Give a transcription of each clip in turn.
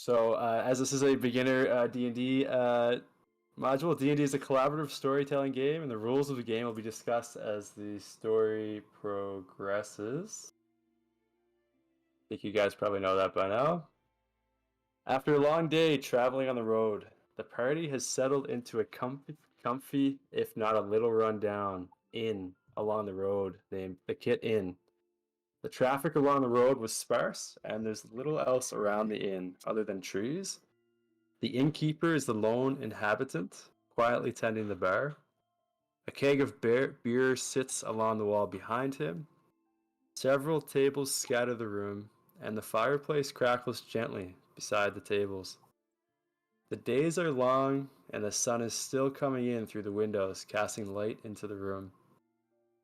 So, as this is a beginner D&D module, D&D is a collaborative storytelling game, and the rules of the game will be discussed as the story progresses. I think you guys probably know that by now. After a long day traveling on the road, the party has settled into a comfy, if not a little run-down, inn along the road named the Kitt Inn. The traffic along the road was sparse, and there's little else around the inn other than trees. The innkeeper is the lone inhabitant, quietly tending the bar. A keg of beer sits along the wall behind him. Several tables scatter the room, and the fireplace crackles gently beside the tables. The days are long, and the sun is still coming in through the windows, casting light into the room.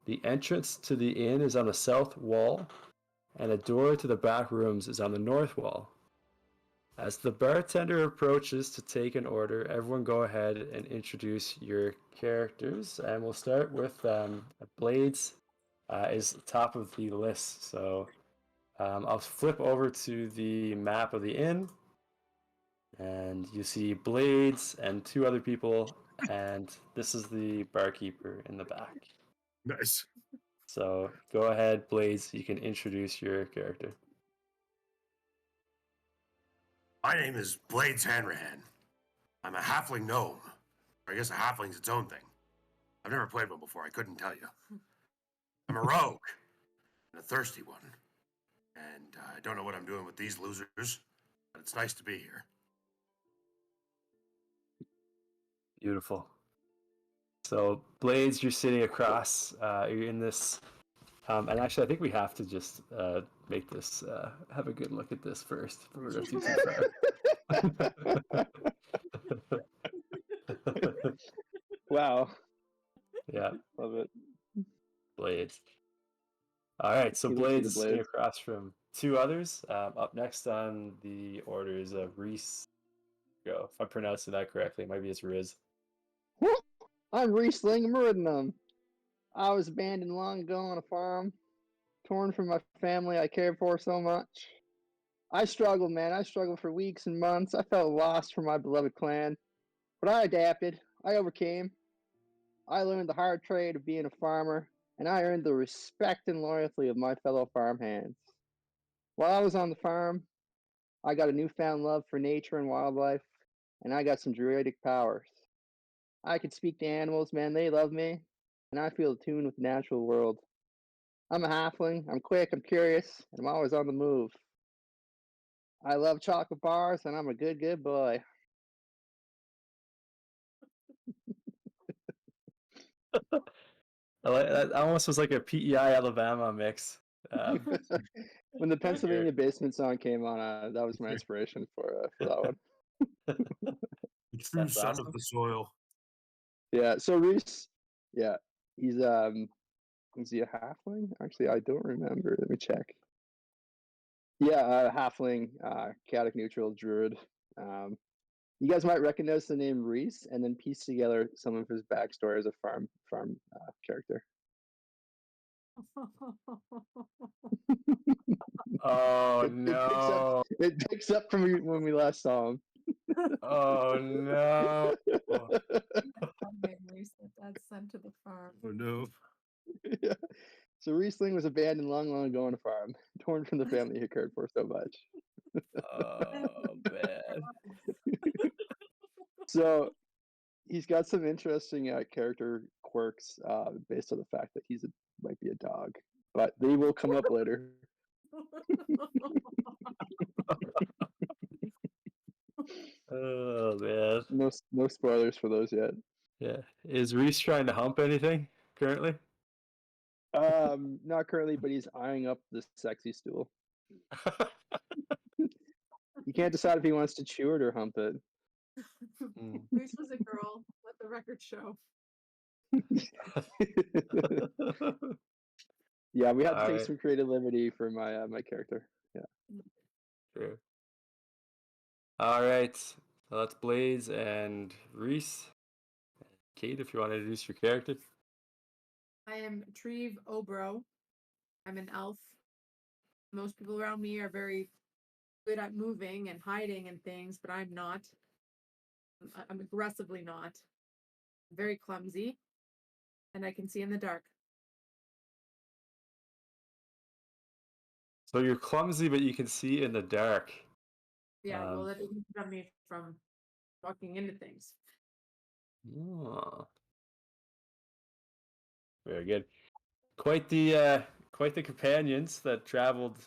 The entrance to the inn is on the south wall, and a door to the back rooms is on the north wall. As the bartender approaches to take an order, everyone go ahead and introduce your characters. And we'll start with Blades is top of the list. So I'll flip over to the map of the inn. And you see Blades and two other people. And this is the barkeeper in the back. Nice. So go ahead, Blades. You can introduce your character. My name is Blades Hanrahan. I'm a halfling gnome. Or I guess a halfling's its own thing. I've never played one before, I couldn't tell you. I'm a rogue, and a thirsty one. And I don't know what I'm doing with these losers, but it's nice to be here. Beautiful. So, Blades, you're sitting across, you're in this, and actually, I think we have to just make this, have a good look at this first before we go too far. Wow. Yeah, Love it. Blades. All right, so He looks Blades like is a sitting Blades. across from two others. Up next on the order is Reese. Go. If I'm pronouncing that correctly, maybe it's Riz. I'm Riesling Meridianum. I was abandoned long ago on a farm, torn from my family I cared for so much. I struggled, man. I struggled for weeks and months. I felt lost from my beloved clan, but I adapted. I overcame. I learned the hard trade of being a farmer, and I earned the respect and loyalty of my fellow farmhands. While I was on the farm, I got a newfound love for nature and wildlife, and I got some druidic powers. I can speak to animals, man. They love me, and I feel attuned with the natural world. I'm a halfling. I'm quick. I'm curious, and I'm always on the move. I love chocolate bars, and I'm a good boy. That almost was like a PEI Alabama mix. When the Pennsylvania Basement song came on, that was my inspiration for that one. The true That's son awesome. of the soil. Yeah. So Reese, yeah, he's is he a halfling? Actually, I don't remember. Let me check. Yeah, halfling, chaotic neutral druid. You guys might recognize the name Reese and then piece together some of his backstory as a farm character. Oh It no! picks up from when we last saw him. Oh no! Memories that Dad sent to the farm. Oh no. Yeah. So Riesling was abandoned long ago on a farm, torn from the family he cared for so much. Oh man! So he's got some interesting character quirks based on the fact that might be a dog, but they will come up later. Oh man! No spoilers for those yet. Yeah, is Reese trying to hump anything currently? Not currently, but he's eyeing up the sexy stool. He can't decide if he wants to chew it or hump it. Reese was a girl. Let the record show. Yeah, we have to take Alright. some creative liberty for my my character. Yeah. True. All right, so that's Blaze and Reese. Kate, if you want to introduce your character. I am Treve Obro. I'm an elf. Most people around me are very good at moving and hiding and things, but I'm not. I'm aggressively not. Very clumsy, and I can see in the dark. So you're clumsy, but you can see in the dark. Yeah, well, Um, that doesn't stop me from walking into things. oh, very good. Quite the companions that traveled,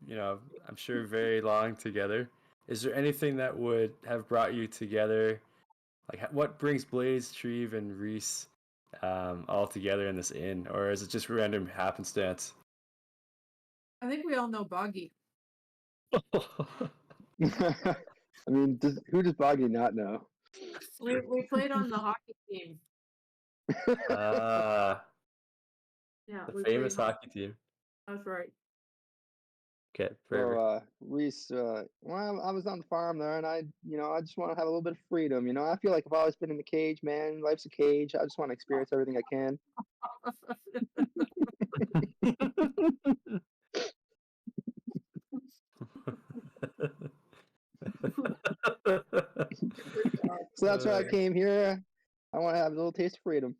I'm sure very long together. Is there anything that would have brought you together? Like, what brings Blaze, Treve, and Reese all together in this inn, or is it just random happenstance? I think we all know Boggy. I mean, who does Boggy not know? We played on the hockey team. uh, Yeah, the we famous played. hockey team. That's right. Okay, So, perfect. Reese, well, I was on the farm there, and I just want to have a little bit of freedom. I feel like I've always been in the cage, man. Life's a cage. I just want to experience everything I can. So that's why I came here. I want to have a little taste of freedom.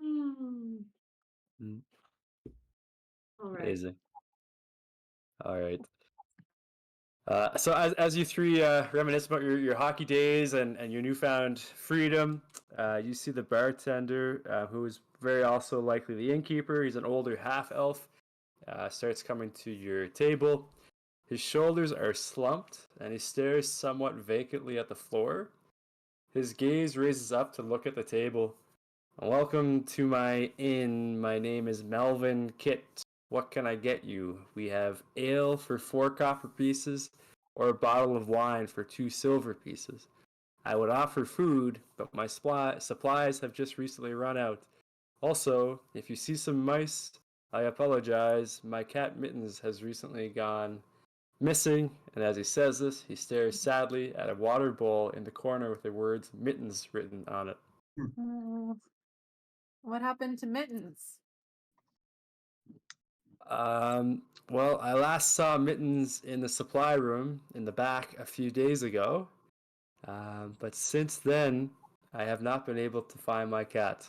Hmm. Mm, All right. amazing. All right. So as you three reminisce about your hockey days and your newfound freedom, you see the bartender, who is very also likely the innkeeper. He's an older half elf. Starts coming to your table. His shoulders are slumped, and he stares somewhat vacantly at the floor. His gaze raises up to look at the table. Welcome to my inn. My name is Melvin Kitt. What can I get you? We have ale for 4 copper pieces, or a bottle of wine for 2 silver pieces. I would offer food, but my supplies have just recently run out. Also, if you see some mice, I apologize. My cat Mittens has recently gone missing, and as he says this, he stares sadly at a water bowl in the corner with the words Mittens written on it. What happened to Mittens? Well, I last saw Mittens in the supply room in the back a few days ago, but since then, I have not been able to find my cat.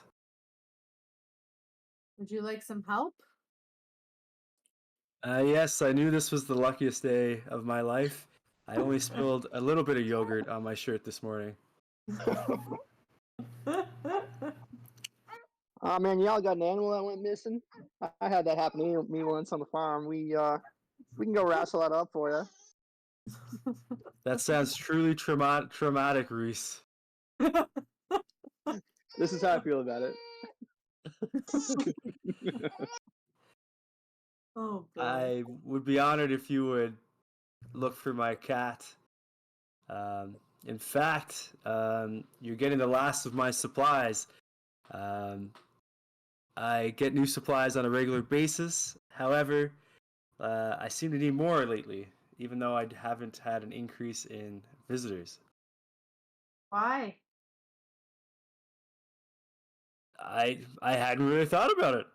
Would you like some help? Yes, I knew this was the luckiest day of my life. I only spilled a little bit of yogurt on my shirt this morning. Oh man, y'all got an animal that went missing? I had that happen to me once on the farm. We can go wrestle that up for you. That sounds truly traumatic, Reese. This is how I feel about it. Oh boy. I would be honored if you would look for my cat. In fact, you're getting the last of my supplies. Um, I get new supplies on a regular basis. However, I seem to need more lately, even though I haven't had an increase in visitors. Why? I hadn't really thought about it.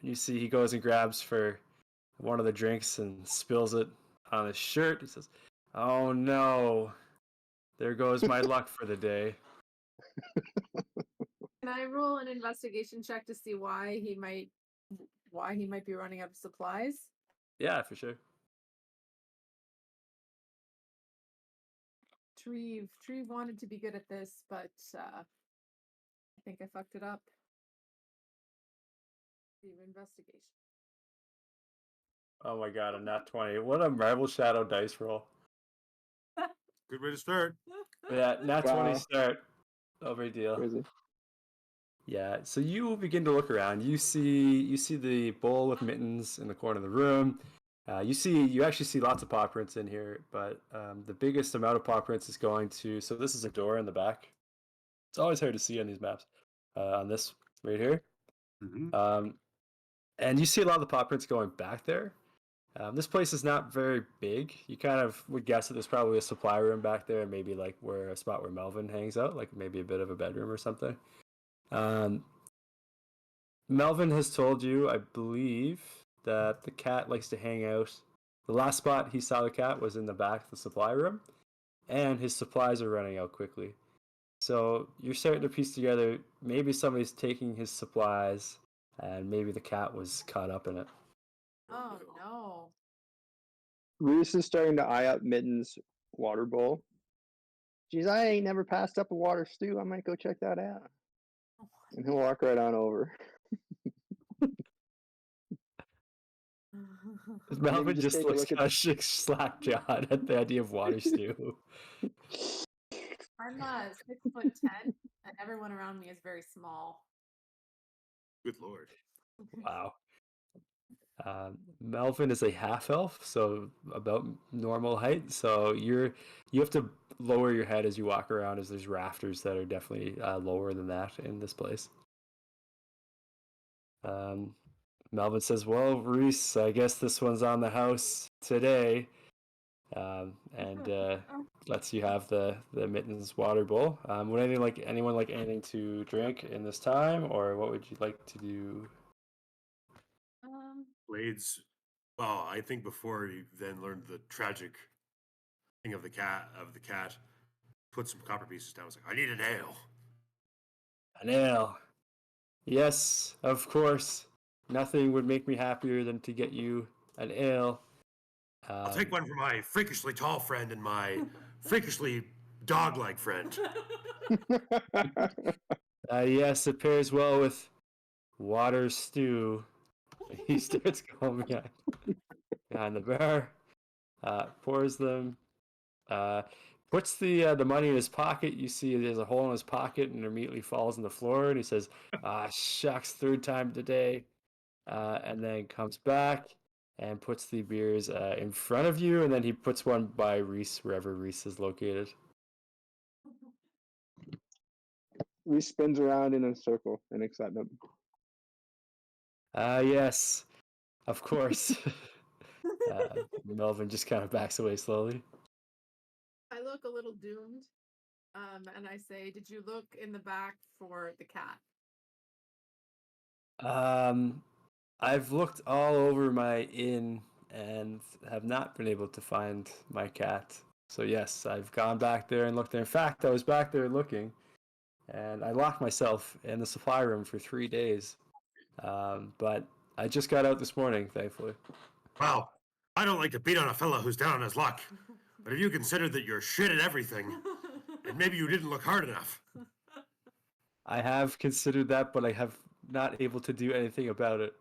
You see, he goes and grabs for one of the drinks and spills it on his shirt. He says, "Oh no, there goes my luck for the day." Can I roll an investigation check to see why he might be running out of supplies? Yeah, for sure. Treve wanted to be good at this, but I think I fucked it up. Treve investigation. Oh my god, a nat 20. What a Marvel Shadow dice roll. Good way to start. Yeah, nat 20 Wow. start. No big deal. Crazy. Yeah, so you begin to look around. You see the bowl with Mittens in the corner of the room. You actually see lots of paw prints in here, but the biggest amount of paw prints is going to. So this is a door in the back. It's always hard to see on these maps. On this right here, Mm-hmm. and you see a lot of the paw prints going back there. This place is not very big. You kind of would guess that there's probably a supply room back there, and maybe like where a spot where Melvin hangs out, like maybe a bit of a bedroom or something. Um, Melvin has told you, I believe, that the cat likes to hang out. The last spot he saw the cat was in the back of the supply room, and his supplies are running out quickly. So you're starting to piece together maybe somebody's taking his supplies, and maybe the cat was caught up in it. Oh no. Reese is starting to eye up Mitten's water bowl. Geez, I ain't never passed up a water stew. I might go check that out. And he'll walk right on over. Melvin just just take a looks look at- kind of slack-jawed at the idea of water stew. I'm 6'10", and everyone around me is very small. Good lord. Wow. Melvin is a half elf, so about normal height. So you have to lower your head as you walk around, as there's rafters that are definitely lower than that in this place. Melvin says, "Well, Reese, I guess this one's on the house today," and lets you have the Mittens water bowl. Would anyone like anything to drink in this time, or what would you like to do? Blades. Well, I think before he then learned the tragic thing of the cat, put some copper pieces down. I was like, I need an ale. An ale. Yes, of course. Nothing would make me happier than to get you an ale. I'll take one for my freakishly tall friend and my freakishly dog-like friend. Yes, it pairs well with water stew. He starts going behind the bar, pours them, puts the money in his pocket. You see there's a hole in his pocket, and it immediately falls on the floor. And he says, "Ah, shucks, third time today." And then comes back and puts the beers in front of you, and then he puts one by Reese, wherever Reese is located. Reese spins around in a circle in excitement. Yes, of course. Melvin just kind of backs away slowly. I look a little doomed, and I say, "Did you look in the back for the cat?" I've looked all over my inn and have not been able to find my cat. So yes, I've gone back there and looked there. In fact, I was back there looking, and I locked myself in the supply room for 3 days. But I just got out this morning, thankfully. Well, I don't like to beat on a fellow who's down on his luck, but if you consider that you're shit at everything, and maybe you didn't look hard enough. I have considered that, but I have not able to do anything about it.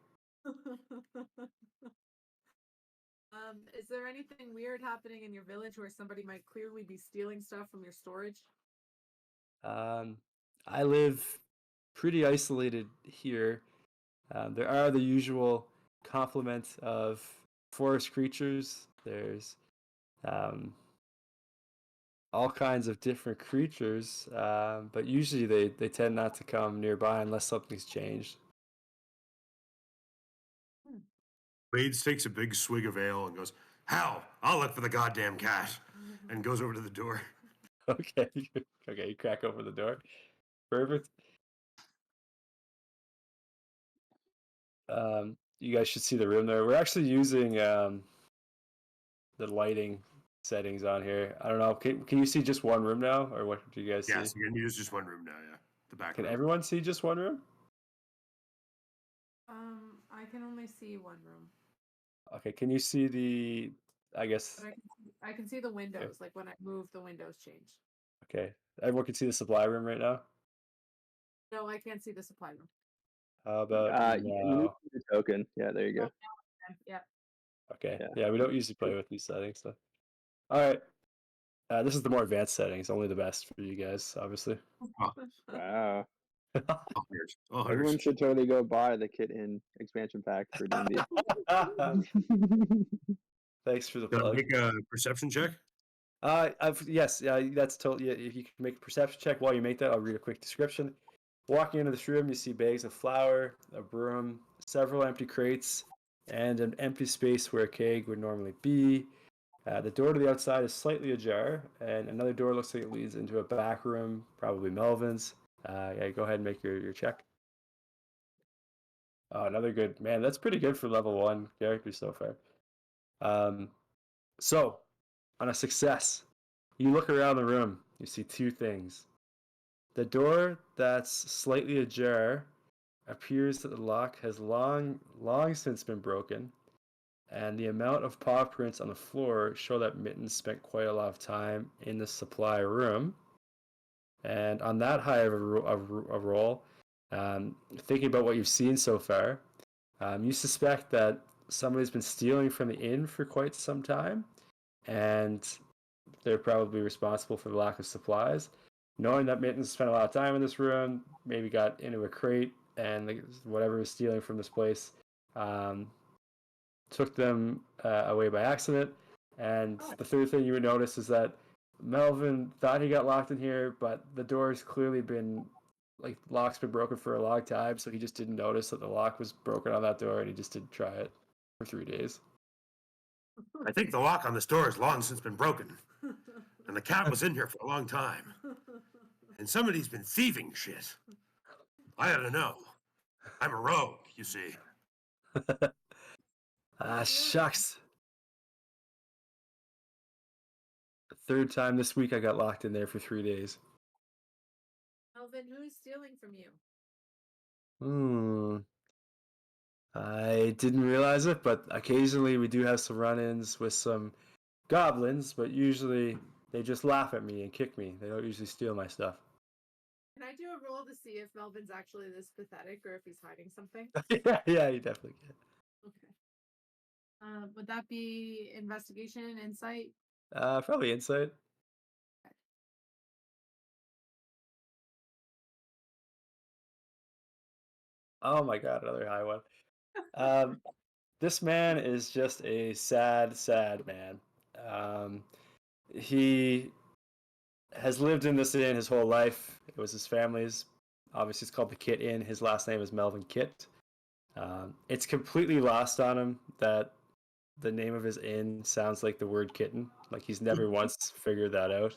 Is there anything weird happening in your village where somebody might clearly be stealing stuff from your storage? I live pretty isolated here. There are the usual complement of forest creatures. There's all kinds of different creatures, but usually they tend not to come nearby unless something's changed. Blades takes a big swig of ale and goes, Hell, I'll look for the goddamn cat, and goes over to the door. Okay, okay, you crack open the door. Perfect. You guys should see the room there. We're actually using the lighting settings on here. I don't know. Can you see just one room now, or what do you guys see? Yes, you can use just one room now, yeah. The back Can room. everyone see just one room? I can only see one room. Okay, can you see the? I guess. But I can see the windows. Like when I move, the windows change. Okay, everyone can see the supply room right now. No, I can't see the supply room. How about You now? need the token. Yeah, there you go. Yeah. Okay, Yeah. yeah, we don't usually play with these settings, so. All right, this is the more advanced settings, only the best for you guys, obviously. Wow. Oh, here's. Oh, Everyone here's. should totally go buy the Kitt in expansion pack for D&D. Thanks for the So plug. make a perception check. Yes, that's totally. Yeah, if you can make a perception check while you make that, I'll read a quick description. Walking into this room, you see bags of flour, a broom, several empty crates, and an empty space where a keg would normally be. The door to the outside is slightly ajar, and another door looks like it leads into a back room, probably Melvin's. Yeah, go ahead and make your check. Oh, another good man. That's pretty good for level 1 character so far. Um, so on a success, you look around the room. You see two things. The door that's slightly ajar appears that the lock has long since been broken, and the amount of paw prints on the floor show that Mittens spent quite a lot of time in the supply room. And on that high of a roll, thinking about what you've seen so far, you suspect that somebody's been stealing from the inn for quite some time, and they're probably responsible for the lack of supplies. Knowing that Mittens spent a lot of time in this room, maybe got into a crate, and whatever was stealing from this place um, took them away by accident. And the third thing you would notice is that Melvin thought he got locked in here, but the door's clearly been lock's been broken for a long time, so he just didn't notice that the lock was broken on that door, and he just didn't try it for 3 days. I think the lock on this door has long since been broken, and the cat was in here for a long time. And somebody's been thieving shit. I ought to know. I'm a rogue, you see. Ah, shucks. The third time this week I got locked in there for 3 days. Melvin, who's stealing from you? I didn't realize it, but occasionally we do have some run-ins with some goblins, but usually they just laugh at me and kick me. They don't usually steal my stuff. Can I do a roll to see if Melvin's actually this pathetic or if he's hiding something? Yeah, you definitely can. Okay. Would that be investigation, insight? Probably insight. Oh my god, another high one. This man is just a sad man. He has lived in this inn his whole life. It was his family's. Obviously, it's called the Kitt Inn. His last name is Melvin Kitt. It's completely lost on him that the name of his inn sounds like the word kitten. Like he's never once figured that out.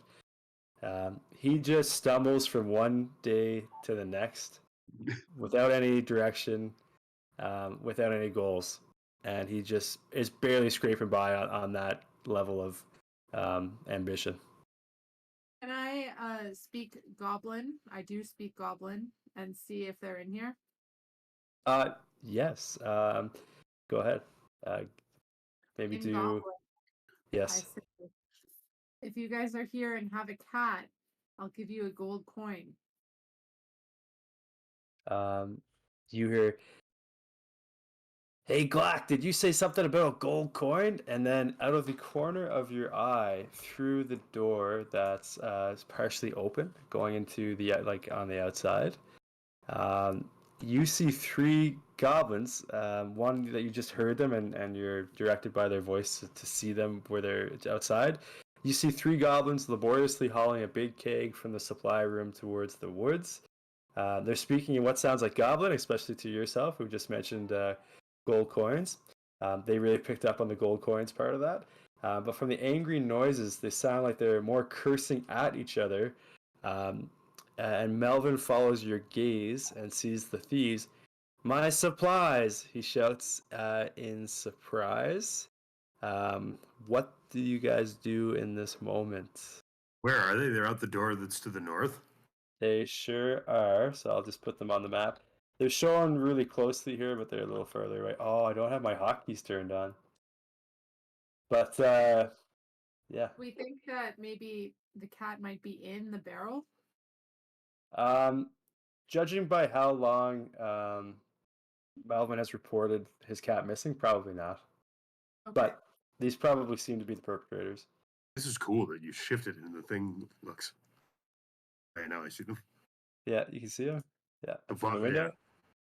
He just stumbles from one day to the next without any direction, without any goals, and he just is barely scraping by on that level of ambition. Can I speak Goblin? I do speak Goblin and see if they're in here. Yes. Go ahead. Maybe In do. Goblin, I Yes. say, if you guys are here and have a cat, I'll give you a gold coin. You hear, "Hey Glock, did you say something about a gold coin?" And then out of the corner of your eye, through the door that's partially open, going into the on the outside, um, you see three goblins. One that you just heard them, and you're directed by their voice to see them where they're outside. You see three goblins laboriously hauling a big keg from the supply room towards the woods. They're speaking in what sounds like Goblin, especially to yourself, who just mentioned gold coins. They really picked up on the gold coins part of that. But from the angry noises, they sound like they're more cursing at each other. Um, and Melvin follows your gaze and sees the thieves. "My supplies!" he shouts in surprise. What do you guys do in this moment? Where are they? They're out the door that's to the north. They sure are, so I'll just put them on the map. They're shown really closely here, but they're a little further away. Oh, I don't have my hotkeys turned on. But, yeah. We think that maybe the cat might be in the barrel. Um, Judging by how long Melvin has reported his cat missing, probably not. Okay. But these probably seem to be the perpetrators. This is cool that you shifted and the thing looks. Right now I see them. Yeah, you can see them. Yeah, The from the bottom, window. yeah.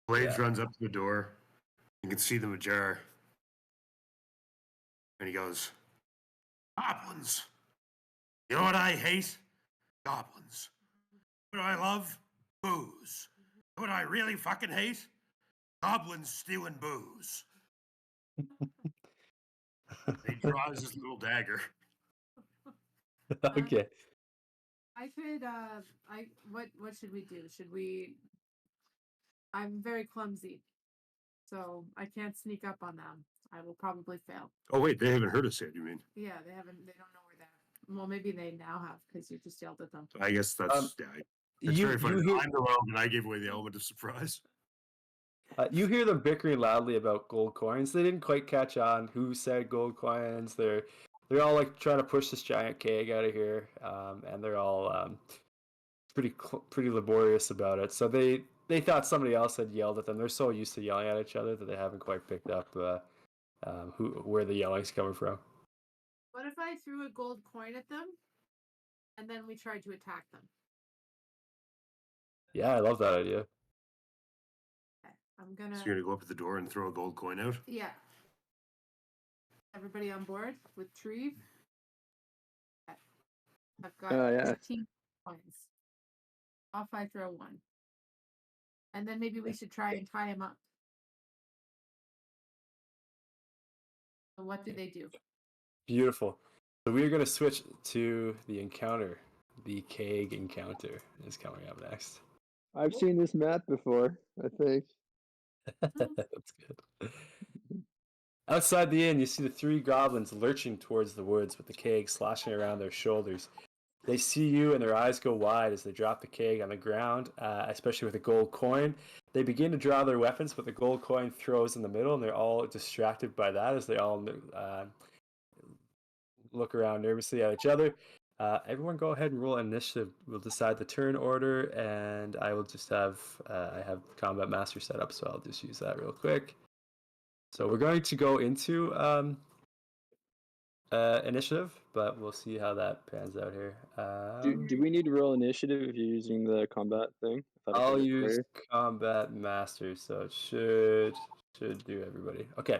Blades Yeah. runs up to the door. You can see them ajar. And he goes, "Goblins. You know what I hate? Goblins. What do I love? Booze. You know what I really fucking hate? Goblins stealing booze." He draws his little dagger. Okay. I could what should we do? I'm very clumsy. so I can't sneak up on them. I will probably fail. Oh wait, they haven't heard us yet. You mean? Yeah, they haven't. They don't know we're there. Well, maybe they now have because you just yelled at them. I guess that's yeah. It's You very funny. you hear I'm the rogue, and I gave away the element of surprise. you hear them bickering loudly about gold coins. They didn't quite catch on who said gold coins. They're all like trying to push this giant keg out of here, and they're all pretty laborious about it. So they thought somebody else had yelled at them. They're so used to yelling at each other that they haven't quite picked up where the yelling's coming from. What if I threw a gold coin at them, and then we tried to attack them? Yeah, I love that idea. Okay, I'm gonna. So you're gonna go up to the door and throw a gold coin out? Yeah. Everybody on board with Treve? Okay. I've got yeah. 15 coins. Off I throw one. And then maybe we should try and tie him up. So what do they do? Beautiful. So we are going to switch to the encounter. The keg encounter is coming up next. I've seen this map before, I think. That's good. Outside the inn, you see the three goblins lurching towards the woods with the keg slashing around their shoulders. They see you and their eyes go wide as they drop the keg on the ground, especially with a gold coin. They begin to draw their weapons, but the gold coin throws in the middle, and they're all distracted by that as they all look around nervously at each other. Everyone go ahead and roll initiative. We'll decide the turn order, and I will just have I have Combat Master set up, so I'll just use that real quick. So we're going to go into initiative, but we'll see how that pans out here. Do we need to roll initiative if you're using the combat thing? I thought it I'll was use clear. Combat Master, so it should do everybody. Okay.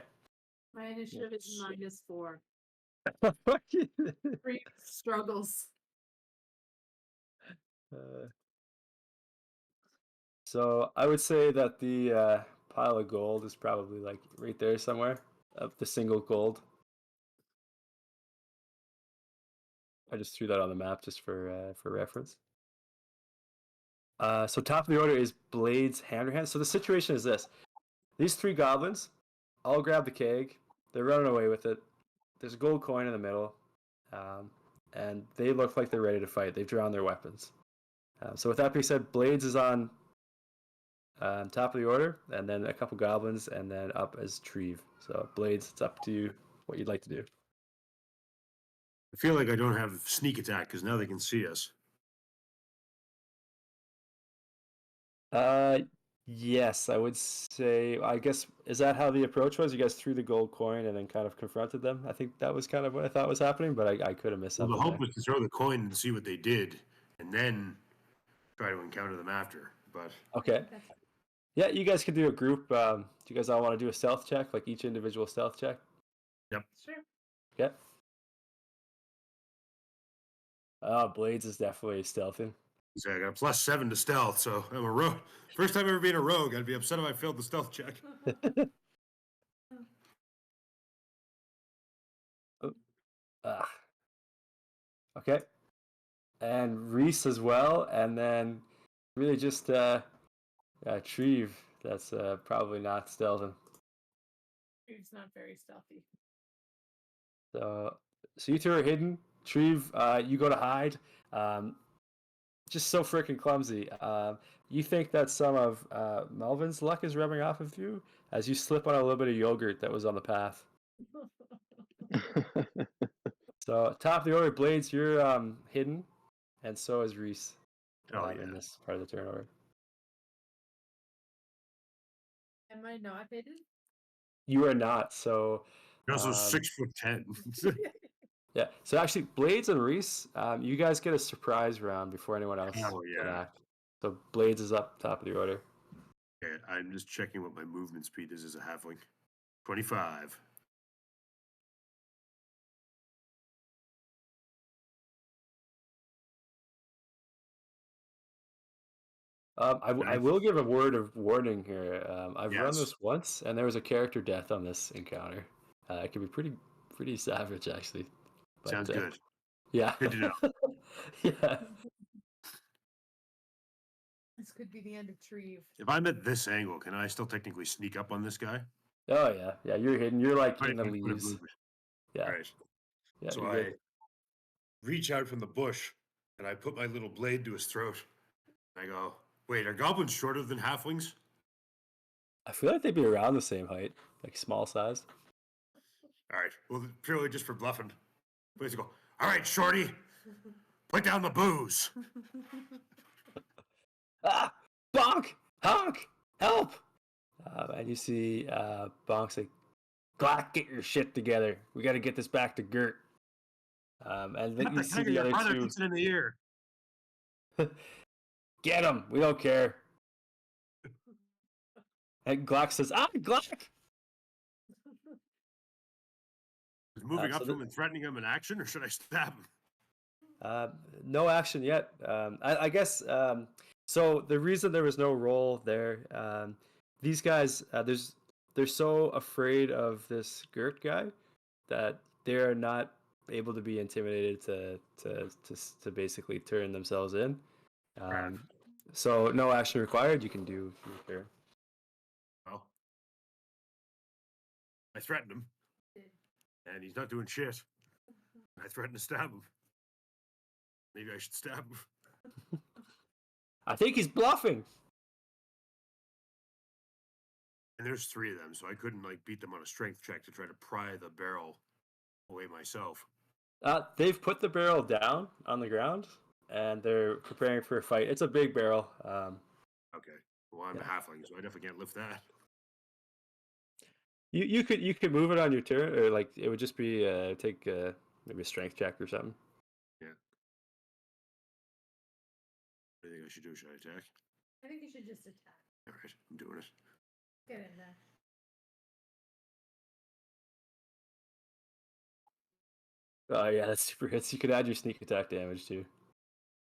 My initiative is -4. Uh, 3 struggles. so I would say that the pile of gold is probably like right there somewhere. The single gold. I just threw that on the map just for reference. So top of the order is Blades Handerhand. So the situation is this: these three goblins all grab the keg. They're running away with it. There's a gold coin in the middle, and they look like they're ready to fight. They've drawn their weapons. So with that being said, Blades is on top of the order, and then a couple goblins, and then up as Treve. So Blades, it's up to you what you'd like to do. I feel like I don't have sneak attack because now they can see us. Yes, I would say. I guess is that how the approach was? You guys threw the gold coin and then kind of confronted them. I think that was kind of what I thought was happening, but I could have missed Well, something the hope there. was to throw the coin and see what they did, and then try to encounter them after. But Okay. Yeah, you guys could do a group. Do you guys all want to do a stealth check, like each individual stealth check? yep, Sure. Okay. Blades is definitely stealthing. so I got a +7 to stealth, so I'm a rogue. First time ever being a rogue, I'd be upset if I failed the stealth check. Ah. Okay. And Reese as well, and then really just Treve. That's probably not stealthing. Treve's not very stealthy. So you two are hidden. Treve, you go to hide. Just so freaking clumsy. You think that some of Melvin's luck is rubbing off of you as you slip on a little bit of yogurt that was on the path. So top of the order, Blades, you're hidden, and so is Reese Oh, in yeah. this part of the turn order. Am I not hidden? You are not. So You're also 6'10". yeah. So actually, Blades and Reese, you guys get a surprise round before anyone else Oh, can yeah. act. So Blades is up top of the order. Okay, I'm just checking what my movement speed is as a halfling. 25. I will give a word of warning here. I've run Yes. this once, and there was a character death on this encounter. It can be pretty savage, actually. But, Sounds good. Yeah. Good to know. Yeah. This could be the end of Treve. If I'm at this angle, can I still technically sneak up on this guy? Oh yeah, yeah. You're hidden. You're like Right, in the like, with a leaves. movement. Yeah, All right. yeah. So You're I good. reach out from the bush and I put my little blade to his throat. I go, wait, are goblins shorter than halflings? I feel like they'd be around the same height, like small size. All right. Well, purely just for bluffing. Please go, all right, shorty, put down the booze. Ah, Bonk, honk, help! And you see Bonk say, "Glock, get your shit together. We got to get this back to Gert." And then you see the Your other brother two. gets it in the ear. Get him. We don't care. And Glock says, "Ah, Glock." Is moving so up to him and threatening him in action, or should I stab him? No action yet. I guess. So the reason there was no roll there, these guys, they're so afraid of this Gert guy that they're not able to be intimidated to basically turn themselves in. Right. So no action required. You can do your turn. Well, I threatened him, and he's not doing shit. I threatened to stab him. Maybe I should stab him. I think he's bluffing. And there's 3 of them, so I couldn't like beat them on a strength check to try to pry the barrel away myself. They've put the barrel down on the ground, and they're preparing for a fight. It's a big barrel. Okay. Well, I'm Yeah. a halfling, so I definitely can't lift that. You could move it on your turn, or like it would just be take maybe a strength check or something. Yeah. What do you think I should do? Should I attack? I think you should just attack. All right, I'm doing it. Get in there. Oh yeah, that's super hits. You could add your sneak attack damage too.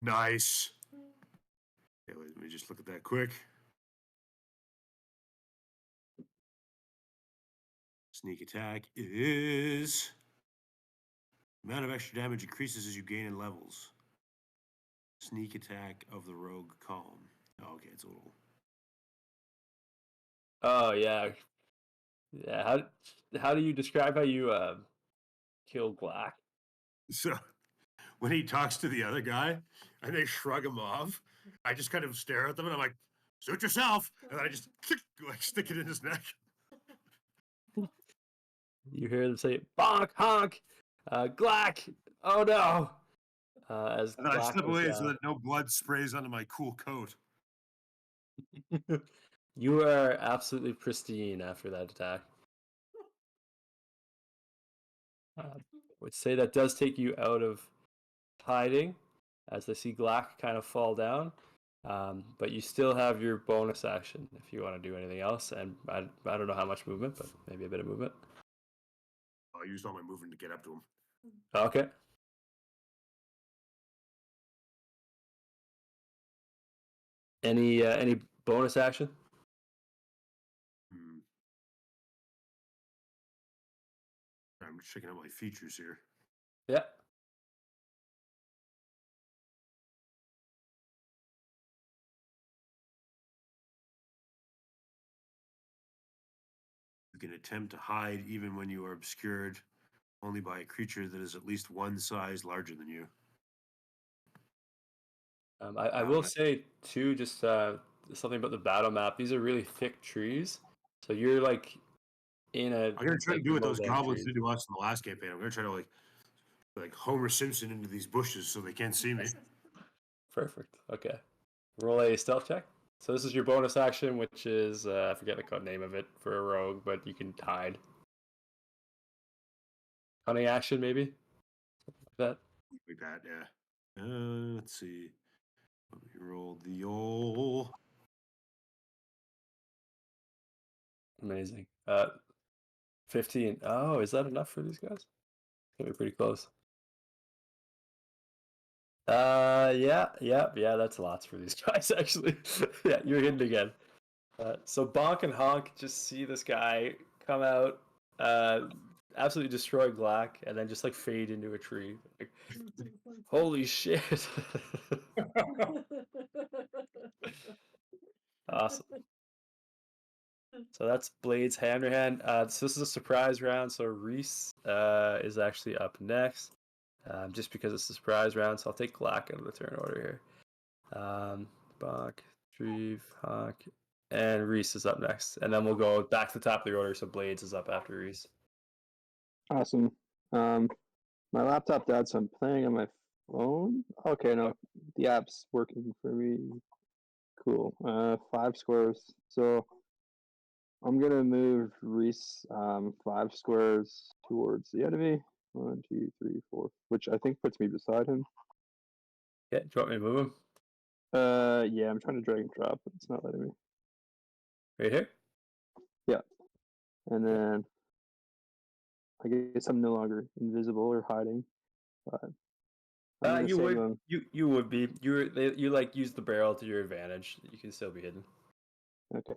Nice. Okay, let me just look at that quick. Sneak attack is amount of extra damage increases as you gain in levels. Sneak attack of the rogue calm. Oh, okay, it's a little. Oh yeah, yeah. How do you describe how you kill Black? So when he talks to the other guy and they shrug him off, I just kind of stare at them and I'm like, suit yourself. And then I just like stick it in his neck. You hear them say "bonk, honk, Glack." Oh no! As And then I Glack step is, away so that no blood sprays onto my cool coat. you are absolutely pristine after that attack. I would say that does take you out of hiding, as I see Glack kind of fall down. But you still have your bonus action if you want to do anything else. And I don't know how much movement, but maybe a bit of movement. I used all my movement to get up to him. Okay. Any bonus action? I'm checking out my features here. Yeah. You can attempt to hide even when you are obscured only by a creature that is at least one size larger than you. I will say too, just something about the battle map. These are really thick trees, so you're like in a. I'm gonna try like, to do what below those them goblins trees. did to us in the last campaign. I'm gonna try to like Homer Simpson into these bushes so they can't see me. Perfect. Okay. Roll a stealth check. So this is your bonus action, which is I forget the code name of it for a rogue, but you can hide. Cunning action, maybe. Like that. Like that, yeah. Let's see. Let me roll the old. Amazing. 15. Oh, is that enough for these guys? It's gonna be pretty close. Yeah. That's lots for these guys, actually. Yeah, you're hidden again. So Bonk and Honk just see this guy come out, absolutely destroy Glack, and then just like fade into a tree. Like, holy shit! Awesome. So that's Blade's hand in hand. So this is a surprise round. So Reese is actually up next, just because it's a surprise round. So I'll take Glack out of the turn order here. Bach, Treve, Hawk, and Reese is up next, and then we'll go back to the top of the order. So Blades is up after Reese. Awesome. My laptop died, so I'm playing on my phone. Okay, no, the app's working for me. Cool. 5 squares. So I'm gonna move Reese 5 squares towards the enemy. 1, 2, 3, 4, which I think puts me beside him. Yeah, do you want me to move him? Yeah, I'm trying to drag and drop, but it's not letting me. Right here? And then I guess I'm no longer invisible or hiding, but I'm gonna You save would him. you would be you like use the barrel to your advantage. You can still be hidden. Okay.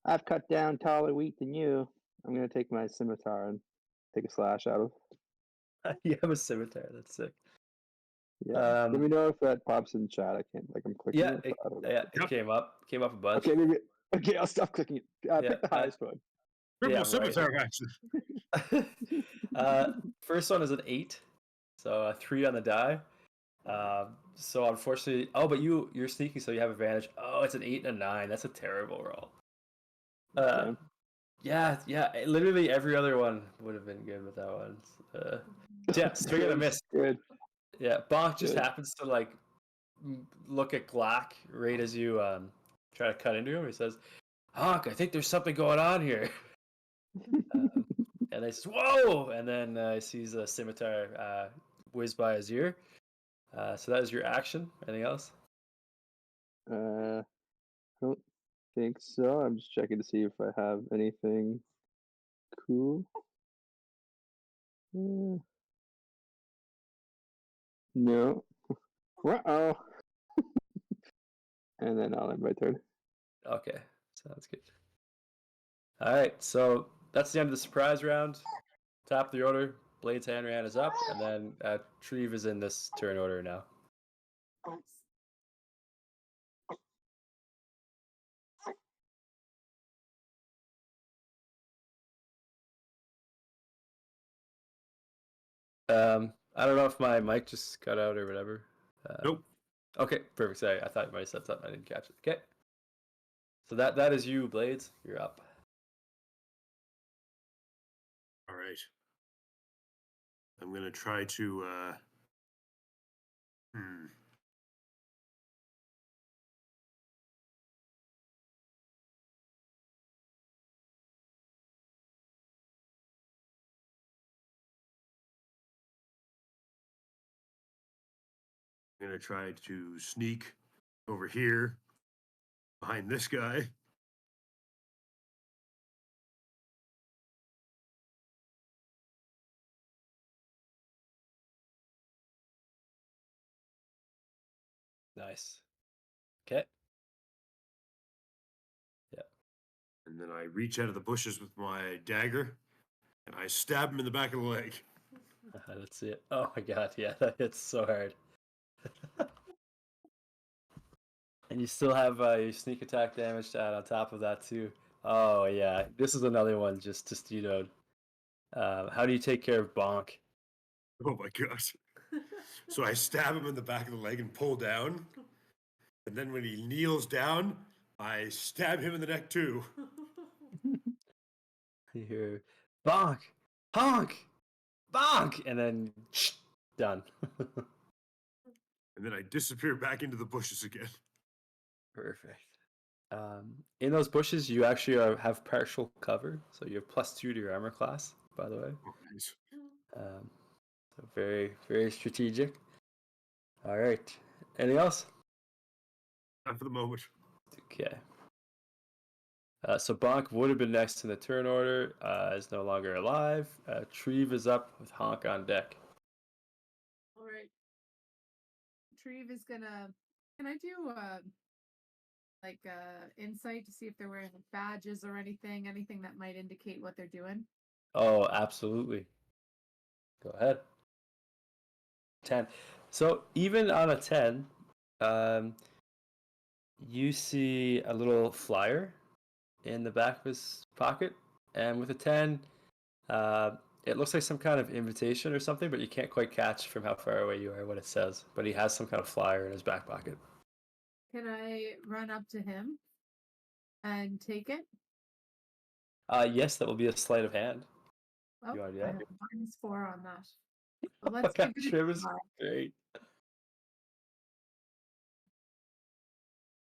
I've cut down taller wheat than you. I'm gonna take my scimitar and take a slash out of. You have a scimitar. That's sick. Yeah. Let me know if that pops in chat. I can't I'm clicking Yeah, it. I don't know. it came up a bunch. Okay, maybe. Okay, I'll stop clicking it. Yeah, Pick the highest one. Triple Yeah, right. scimitar action. First one is an 8, so a 3 on the die. So unfortunately, but you're sneaky, so you have advantage. Oh, it's an 8 and a 9. That's a terrible roll. Okay. Yeah. Literally every other one would have been good with that one. Yeah, swing and a miss. Good. Yeah, Bonk just Good. happens to like look at Glack right as you try to cut into him. He says, "Honk, I think there's something going on here." And I says, "Whoa!" And then he sees a scimitar whiz by his ear. So that is your action. Anything else? I don't think so. I'm just checking to see if I have anything cool. No. Uh-oh. And then I'll end my turn. Okay, sounds good. All right, so that's the end of the surprise round. Top of the order, Blade's hand ran is up, and then Treve is in this turn order now. I don't know if my mic just cut out or whatever. Nope. Okay, perfect. Sorry, I thought you might have said something. I didn't catch it. Okay. So that is you, Blades. You're up. All right. I'm gonna try to. I'm gonna try to sneak over here behind this guy. Nice. Okay. Yeah. And then I reach out of the bushes with my dagger and I stab him in the back of the leg. Let's see it. Oh my god, yeah, that hits so hard. And you still have your sneak attack damage to add on top of that too. Oh yeah, this is another one. Just how do you take care of Bonk? Oh my gosh. So I stab him in the back of the leg and pull down. And then when he kneels down, I stab him in the neck too. You hear Bonk, honk, Bonk, and then done. And then I disappear back into the bushes again. Perfect. In those bushes, you actually have partial cover, so you have +2 to your armor class. By the way, Oh, nice. So very, very strategic. All right. Anything else? Not for the moment. Okay. So Bonk would have been next in the turn order. Is no longer alive. Treve is up with Honk on deck. All right. Treve is gonna. Can I do insight to see if they're wearing badges or anything that might indicate what they're doing? Oh, absolutely. Go ahead. 10. So even on a 10, you see a little flyer in the back of his pocket, and with a 10, it looks like some kind of invitation or something, but you can't quite catch from how far away you are what it says. But he has some kind of flyer in his back pocket. Can I run up to him and take it? Yes, that will be a sleight of hand. Oh, You wanna do I that? have -4 on that. Well, let's Okay, give it a Trim is try. great.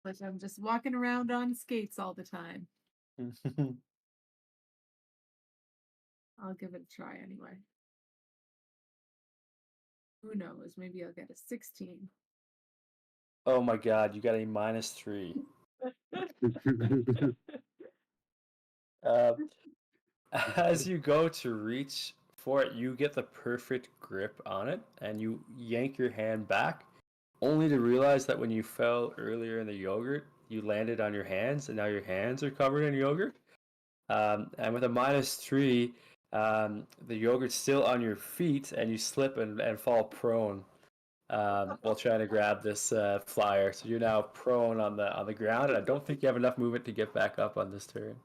Like I'm just walking around on skates all the time. I'll give it a try anyway. Who knows? Maybe I'll get a 16. Oh my god, you got a -3. Uh, as you go to reach for it, you get the perfect grip on it, and you yank your hand back, only to realize that when you fell earlier in the yogurt, you landed on your hands, and now your hands are covered in yogurt. And with a -3, the yogurt's still on your feet, and you slip and fall prone while trying to grab this flyer. So you're now prone on the ground, and I don't think you have enough movement to get back up on this turn.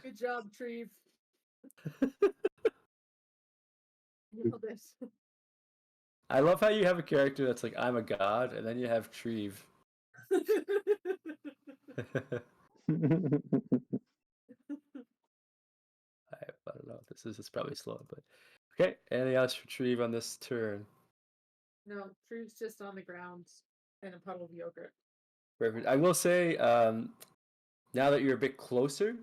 Good job, Treve. Nailed it. I love how you have a character that's like, I'm a god, and then you have Treve. I don't know. This is probably slow, but okay. Anything else for Treve on this turn? No, Treve's just on the ground in a puddle of yogurt. Perfect. I will say, now that you're a bit closer,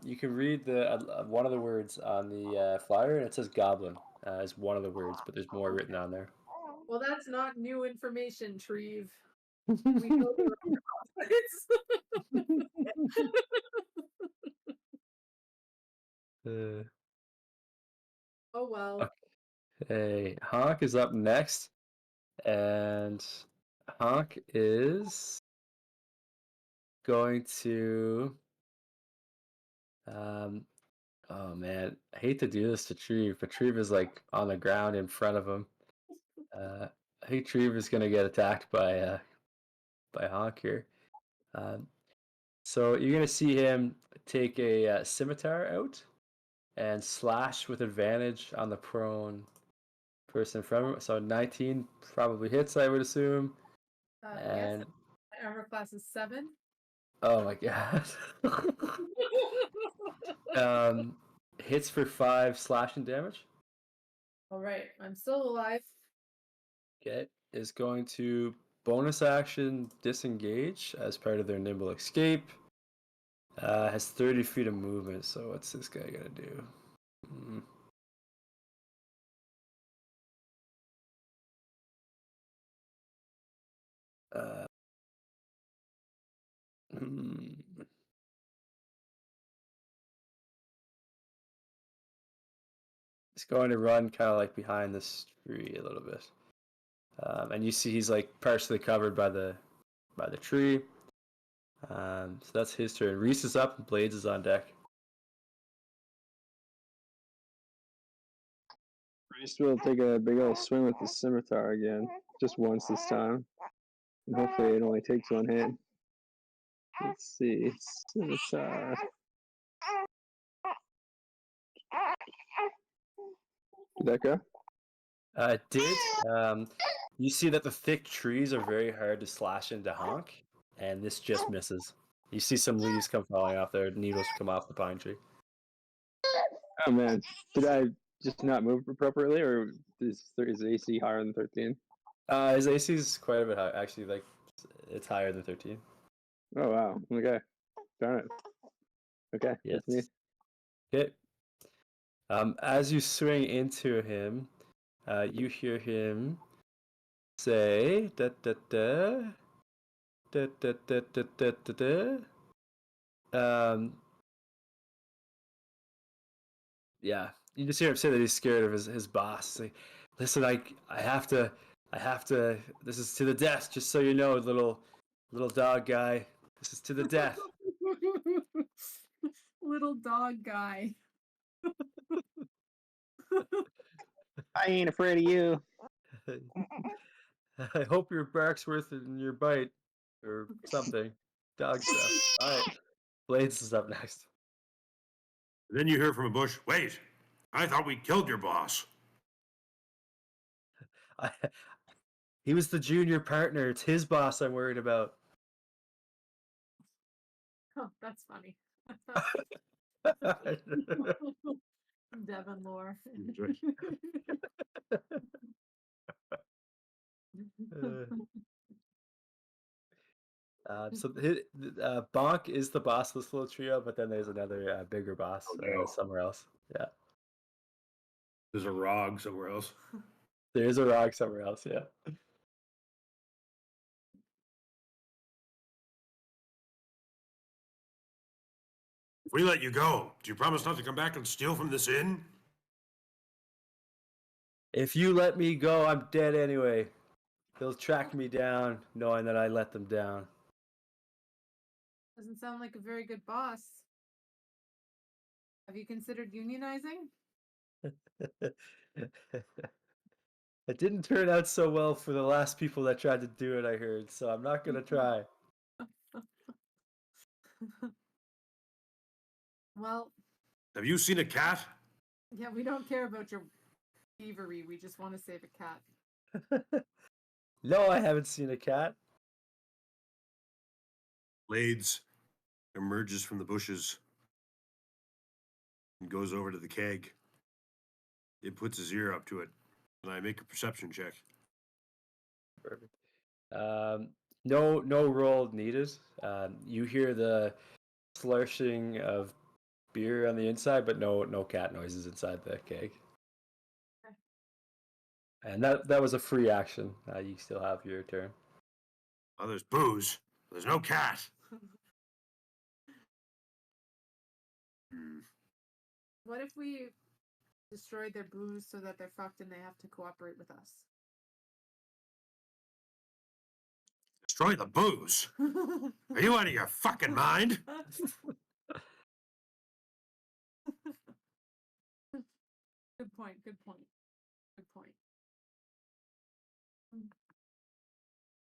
you can read the one of the words on the flyer, and it says "goblin" is one of the words, but there's more written on there. Well, that's not new information, Treve. We know the reference. Uh, Oh well. okay, Honk is up next, and Honk is going to. Oh man, I hate to do this to Treve, but Treve is like on the ground in front of him. I think Treve is gonna get attacked by Honk here. Um, so you're gonna see him take a scimitar out and slash with advantage on the prone person in front of him. So 19 probably hits, I would assume. Yes, And my armor class is 7. oh my god. Hits for 5 slashing damage. All right, I'm still alive. Okay, is going to bonus action disengage as part of their nimble escape. Has 30 feet of movement, so what's this guy gonna do? Hmm. Uh, hmm. He's going to run kind of like behind this tree a little bit, and you see he's like partially covered by the tree. So that's his turn. Reese is up, and Blades is on deck. Priest will take a big old swing with the scimitar again, just once this time. And hopefully it only takes one hit. Let's see. Scimitar. Did that go? It did. You see that the thick trees are very hard to slash into Honk, and this just misses. You see some leaves come falling off there, needles come off the pine tree. Oh man, did I just not move appropriately, or is AC higher than 13? His AC is quite a bit high. Actually, like it's higher than 13. Oh wow. Okay. Darn it. Okay. Yes. That's me. Okay. As you swing into him, you hear him say da da da da da da da da da da. Yeah, you just hear him say that he's scared of his boss. He's like, listen, I have to. This is to the death. Just so you know, little dog guy. This is to the death. Little dog guy. I ain't afraid of you. I hope your bark's worth it in your bite or something. Dog stuff. All right. Blades is up next. Then you hear from a bush, wait, I thought we killed your boss. I, he was the junior partner. It's his boss I'm worried about. Oh, that's funny. Devon lore. So Bonk is the boss of this little trio, but then there's another bigger boss Oh, no. somewhere else. Yeah, There's a Rog somewhere else. there is a Rog somewhere else. Yeah. If we let you go, do you promise not to come back and steal from this inn? If you let me go, I'm dead anyway. They'll track me down, knowing that I let them down. Doesn't sound like a very good boss. Have you considered unionizing? It didn't turn out so well for the last people that tried to do it, I heard, so I'm not gonna try. Well, Have you seen a cat? yeah, we don't care about your thievery. We just want to save a cat. No, I haven't seen a cat. Blades emerges from the bushes and goes over to the keg. It puts his ear up to it, and I make a perception check. Perfect. No roll needed. You hear the slurshing of beer on the inside, but no cat noises inside the keg. Okay. And that was a free action. You still have your turn. Oh, there's booze. There's no cat. What if we destroy their booze so that they're fucked and they have to cooperate with us? Destroy the booze? Are you out of your fucking mind? Good point. Good point. Good point.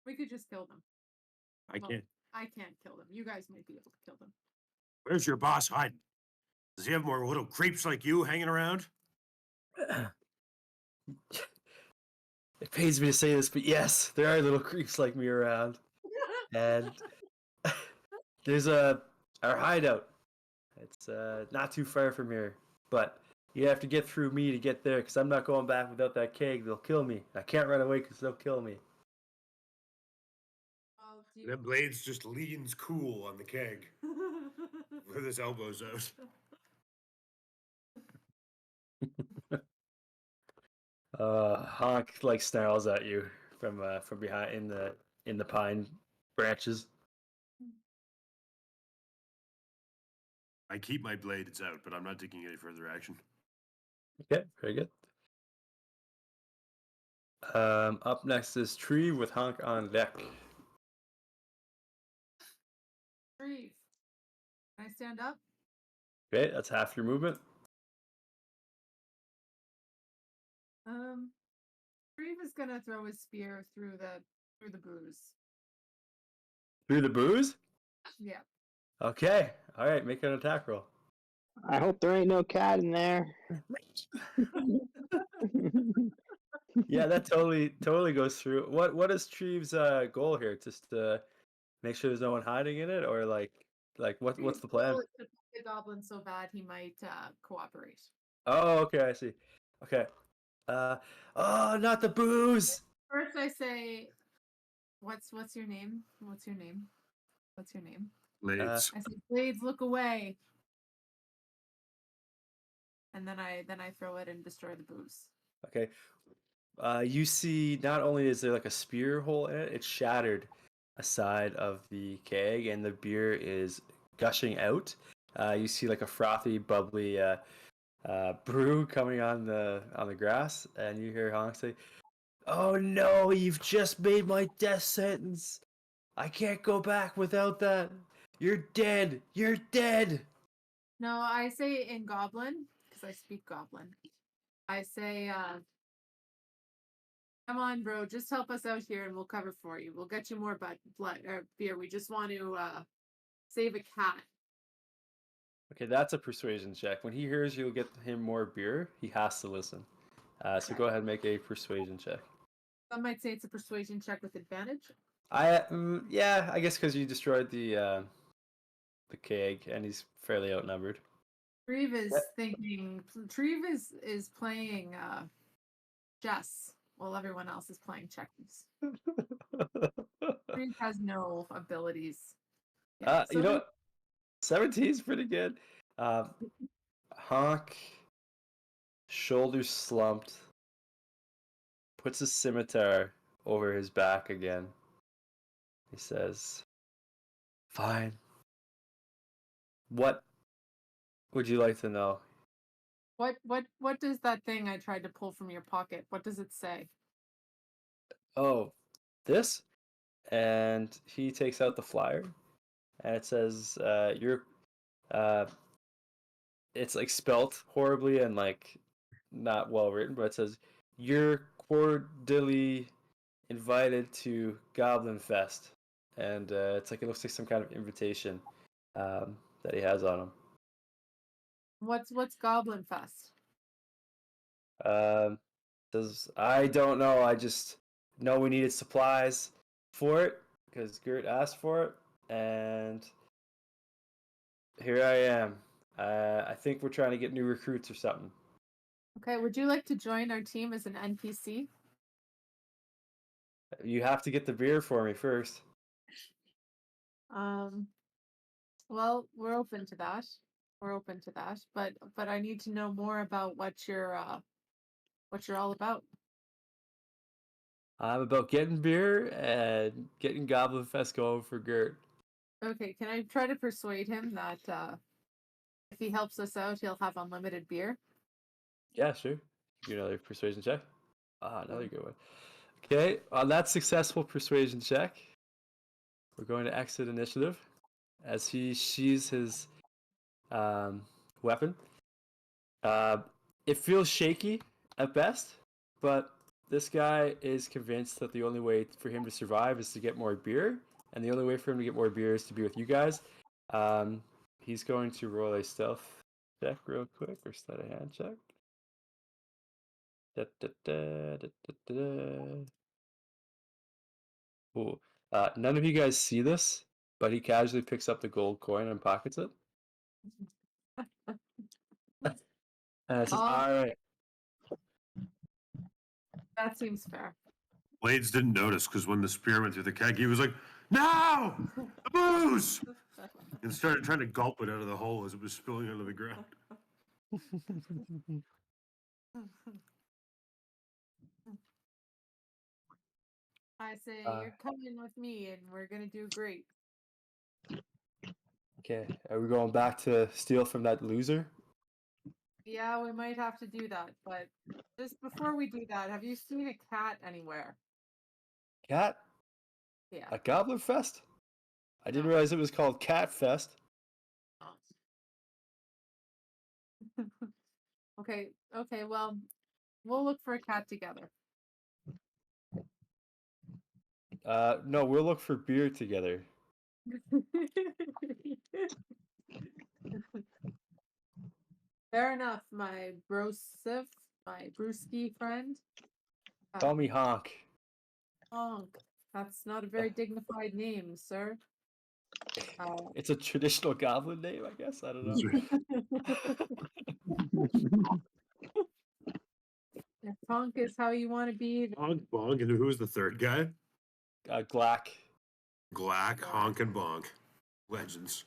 We could just kill them. I Well, can't. I can't kill them. You guys might be able to kill them. Where's your boss hiding? Does he have more little creeps like you hanging around? It pains me to say this, but yes, there are little creeps like me around. And there's our hideout. It's not too far from here, but you have to get through me to get there, because I'm not going back without that keg. They'll kill me. I can't run away because they'll kill me. Well, That Blades just leans cool on the keg with his elbows out. Honk like snarls at you from behind in the pine branches. I keep my blades out, but I'm not taking any further action. Okay, very good. Up next is Tree with Honk on deck. Breathe. Can I stand up? Okay, that's half your movement. Breathe is gonna throw his spear through the booze. Through the booze? Yeah. Okay, all right, make an attack roll. I hope there ain't no cat in there. Yeah, that totally goes through. What is Treeve's goal here? Just to make sure there's no one hiding in it, or what's Breeve's the plan? goal is to fuck the goblin so bad he might cooperate. Oh, okay, I see. Okay. Oh, not the booze. First, I say, "What's your name? What's your name? What's your name?" Blades. I say, "Blades, look away." And then I throw it and destroy the booze. Okay. You see, not only is there like a spear hole in it, it's shattered aside of the keg, and the beer is gushing out. You see like a frothy, bubbly brew coming on the grass, and you hear Honk say, "Oh no, you've just made my death sentence. I can't go back without that. You're dead. You're dead." No, I say in Goblin because I speak Goblin. I say, Come on, bro. Just help us out here and we'll cover for you. We'll get you more blood or beer. We just want to save a cat. Okay, that's a persuasion check. When he hears you'll get him more beer, he has to listen. So Okay. go ahead and make a persuasion check. Some might say it's a persuasion check with advantage. Yeah, I guess because you destroyed the keg and he's fairly outnumbered. Treve is Yep. thinking. Treve is playing chess while everyone else is playing checkers. Treve has no abilities. Yeah, You know what? 17 is pretty good. Honk, shoulders slumped, puts his scimitar over his back again. He says, "Fine. What would you like to know?" What does that thing I tried to pull from your pocket? What does it say? Oh, this? And he takes out the flyer, and it says, "You're." It's like spelt horribly and like not well written, but it says, "You're cordially invited to Goblin Fest," and it's like it looks like some kind of invitation that he has on him. What's Goblin Fest? Says, "I don't know. I just know we needed supplies for it because Gert asked for it, and here I am. I think we're trying to get new recruits or something." Okay, would you like to join our team as an NPC? You have to get the beer for me first. Well, we're open to that. We're open to that, but I need to know more about what you're all about. I'm about getting beer and getting Goblin Fest going for Gert. Okay, can I try to persuade him that if he helps us out, he'll have unlimited beer? Yeah, sure. Do another persuasion check. Another good one. Okay, on that successful persuasion check, we're going to exit initiative as he sheathes his weapon. It feels shaky at best, but this guy is convinced that the only way for him to survive is to get more beer, and the only way for him to get more beer is to be with you guys. He's going to roll a stealth check real quick, or sleight of hand check. Da, da, da, da, da, da. Cool. None of you guys see this, but he casually picks up the gold coin and pockets it. And it says, Oh, "All right." that seems fair. Blades didn't notice because when the spear went through the keg, he was like, "No! The booze!" and started trying to gulp it out of the hole as it was spilling onto the ground. I say Uh, you're coming with me, and we're gonna do great. Okay, are we going back to steal from that loser? Yeah, we might have to do that, but just before we do that, have you seen a cat anywhere? Cat? Yeah. At Goblin Fest? I didn't No. realize it was called Cat Fest. Okay, well, we'll look for a cat together. No, we'll look for beer together. Fair enough, my brosif, my brewski friend. Call me Honk. Honk. That's not a very dignified name, sir. It's a traditional goblin name, I guess. I don't know. If honk is how you want to be, Honk, bonk, and who's the third guy? Glack. Glack, honk, and bonk. Legends.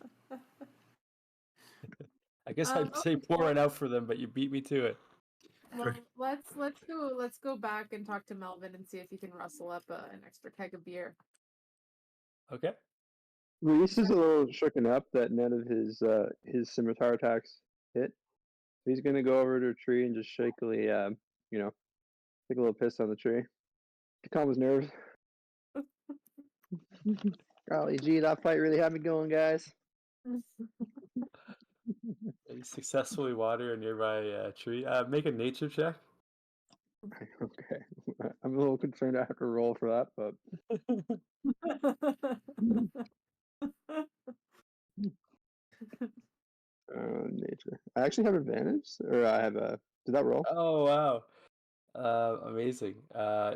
I guess I'd say pour one out for them, but you beat me to it. well, let's go back and talk to Melvin and see if he can rustle up an extra keg of beer. Okay. Reese is a little shooken up that none of his scimitar attacks hit. He's gonna go over to a tree and just shakily, take a little piss on the tree to calm his nerves. Golly gee, that fight really had me going, guys. You successfully water a nearby tree. Make a nature check. Okay. I'm a little concerned I have to roll for that, but nature. I actually have advantage, or I have a. Did that roll? Oh wow. Amazing.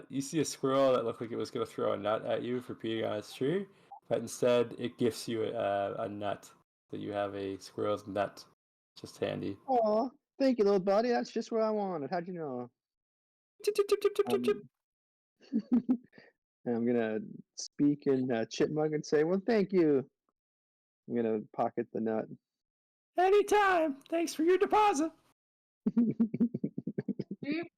You see a squirrel that looked like it was going to throw a nut at you for peeing on its tree, but instead it gifts you a nut. So you have a squirrel's nut just handy. Oh, thank you, little buddy. That's just what I wanted. How'd you know? Chip, chip, chip, chip, chip, chip, chip. And I'm gonna speak in chipmunk and say, "Well, thank you." I'm gonna pocket the nut. Anytime. Thanks for your deposit.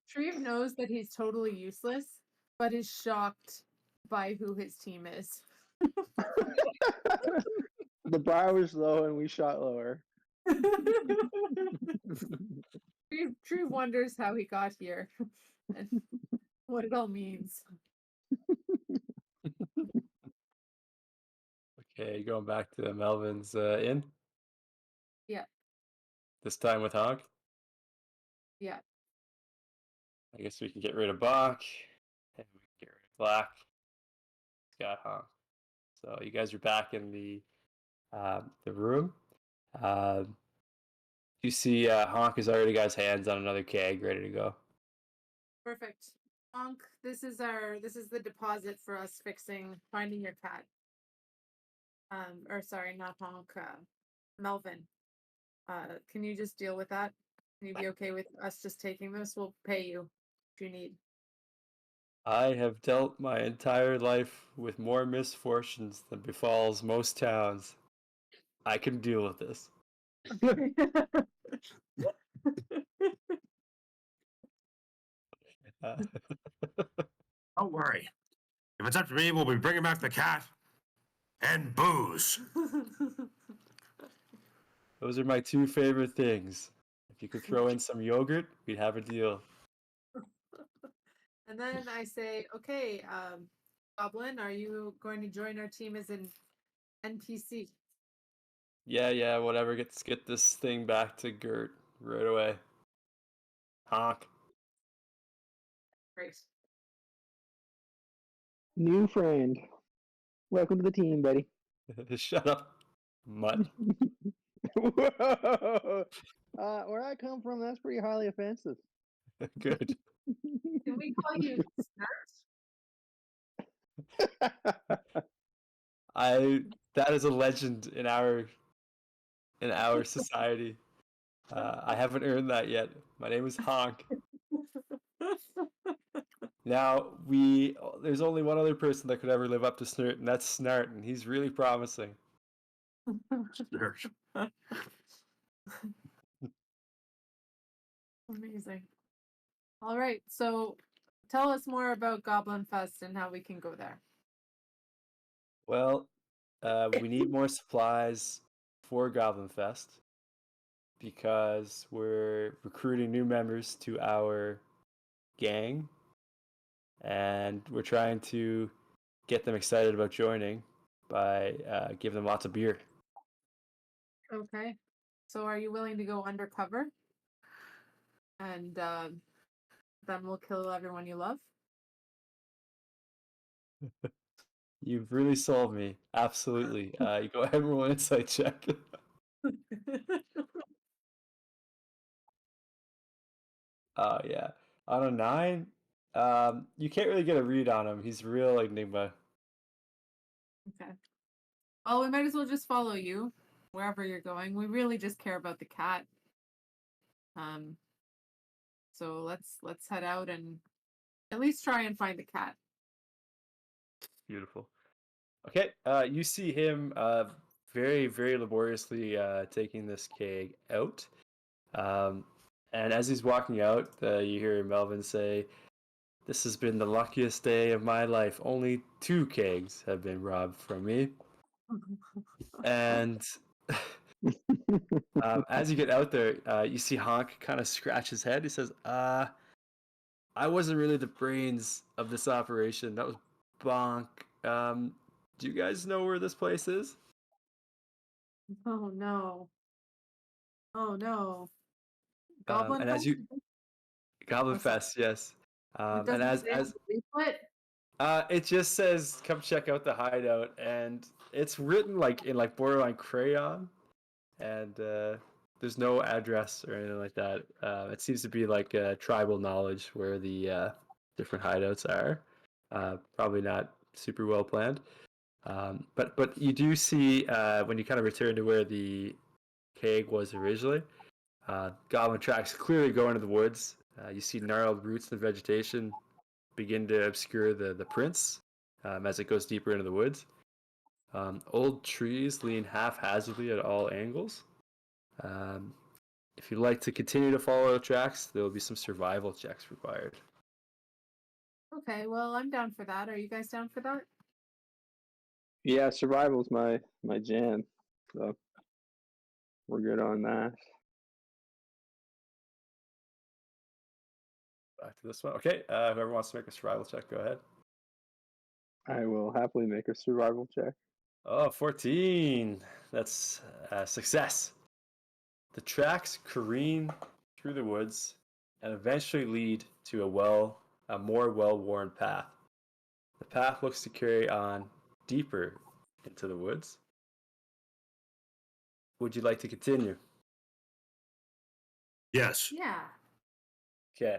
Shreve knows that he's totally useless, but is shocked by who his team is. The bar was low and we shot lower. Shreve wonders how he got here and what it all means. Okay, going back to Melvin's inn. Yeah. This time with Honk. Yeah. I guess we can get rid of Bach, and we can get rid of Black. It's got Honk. So you guys are back in the room. You see Honk has already got his hands on another keg ready to go. Perfect. Honk, this is the deposit for us finding your cat. Or sorry, not Honk, Melvin. Can you just deal with that? Can you be okay with us just taking this? We'll pay you if you need. I have dealt my entire life with more misfortunes than befalls most towns. I can deal with this. Don't worry. If it's up to me, we'll be bringing back the cat and booze. Those are my two favorite things. If you could throw in some yogurt, we'd have a deal. And then I say, okay, Goblin, are you going to join our team as an NPC? Yeah, whatever. Get this thing back to Gert right away. Honk. Great. New friend. Welcome to the team, buddy. Shut up, mutt. Whoa! Where I come from, that's pretty highly offensive. Good. Can we call you Snart? That is a legend in our society. I haven't earned that yet. My name is Honk. Now there's only one other person that could ever live up to Snert, and that's Snart, and he's really promising. Amazing. All right, so tell us more about Goblin Fest and how we can go there. Well, we need more supplies for Goblin Fest because we're recruiting new members to our gang, and we're trying to get them excited about joining by giving them lots of beer. Okay. So are you willing to go undercover? And then we'll kill everyone you love? You've really sold me. Absolutely. You go ahead and roll an insight check. Yeah. On a 9, you can't really get a read on him. He's real enigma. Okay. Well, we might as well just follow you wherever you're going. We really just care about the cat. So let's head out and at least try and find the cat. Beautiful. Okay, you see him very, very laboriously taking this keg out. And as he's walking out, you hear Melvin say, "This has been the luckiest day of my life. Only 2 kegs have been robbed from me." And as you get out there, you see Honk kind of scratch his head. He says, I wasn't really the brains of this operation. That was Bonk. Do you guys know where this place is?" Oh no. Oh no. Goblin And as you Fest? Goblin Oh, sorry. Fest, yes. It And doesn't as say on as the leaflet. it just says, "Come check out the hideout," and it's written like in like borderline crayon, and there's no address or anything like that. It seems to be like tribal knowledge where the different hideouts are. Probably not super well planned. But you do see when you kind of return to where the keg was originally, goblin tracks clearly go into the woods. You see gnarled roots and vegetation begin to obscure the prints as it goes deeper into the woods. Old trees lean haphazardly at all angles. Um, if you'd like to continue to follow the tracks, there will be some survival checks required. Okay, well, I'm down for that. Are you guys down for that? Yeah, survival's my jam. So we're good on that. Back to this one. Okay, whoever wants to make a survival check, go ahead. I will happily make a survival check. Oh, 14. That's success. The tracks careen through the woods and eventually lead to a more well-worn path. The path looks to carry on deeper into the woods. Would you like to continue? Yes. Yeah. Okay.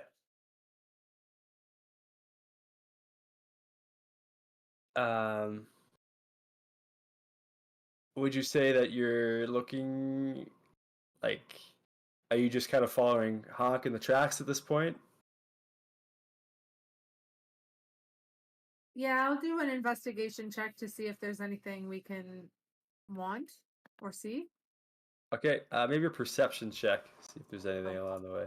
Um, would you say that you're looking like, are you just kind of following Honk in the tracks at this point? Yeah, I'll do an investigation check to see if there's anything we can want or see. Okay, maybe a perception check. See if there's anything along the way.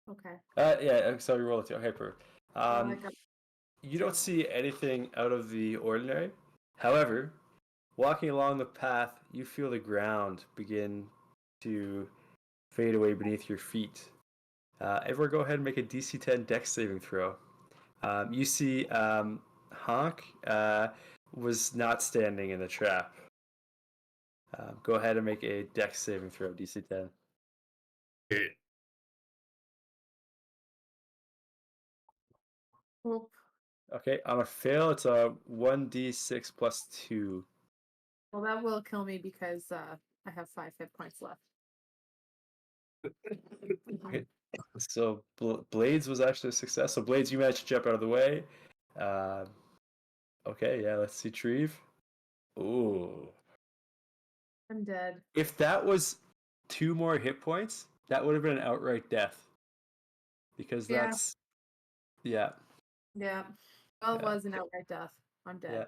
Okay. Yeah. So you roll it. Okay, perfect. Well, I got You don't see anything out of the ordinary. However, walking along the path, you feel the ground begin to fade away beneath your feet. Everyone, go ahead and make a DC 10 Dex saving throw. You see, Honk was not standing in the trap. Go ahead and make a Dex saving throw, DC 10. Okay. Oop. Okay, on a fail, it's a 1d6 plus 2. Well, that will kill me because I have 5 hit points left. Okay. So Blades was actually a success. So Blades, you managed to jump out of the way. Okay, yeah, let's see Treve. Ooh. I'm dead. If that was 2 more hit points, that would have been an outright death. Because Yeah. that's yeah. Yeah. Well, it Yeah. was an outright death. I'm Yeah.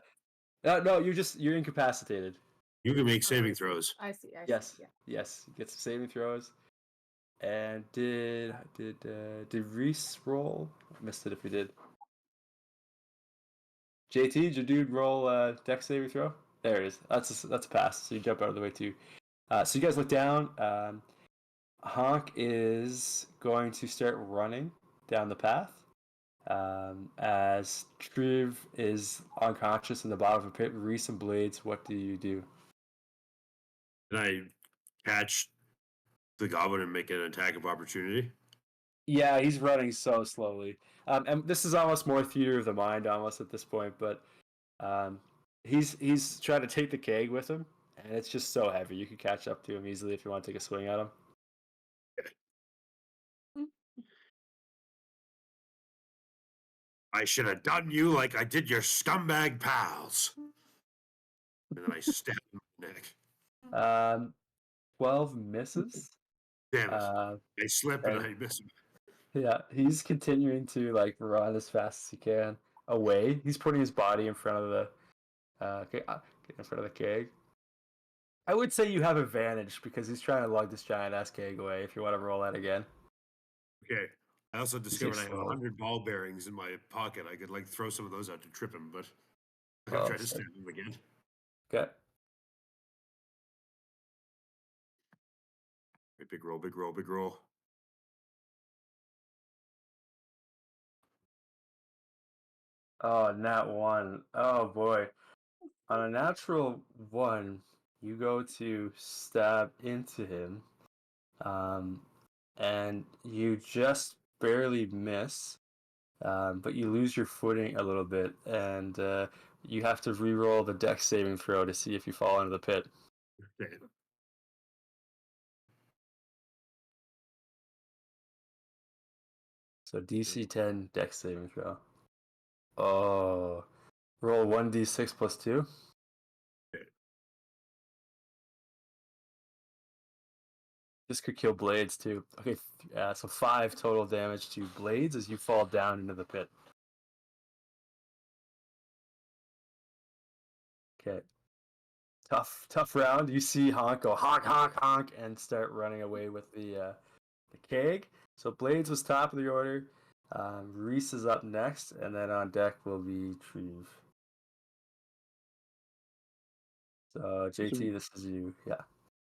dead. No, you're incapacitated. You can make saving throws. I see. Yes. Yeah. Yes. Get some saving throws. And did Reese roll? I missed it if he did. JT, did your dude roll dex saving throw? There it is. That's a pass. So you jump out of the way too. So you guys look down. Honk is going to start running down the path. As Triv is unconscious in the bottom of a pit, Reese and Blades, what do you do? Can I catch the goblin and make an attack of opportunity? Yeah, he's running so slowly. And this is almost more theater of the mind, almost at this point. But he's trying to take the keg with him, and it's just so heavy. You could catch up to him easily if you want to take a swing at him. I should have done you like I did your scumbag pals. And then I stabbed him in the neck. 12 misses. Damn it. I slip and and- I miss him. Yeah, he's continuing to like run as fast as he can away. He's putting his body in front of in front of the keg. I would say you have advantage because he's trying to lug this giant ass keg away. If you want to roll that again. Okay. I also discovered I have slow. 100 ball bearings in my pocket. I could like throw some of those out to trip him, but I'm Oh, gonna try to sorry. stab him again. Okay. Right, big roll, big roll, big roll. Oh, nat 1. Oh boy. On a natural 1, you go to stab into him, and you just barely miss. but you lose your footing a little bit, and you have to re-roll the dex saving throw to see if you fall into the pit. Okay. So DC 10 dex saving throw. Oh, roll 1d6 plus 2. This could kill Blades too. Okay, so 5 total damage to Blades as you fall down into the pit. Okay. Tough round. You see Honk go honk, honk, honk, and start running away with the keg. So Blades was top of the order. Reese is up next, and then on deck will be Treve. So JT, this is you. Yeah.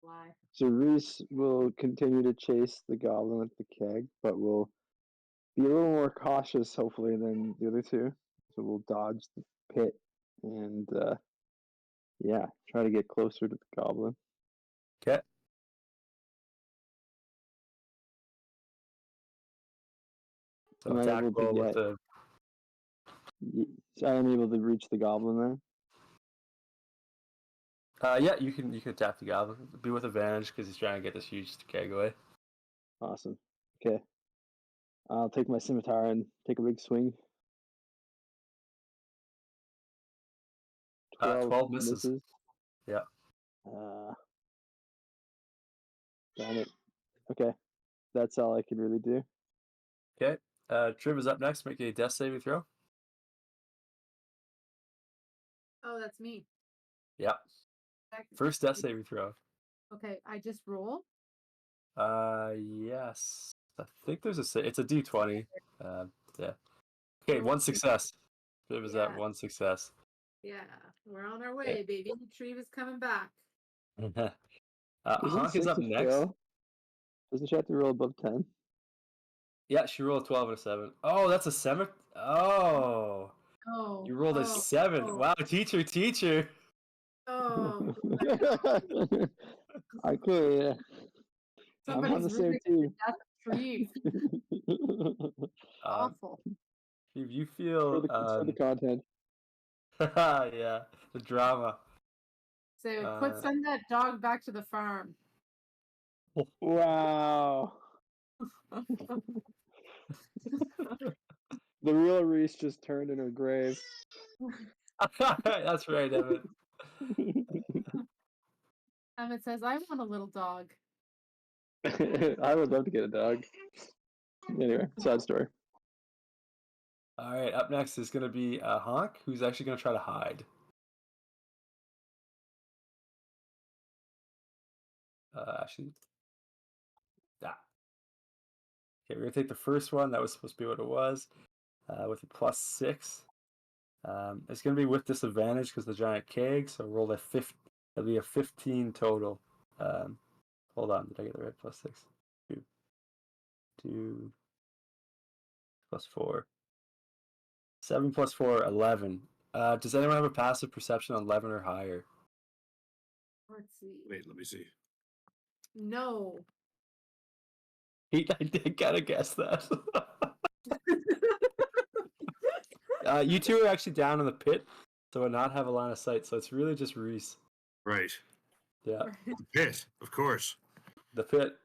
Why? So Reese will continue to chase the goblin with the keg, but will be a little more cautious, hopefully, than the other two. So we'll dodge the pit and, yeah, try to get closer to the goblin. Okay. So Am I attack able to roll with get? the. So I am able to reach the goblin then. Yeah, you can attack the goblin. Be with advantage because he's trying to get this huge keg away. Awesome. Okay. I'll take my scimitar and take a big swing. 12 misses. Yeah. Damn it. Okay. That's all I can really do. Okay. Triv is up next. Make a death saving throw. Oh, that's me. Yeah. First death saving throw. Okay, I just roll. Yes. I think there's it's a D20. Yeah. Okay, Oh, one success. Triv is at yeah. 1 success. Yeah, we're on our way, baby. Treve is coming back. Isn't Honk is 6 up a next. fail? Doesn't she have to roll above 10? Yeah, she rolled a 12 and a 7. Oh, that's a 7. Oh. Oh, You rolled a 7. oh. Wow, teacher. Oh, I could, yeah. I'm on somebody's the same rooting for the team. death of Treve. Awful. If you It's feel for the content. yeah, the drama. So send that dog back to the farm. Wow. The real Reese just turned in her grave. That's right, Evan. Emmett says, I want a little dog. I would love to get a dog. Anyway, sad story. All right, up next is going to be Honk, who's actually going to try to hide. Actually, okay, we're going to take the first one. That was supposed to be what it was, with a +6. It's going to be with disadvantage because the giant keg, so roll a 15. It'll be a 15 total. Hold on, did I get the right +6? 2 +4. 7 + 4, 11. Does anyone have a passive perception 11 or higher? Let's see. Wait, let me see. No. I did gotta guess that. You two are actually down in the pit, so would not have a line of sight. So it's really just Reese. Right. Yeah, The pit, of course. the pit.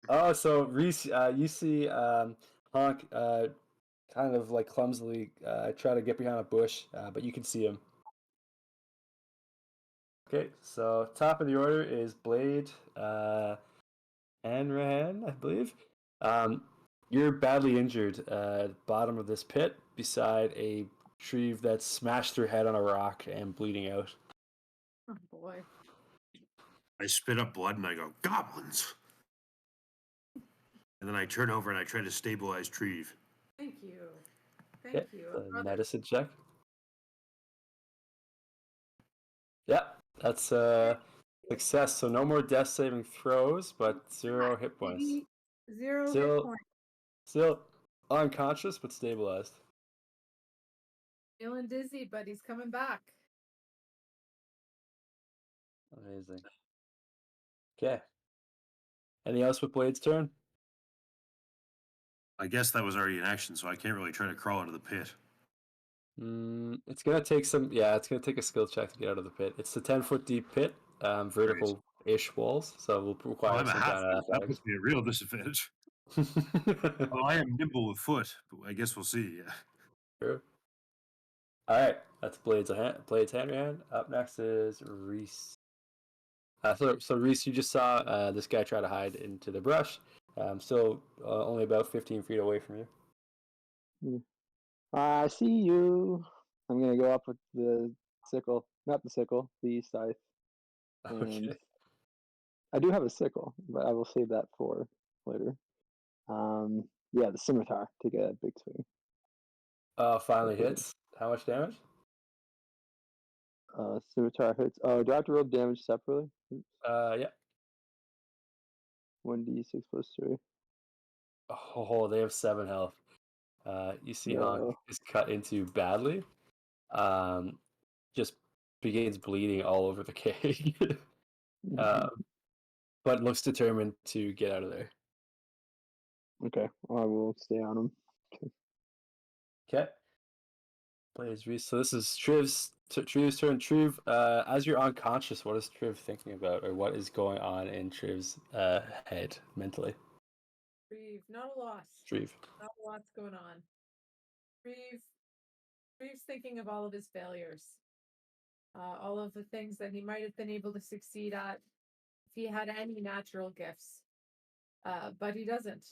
Oh, so Reese, you see Honk kind of like clumsily try to get behind a bush, but you can see him. Okay, so top of the order is Blade and Rahan, I believe. You're badly injured at the bottom of this pit beside a tree that's smashed her head on a rock and bleeding out. Oh boy. I spit up blood and I go, goblins! And then I turn over and I try to stabilize Treve. Thank you. Thank Okay, you. the medicine check. Yeah, that's a success. So no more death saving throws, but 0 hit points. Baby, 0 hit Still, points. still unconscious, but stabilized. Feeling dizzy, but he's coming back. Amazing. Okay. Anything else with Blade's turn? I guess that was already in action, so I can't really try to crawl out of the pit. It's gonna take some. Yeah, it's gonna take a skill check to get out of the pit. It's the 10-foot deep pit, vertical-ish walls, so we'll Well, require I'm a some kind halfling. of That athletics. puts me at real disadvantage. Well, I am nimble of foot, but I guess we'll see. Yeah. True. All right, that's Blades hand in hand. Up next is Reese. So Reese, you just saw this guy try to hide into the brush. Still only about 15 feet away from you. I see you. I'm gonna go up with the sickle, not the sickle, the scythe, and Okay. I do have a sickle, but I will save that for later. Yeah, the scimitar to get a big swing. Finally Hopefully. hits. How much damage? Scimitar hits. Oh, do I have to roll damage separately? Oops. Yeah. 1d6 plus 3. Oh, they have 7 health. You see Honk No. is cut into badly. Just begins bleeding all over the cage. But looks determined to get out of there. Okay, I will stay on him. Okay. Plays Reese. So this is Triv's turn. Triv, as you're unconscious, what is Triv thinking about, or what is going on in Triv's head mentally? Not a lot. Triv. Not a lot's going on. Reeve's thinking of all of his failures. All of the things that he might have been able to succeed at if he had any natural gifts. But he doesn't.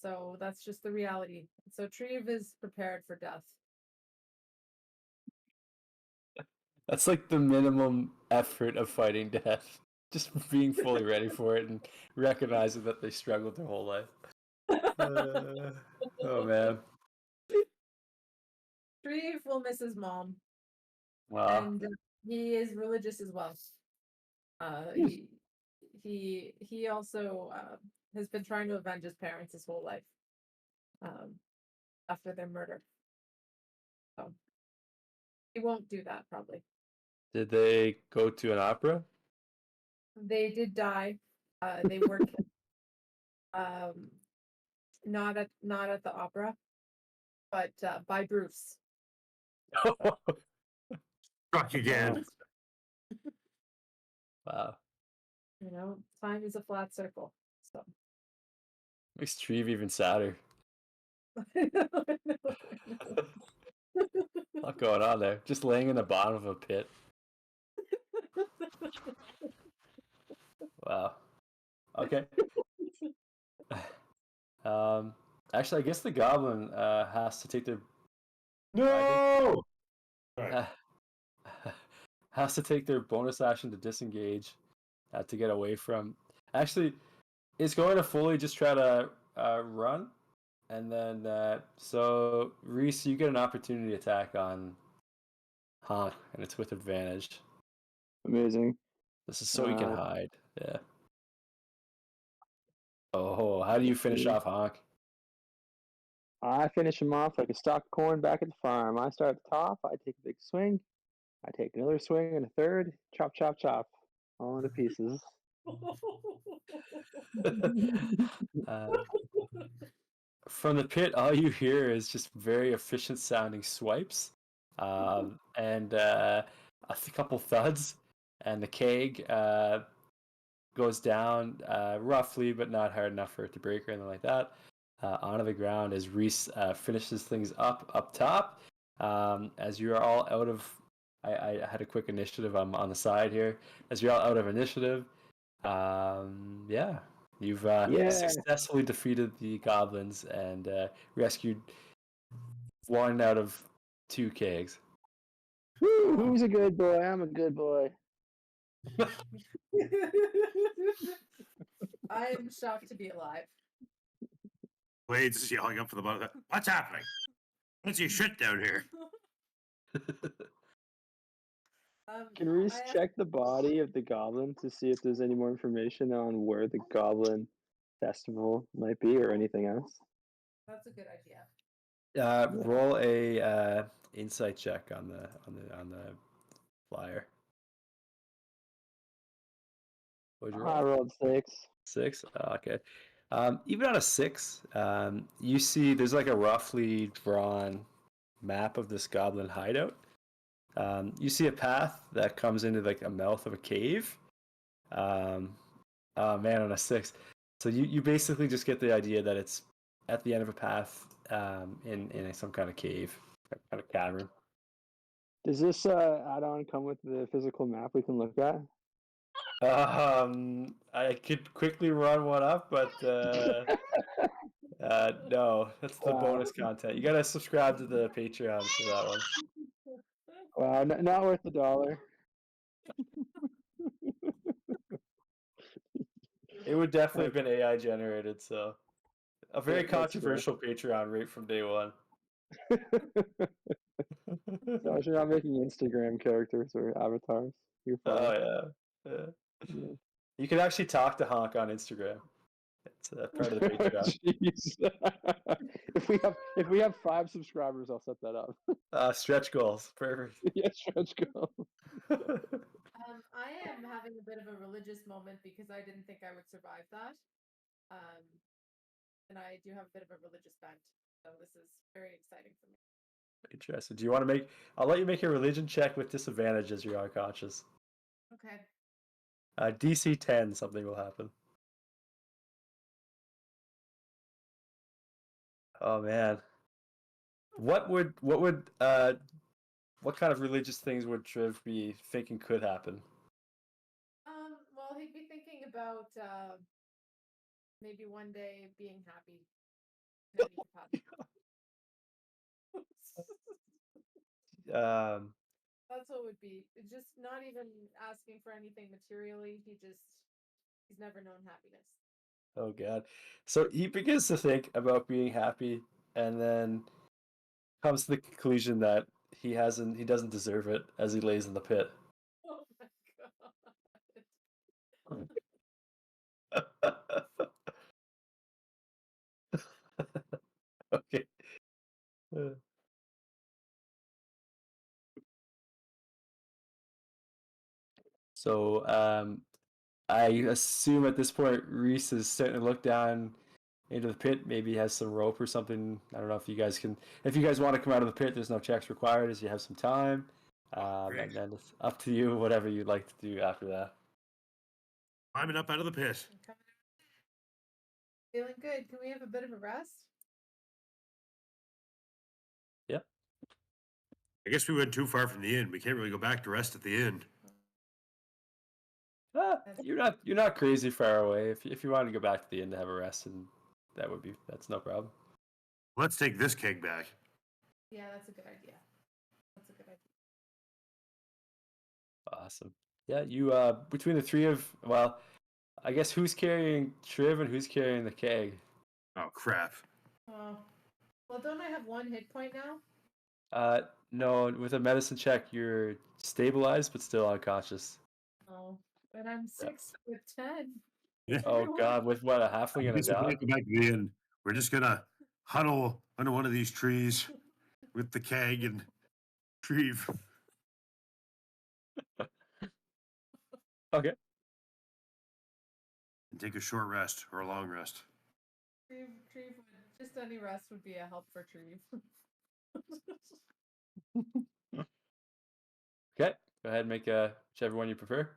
So that's just the reality. So Treve is prepared for death. That's like the minimum effort of fighting death. Just being fully ready for it and recognizing that they struggled their whole life. Oh man. Treve will miss his mom. Wow. And he is religious as well. He also has been trying to avenge his parents his whole life. After their murder. So he won't do that probably. Did they go to an opera? They did die. They were not at the opera, but by Bruce. Struck again. Wow. You know, time is a flat circle. So Makes Treve even sadder. What's going on there? Just laying in the bottom of a pit. Wow. Okay. Actually, I guess the goblin has to take their No. has to take their bonus action to disengage to get away from. Actually, it's going to fully just try to run, and then so Reese, you get an opportunity attack on Honk, and it's with advantage. Amazing. This is so you can hide. Yeah. Oh, how do you finish off Honk? I finish him off like a stalk of corn back at the farm. I start at the top. I take a big swing. I take another swing and a third. Chop, chop, chop. All into pieces. From the pit, all you hear is just very efficient sounding swipes, and a couple thuds, and the keg goes down roughly, but not hard enough for it to break or anything like that. Onto the ground as Reese finishes things up top. As you are all out of, I had a quick initiative. I'm on the side here. As you're all out of initiative, yeah. You've successfully defeated the goblins and rescued 1 out of 2 kegs. Woo, who's a good boy? I'm a good boy. I am shocked to be alive. Blades is yelling up from the bottom. What's happening? What's your shit down here? Can Reese check the body of the goblin to see if there's any more information on where the goblin festival might be or anything else? That's a good idea. Roll a insight check on the flyer. What'd you roll? I rolled 6. 6? Oh, okay. Even on a 6, you see there's like a roughly drawn map of this goblin hideout. You see a path that comes into like a mouth of a cave. Um, oh man, on a 6. So you basically just get the idea that it's at the end of a path in some kind of cave, kind of cavern. Does this add-on come with the physical map we can look at? I could quickly run one up, but no, that's the Wow. bonus content. You gotta subscribe to the Patreon for that one. Wow, not worth the $1. It would definitely have been AI generated, so a very That's fair. controversial Patreon right from day one. So you're not making Instagram characters or avatars. You're fine. Oh yeah. Yeah. You can actually talk to Honk on Instagram. It's part of the Patreon. Jeez. if we have 5 subscribers, I'll set that up. Stretch goals, perfect. Yes, let's go. I am having a bit of a religious moment because I didn't think I would survive that. And I do have a bit of a religious bent, so this is very exciting for me. Interesting. Do you want to make? I'll let you make a religion check with disadvantage as you're unconscious. Okay. DC 10, something will happen. Oh man. What kind of religious things would Triv be thinking could happen? Well, he'd be thinking about maybe one day being happy. That's what it would be. Just not even asking for anything materially. He's never known happiness. Oh god. So he begins to think about being happy and then comes to the conclusion that he doesn't deserve it as he lays in the pit. Oh my Okay. So I assume at this point Reese is starting to look down into the pit. Maybe he has some rope or something. I don't know if you guys want to come out of the pit, there's no checks required as you have some time. Great. And then it's up to you, whatever you'd like to do after that. Climbing up out of the pit. Feeling good. Can we have a bit of a rest? Yeah. I guess we went too far from the inn. We can't really go back to rest at the inn. You're not crazy far away. If you want to go back to the inn to have a rest, and that's no problem. Let's take this keg back. Yeah, that's a good idea. That's a good idea. Awesome. Yeah, you between the three of I guess who's carrying Triv and who's carrying the keg? Oh crap. Oh, well, don't I have 1 hit point now? No, with a medicine check you're stabilized but still unconscious. Oh, but I'm 6'10". Yeah. Oh god, with what, a halfling and a We dog? can't go back to the inn. We're just gonna huddle under one of these trees with the keg and Treve. Okay. And take a short rest or a long rest. Treve just any rest would be a help for Treve. Okay. Go ahead and make whichever one you prefer.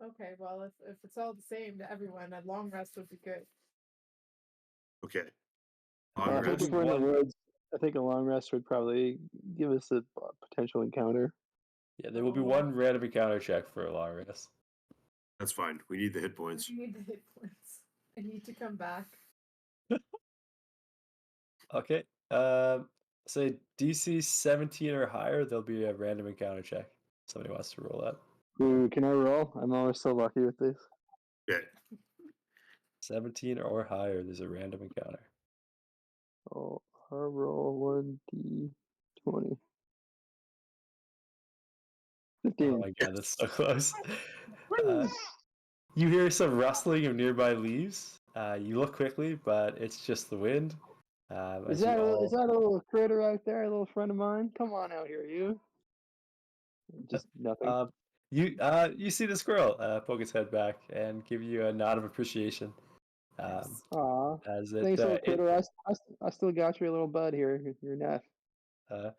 Okay, well, if it's all the same to everyone, a long rest would be good. Okay. Well, Long I think rest. if we're in the woods, I think a long rest would probably give us a potential encounter. Yeah, there will be one random encounter check for a long rest. That's fine. We need the hit points. You need the hit points. I need to come back. Okay. Say DC 17 or higher, there'll be a random encounter check. Somebody wants to roll that. Ooh, can I roll? I'm always so lucky with this. Okay. 17 or higher, there's a random encounter. Oh, I'll roll 1d20. 15. Oh my god, that's so close. You hear some rustling of nearby leaves. You look quickly, but it's just the wind. Is that a little critter out there, a little friend of mine? Come on out here, you. Just nothing. You see the squirrel poke its head back and give you a nod of appreciation. Nice. Aw, As it thanks, little critter. I still got your little bud here. Your neph. uh,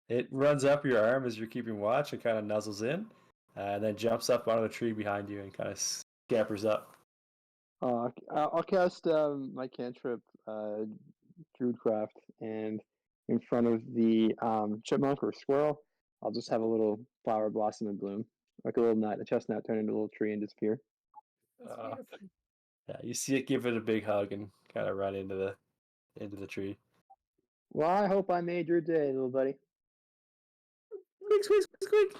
it runs up your arm as you're keeping watch and kind of nuzzles in, and then jumps up onto the tree behind you and kind of scampers up. I'll cast my cantrip, Druidcraft, and in front of the chipmunk or squirrel, I'll just have a little flower blossom and bloom, like a little nut, a chestnut turn into a little tree and disappear. That's Uh, beautiful. yeah, you see it give it a big hug and kind of run into the tree. Well, I hope I made your day, little buddy. Squeak, squeak, squeak, squeak.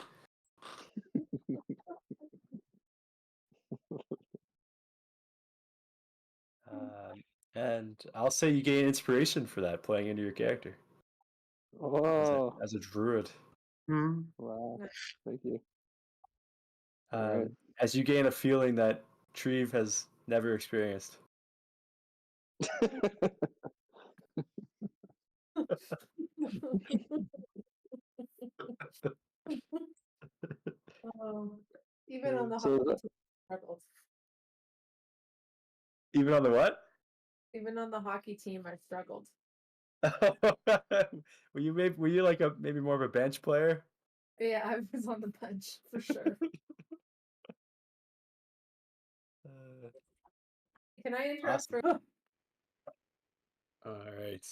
And I'll say you gain inspiration for that playing into your character Oh, as a druid. wow. Thank you. All right. As you gain a feeling that Treve has never experienced. Oh, even on the So hockey team, I struggled. Even on the what? Even on the hockey team, I struggled. Were you like maybe more of a bench player? Yeah, I was on the bench for sure. Can I interrupt Awesome. for? All right.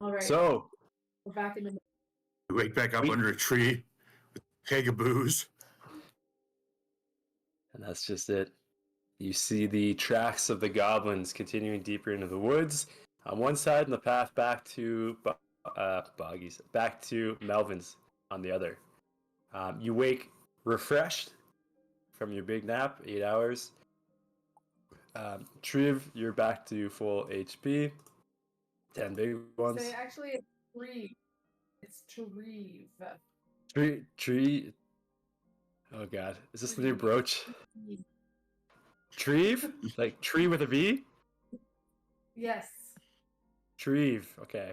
All right, So we're back in the. We wake back up We- under a tree with a keg of booze. And that's just it. You see the tracks of the goblins continuing deeper into the woods on one side, and the path back to Boggy's, back to Melvin's on the other. You wake refreshed from your big nap, 8 hours. Triv, you're back to full HP. 10 big ones. Say actually, it's Treve. It's Treve. Tree. Oh god, is this the new brooch? Treve? Like tree with a V? Yes. Treve. Okay.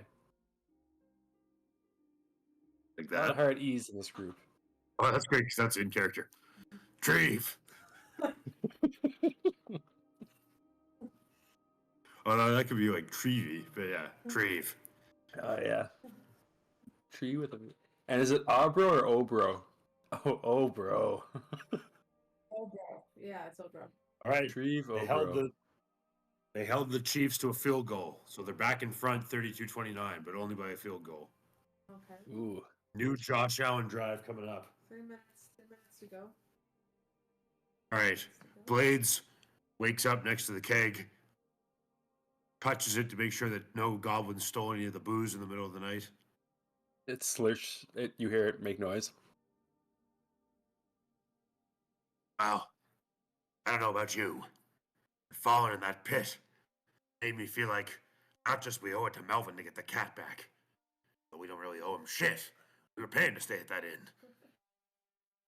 Like A lot of that. hard E's in this group. Oh, that's great because that's in character. Treve. Oh, no, that could be like Treevy, but yeah, Treve. Oh yeah. Tree with a V. And is it Obro or Obro? Oh, Obro. Obro. Yeah, it's Obro. All right. Treve They Obro. held the Chiefs to a field goal, so they're back in front 32-29, but only by a field goal. Okay. Ooh. New Josh Allen drive coming up. 3 minutes. 2 minutes to go. All right. Blades wakes up next to the keg, touches it to make sure that no goblins stole any of the booze in the middle of the night. It slurch. You hear it make noise. Wow. I don't know about you. Falling in that pit made me feel like not just we owe it to Melvin to get the cat back, but we don't really owe him shit. We were paying to stay at that inn.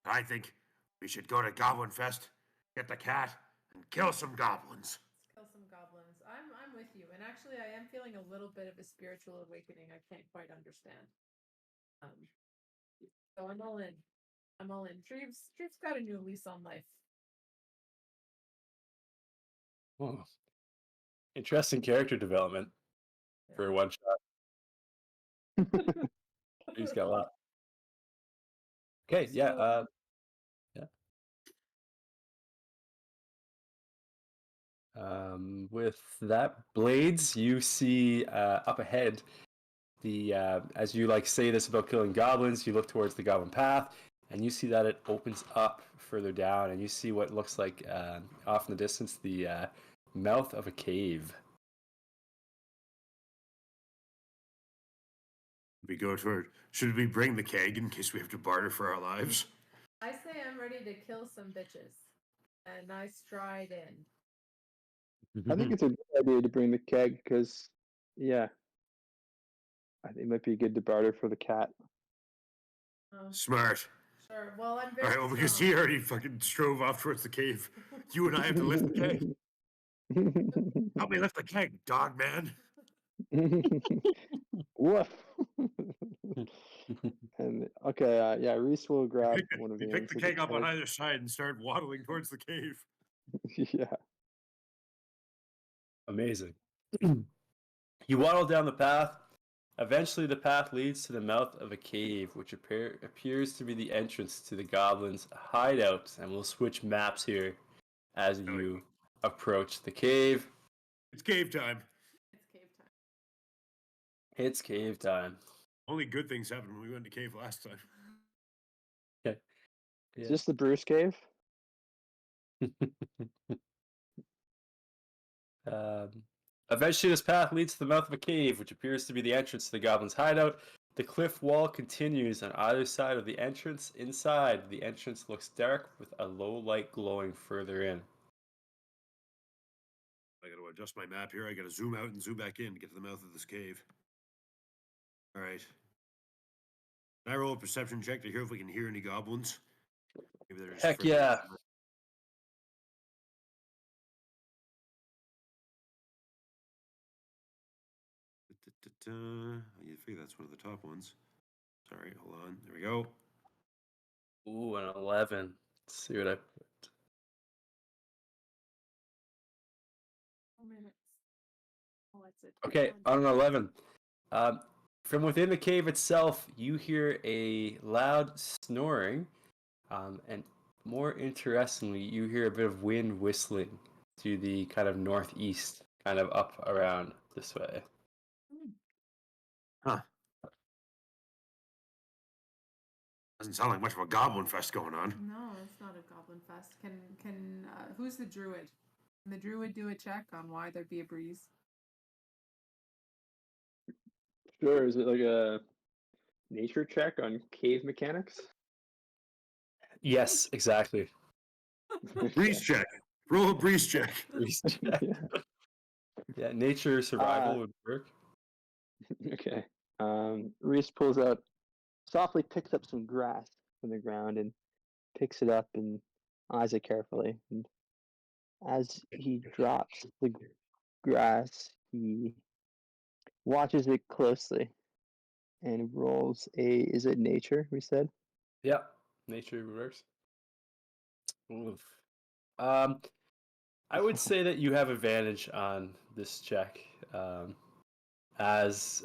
I think we should go to Goblin Fest, get the cat, and kill some goblins. Let's kill some goblins. I'm with you, and actually, I am feeling a little bit of a spiritual awakening. I can't quite understand. So I'm all in. I'm all in. Treve's got a new lease on life. Oh. Interesting character development for one shot. He's got a lot. Okay, yeah. Yeah. With that, Blades, you see up ahead the as you like say this about killing goblins, you look towards the goblin path, and you see that it opens up further down, and you see what looks like off in the distance the mouth of a cave. We go toward. Should we bring the keg in case we have to barter for our lives? I say I'm ready to kill some bitches, and I stride in. I think it's a good idea to bring the keg because, yeah, I think it might be good to barter for the cat. Smart. Sure. Well, I'm All very. right, well, because he already fucking strove off towards the cave. You and I have to lift the keg. Help me lift the keg, dog man. Woof. Okay, yeah, Reese will grab one of You the pick the ends of keg up on keg. either side and start waddling towards the cave. Yeah. Amazing. You waddle down the path. Eventually, the path leads to the mouth of a cave, which appears to be the entrance to the goblins' hideout. And we'll switch maps here as Oh, you approach the cave. It's cave time. It's cave time. It's cave time. Only good things happened when we went to cave last time. Okay. Is this the Bruce cave? Um, Eventually, this path leads to the mouth of a cave, which appears to be the entrance to the goblins' hideout. The cliff wall continues on either side of the entrance. Inside, the entrance looks dark with a low light glowing further in. I got to adjust my map here. I got to zoom out and zoom back in to get to the mouth of this cave. All right. Can I roll a perception check to hear if we can hear any goblins? Maybe there's Heck freaking- yeah. You figure that's one of the top ones. Sorry, hold on. There we go. Ooh, an 11. Let's see what I put. 4 minutes. Oh, it's a Okay, on an 11. From within the cave itself, you hear a loud snoring, and more interestingly, you hear a bit of wind whistling to the kind of northeast, kind of up around this way. Huh. Doesn't sound like much of a goblin fest going on. No, it's not a goblin fest. Who's the druid? Can the druid do a check on why there'd be a breeze? Sure. Is it like a nature check on cave mechanics? Yes, exactly. Breeze check. Roll a breeze check. Breeze check. Yeah. Yeah, nature survival would work. Okay. Reese pulls out, softly picks up some grass from the ground and picks it up and eyes it carefully. And as he drops the grass, he watches it closely and rolls a. Is it nature? We said. Yeah, nature works. Oof. Um, I would say that you have advantage on this check, as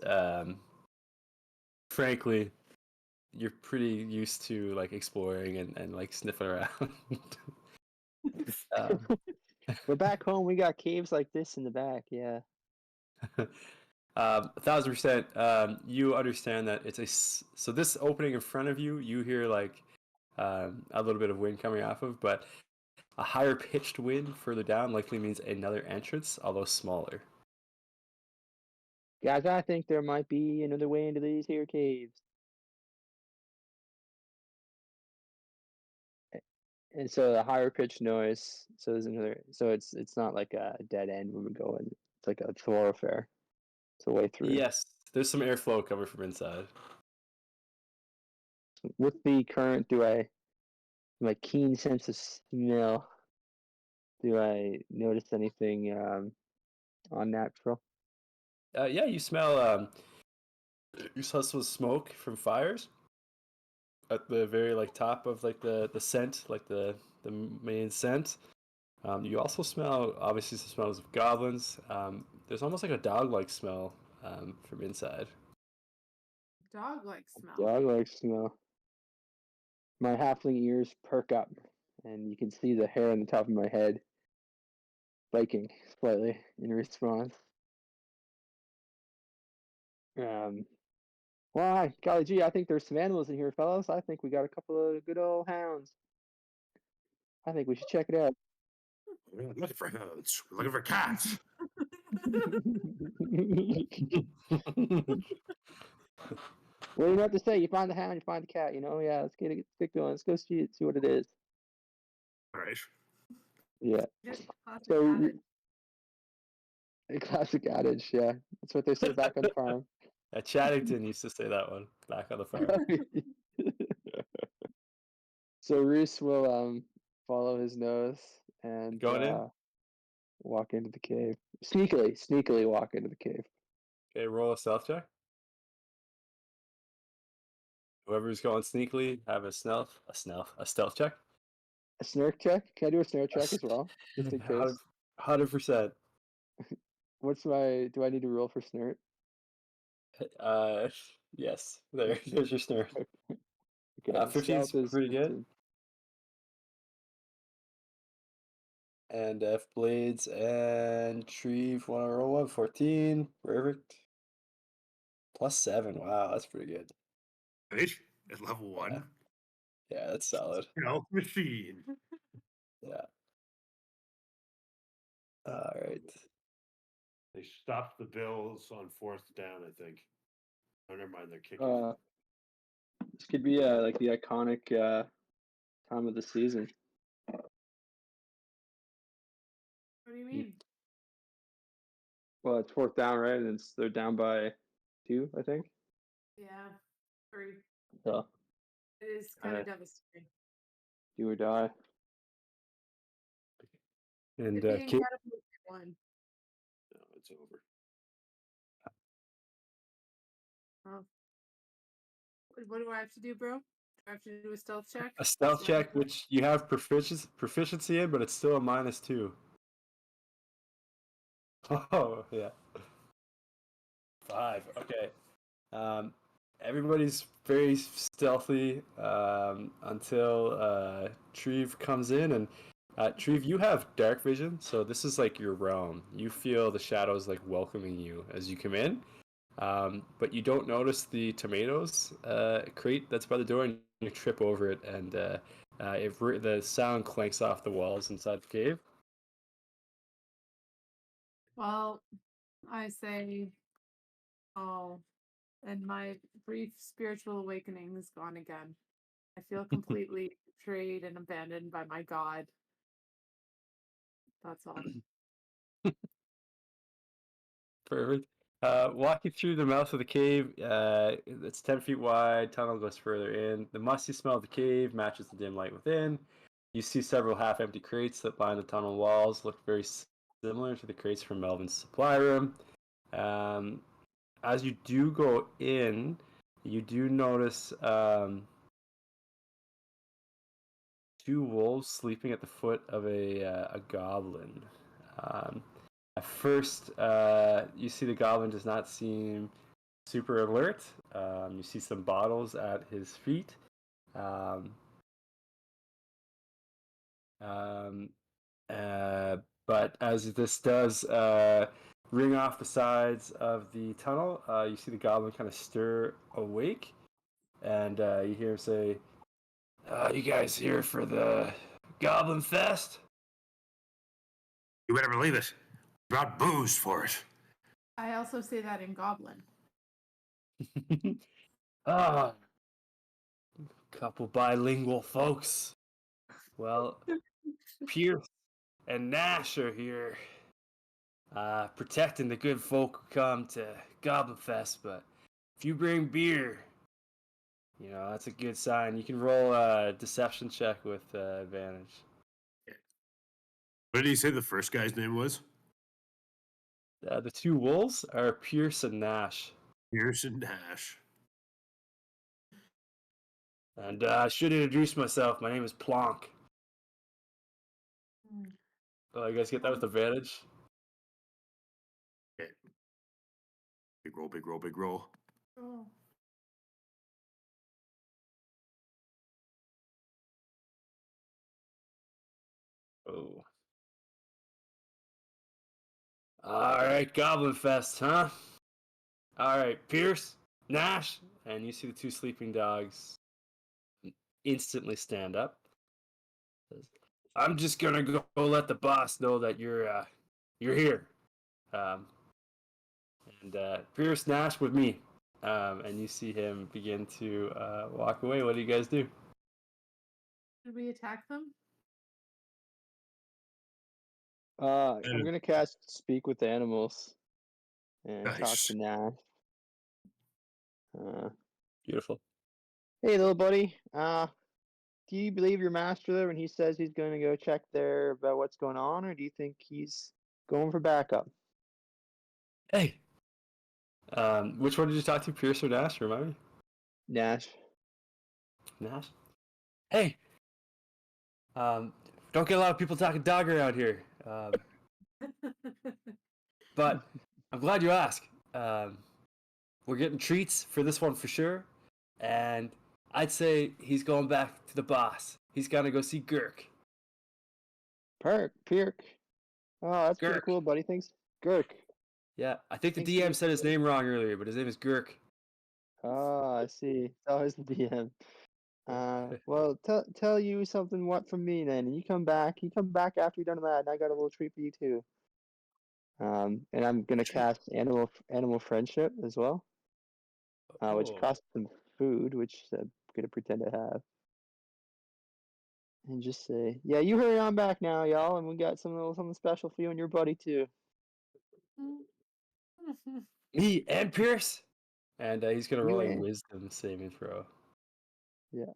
frankly, you're pretty used to like exploring and like sniffing around. um, We're back home. We got caves like this in the back. Yeah. 1000%. You understand that so this opening in front of you, you hear like a little bit of wind coming off of, but a higher pitched wind further down likely means another entrance, although smaller. Guys, I think there might be another way into these here caves. And so the higher pitched noise, so there's another, so it's not like a dead end we would go in. It's like a thoroughfare. It's a way through. Yes, there's some airflow coming from inside. With the current, do I, my keen sense of smell, do I notice anything unnatural? Yeah, you smell some smoke from fires at the very like top of like the scent, like the main scent. You also smell obviously some smells of goblins. There's almost like a dog-like smell from inside. Dog-like smell. Dog-like smell. My halfling ears perk up, and you can see the hair on the top of my head spiking slightly in response. Why, golly gee, I think there's some animals in here, fellows. I think we got a couple of good old hounds. I think we should check it out. We're not looking for hounds. We're looking for cats. Well, you know what to say. You find the hound, you find the cat. You know, yeah. Let's get going. Let's go see what it is. All right. Yeah. Just classic So adage. a classic adage. Yeah, that's what they say back on the farm. Chaddington used to say that one back on the farm. So Reese will follow his nose and Going in? walk into the cave. Sneakily walk into the cave. Okay, roll a stealth check. Whoever's going sneakily, have a stealth check. A snark check? Can I do a snark A check as well? Just in case. 100%. Do I need to roll for snark? Yes. There's your snare. Okay, 15 is stealth is pretty good. 15. And F Blades and Treve want to roll one. 14. Perfect. +7. Wow, that's pretty good. Right? At level Yeah. 1. Yeah, that's solid. Stealth machine. Yeah. All right. They stopped the Bills on 4th down, I think. Oh, never mind. They're kicking. This could be like the iconic time of the season. What do you mean? Well, it's 4th down, right? And they're down by 2, I think. Yeah, 3. So It is kind of devastating. do or die. And It'd be Kitt, incredible if they won. No, it's over. Oh. What do I have to do, bro? Do I have to do a stealth check? a stealth So I check, can- which you have proficiency in, but it's still a -2. Oh, yeah. 5. Okay. Everybody's very stealthy until Treve comes in. And Treve, you have dark vision, so this is like your realm. You feel the shadows like welcoming you as you come in. But you don't notice the tomatoes crate that's by the door, and you trip over it, and the sound clanks off the walls inside the cave. Well, I say, oh, and my brief spiritual awakening is gone again. I feel completely betrayed and abandoned by my God. That's all. Perfect. Walking through the mouth of the cave, it's 10 feet wide. Tunnel goes further in. The musty smell of the cave matches the dim light within. You see several half-empty crates that line the tunnel walls. Look very similar to the crates from Melvin's supply room. As you do go in, you do notice 2 wolves sleeping at the foot of a goblin. At first, you see the goblin does not seem super alert. You see some bottles at his feet. Um, um, but as this does ring off the sides of the tunnel, you see the goblin kind of stir awake, and you hear him say, "You guys here for the Goblin Fest?" You better believe it. Brought booze for it. I also say that in Goblin. Ah, couple bilingual folks. Well, Pierce and Nash are here, protecting the good folk who come to Goblin Fest. But if you bring beer, that's a good sign. You can roll a deception check with advantage. What did he say the first guy's name was? The 2 wolves are Pierce and Nash. Pierce and Nash. And I should introduce myself. My name is Plonk. Oh, you guys get that with advantage? Okay. Big roll, big roll, big roll. Oh. Oh. All right, Goblin Fest, huh? All right, Pierce, Nash, and you see the 2 sleeping dogs instantly stand up. I'm just gonna go let the boss know that you're here. And Pierce, Nash with me. And you see him begin to walk away. What do you guys do? Should we attack them? I'm gonna cast Speak with Animals and talk Nice. to Nash. Beautiful. Hey, little buddy. Do you believe your master there when he says he's going to go check there about what's going on, or do you think he's going for backup? Hey. Which one did you talk to, Pierce or Nash? Remind me. Nash. Nash. Hey, don't get a lot of people talking dog around here. But I'm glad you asked. We're getting treats for this one for sure, and I'd say he's going back to the boss. He's gonna go see Gurk. Pirk. Oh, that's pretty Gurk. cool, buddy. Thanks. Gurk. Yeah, I think the Thanks DM for said his the- name wrong earlier, but his name is Gurk. Oh, I see. It's always the DM. Well, tell you something what from me then. You come back. You come back after you're done that, and I got a little treat for you too. And I'm gonna Treat. cast animal friendship as well, which Oh. costs some food, which I'm gonna pretend to have. And just say, yeah, you hurry on back now, y'all, and we got something special for you and your buddy too. Me and Pierce? And he's gonna You roll a and- wisdom saving throw. Yeah.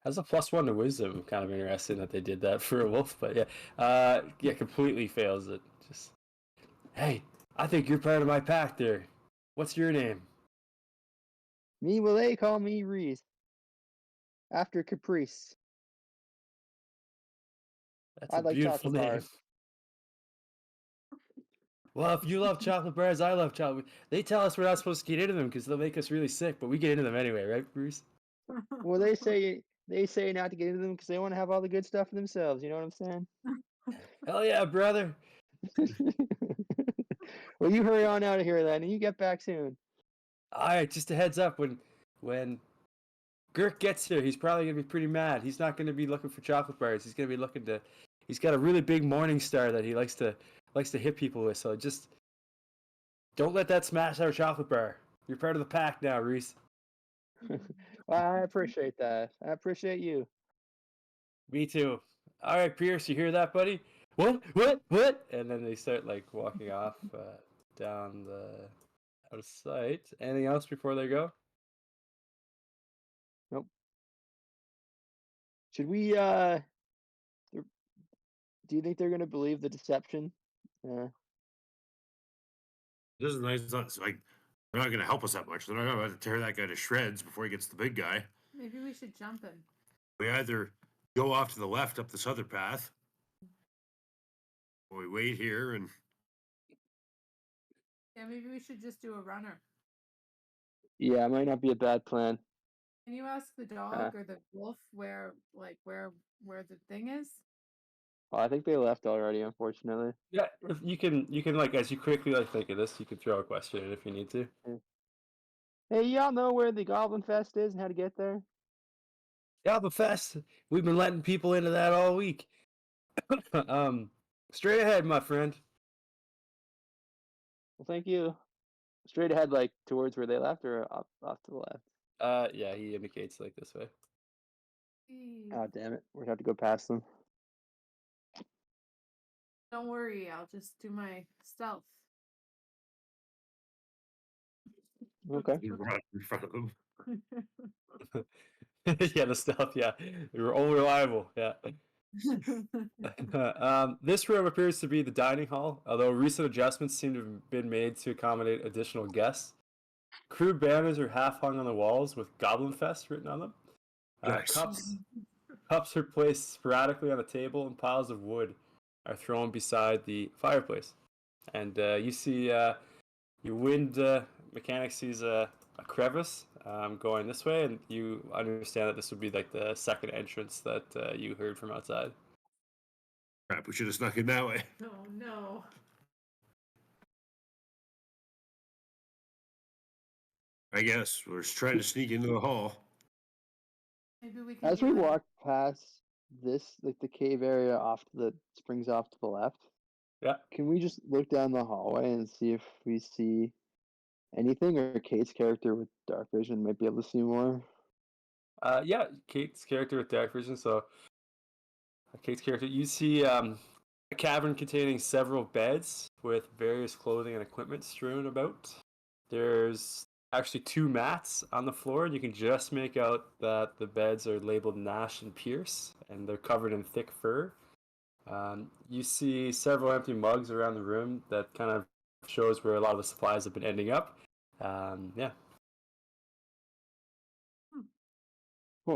Has a +1 to wisdom. Kind of interesting that they did that for a wolf, but yeah. Yeah, completely fails it. Just, hey, I think you're part of my pack there. What's your name? Me, well, they call me Reese. After Caprice. That's I a like beautiful chocolate name. bars. Well, if you love chocolate bars, I love chocolate. They tell us we're not supposed to get into them because they'll make us really sick, but we get into them anyway, right, Bruce? Well, they say not to get into them because they want to have all the good stuff for themselves. You know what I'm saying? Hell yeah, brother. Well, you hurry on out of here then, and you get back soon. All right, just a heads up when Gurk gets here, he's probably gonna be pretty mad. He's not gonna be looking for chocolate bars. He's gonna be looking to. He's got a really big Morning Star that he likes to hit people with. So just don't let that smash our chocolate bar. You're part of the pack now, Reese. Well, I appreciate that. I appreciate you. Me too. All right, Pierce, you hear that, buddy? What? What? What? And then they start like walking off down the out of sight. Anything else before they go? Nope. Should we? Do you think they're gonna believe the deception? This is nice. It's like they're not going to help us that much. They're not going to tear that guy to shreds before he gets the big guy. Maybe we should jump him. We either go off to the left up this other path, or we wait here and Yeah, maybe we should just do a runner. Yeah, it might not be a bad plan. Can you ask the dog or the wolf where the thing is? Oh, I think they left already, unfortunately. Yeah, you can like as you quickly like think of this, you can throw a question in if you need to. Hey, y'all know where the Goblin Fest is and how to get there? Yeah, the fest. We've been letting people into that all week. Straight ahead, my friend. Well, thank you. Straight ahead, like towards where they left, or off to the left? Yeah, he indicates like this way. Oh, damn it. We're gonna have to go past them. Don't worry, I'll just do my stealth. Okay. we run in front of them. Yeah, the stuff. Yeah, you're all reliable. Yeah. This room appears to be the dining hall, although recent adjustments seem to have been made to accommodate additional guests. Crude banners are half hung on the walls with Goblin Fest written on them. Nice. Cups are placed sporadically on a table, and piles of wood are thrown beside the fireplace. And you see your wind mechanic sees a crevice going this way, and you understand that this would be like the second entrance that you heard from outside. Crap, we should have snuck in that way. Oh no. I guess we're just trying to sneak into the hall. Maybe we can As do we it. walk past this, like the cave area off to the springs off to the left, Yeah. can we just look down the hallway and see if we see anything, or Kate's character with dark vision might be able to see more? Yeah, Kate's character with dark vision. So, Kate's character, you see a cavern containing several beds with various clothing and equipment strewn about. There's actually 2 mats on the floor, and you can just make out that the beds are labeled Nash and Pierce, and they're covered in thick fur. You see several empty mugs around the room that kind of shows where a lot of the supplies have been ending up. Yeah. Well,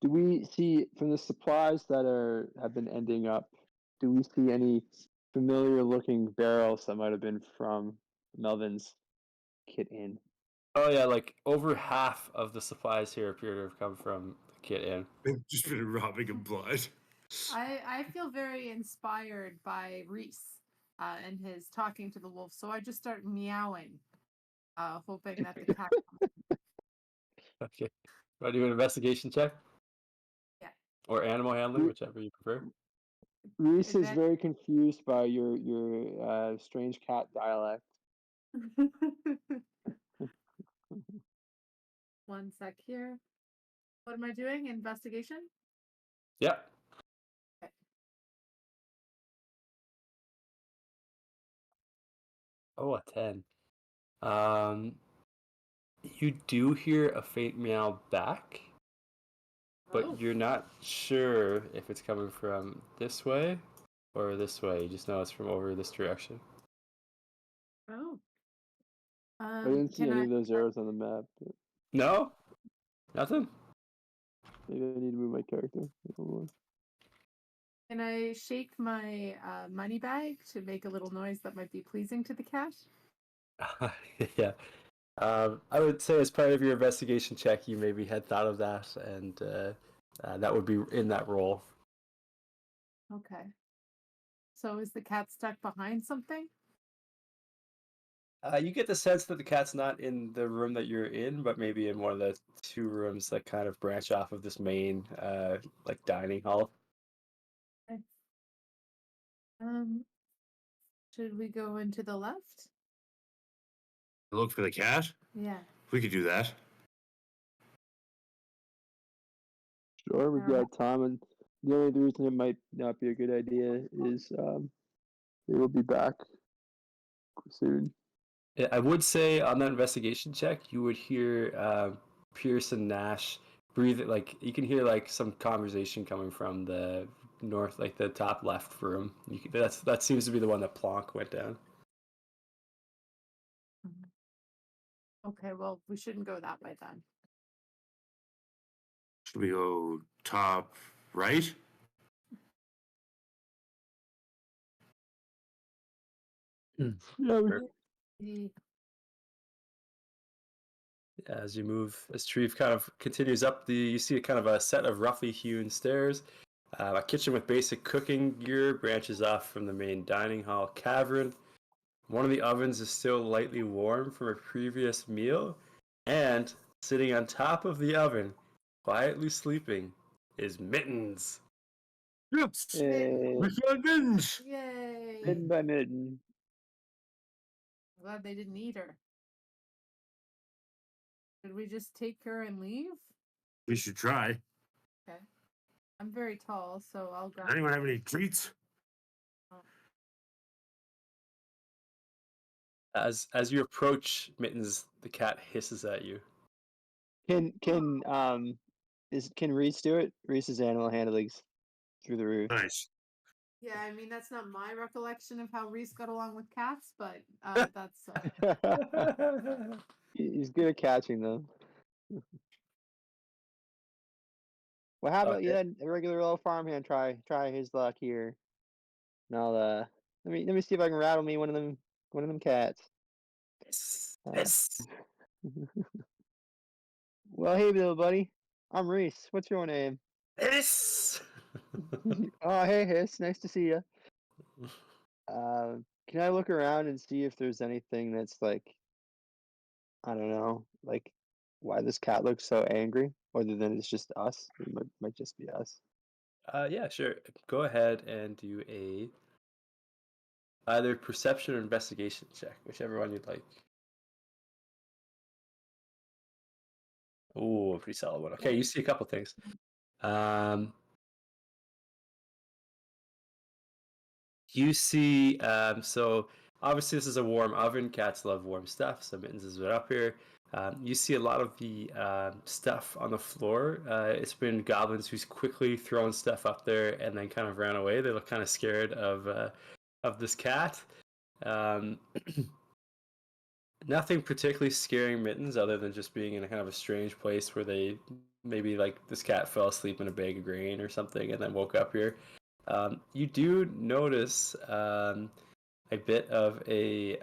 Do we see from the supplies that have been ending up? Do we see any familiar looking barrels that might have been from Melvin's Kitt Inn? Oh yeah, like over half of the supplies here appear to have come from the Kitt Inn. They've just been robbing him blind. I feel very inspired by Reese and his talking to the wolf, so I just start meowing, hoping that the cat comes. Okay. Want to do an investigation check? Yeah. Or animal handling, whichever you prefer. Reese is Advan- very confused by your strange cat dialect. One sec here. What am I doing? Investigation? Yep. Okay. Oh, a 10. You do hear a faint meow back, but Oh. you're not sure if it's coming from this way or this way. You just know it's from over this direction. Oh. I didn't see Can any I of those arrows on the map. But No? Nothing? maybe I need to move my character. can I shake my money bag to make a little noise that might be pleasing to the cat? Yeah. I would say as part of your investigation check, you maybe had thought of that, and that would be in that role. Okay. So is the cat stuck behind something? You get the sense that the cat's not in the room that you're in, but maybe in one of the two rooms that kind of branch off of this main, like dining hall. Okay. Um, should we go into the left? Look for the cat? Yeah. We could do that. Sure, we've Alright. got time, and the only reason it might not be a good idea is they will be back soon. Yeah, I would say on that investigation check, you would hear Pierce and Nash breathe. Like you can hear like some conversation coming from the north, like the top left room. That seems to be the one that Plonk went down. Okay, well, we shouldn't go that way then. Should we go top right? Yeah, The- As you move, as Treve kind of continues up, you see a kind of a set of roughly hewn stairs. A kitchen with basic cooking gear branches off from the main dining hall cavern. One of the ovens is still lightly warm from a previous meal, and sitting on top of the oven, quietly sleeping, is Mittens. Yes. Hey, We found Mittens. Yay! hidden by Midden. Glad they didn't eat her. Should we just take her and leave? We should try. Okay. I'm very tall, so I'll grab. Does anyone have any treats? As you approach Mittens, the cat hisses at you. Can Reese do it? Reese's animal handling's through the roof. Nice. Yeah, I mean that's not my recollection of how Reese got along with cats, but that's He's good at catching them. Well, how about you Okay. let a regular old farmhand try his luck here? And I'll let me see if I can rattle me one of them cats. Yes. Well, hey, little buddy. I'm Reese. What's your name? Yes. Oh, hey, Hiss. Nice to see you. Can I look around and see if there's anything that's like, I don't know, like why this cat looks so angry, other than it's just us? It might just be us. Yeah, sure. Go ahead and do a either perception or investigation check, whichever one you'd like. Oh, pretty solid one. Okay, you see a couple things. Um, you see, so obviously this is a warm oven. Cats love warm stuff, so Mittens has been up here. You see a lot of the stuff on the floor. It's been goblins who's quickly thrown stuff up there and then kind of ran away. They look kind of scared of this cat. Um, Nothing particularly scaring Mittens other than just being in a kind of a strange place where they maybe like this cat fell asleep in a bag of grain or something and then woke up here. You do notice a bit of a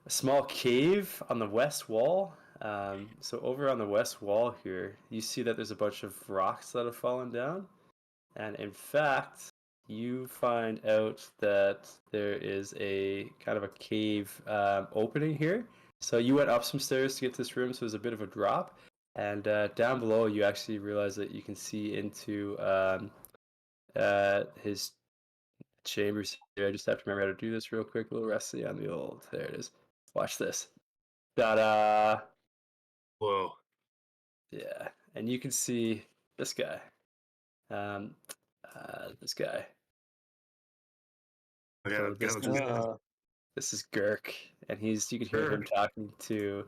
small cave on the west wall. So over on the west wall here, you see that there's a bunch of rocks that have fallen down. And in fact, you find out that there is a kind of a cave opening here. So you went up some stairs to get to this room, so there's a bit of a drop. And down below, you actually realize that you can see into his chambers here. I just have to remember how to do this real quick. A little rusty on the old. There it is. Watch this. Ta-da! Whoa. Yeah, and you can see this guy. Um, this guy. Okay, So this let's is get this. this is Gurk, and you can hear him Gurk. talking to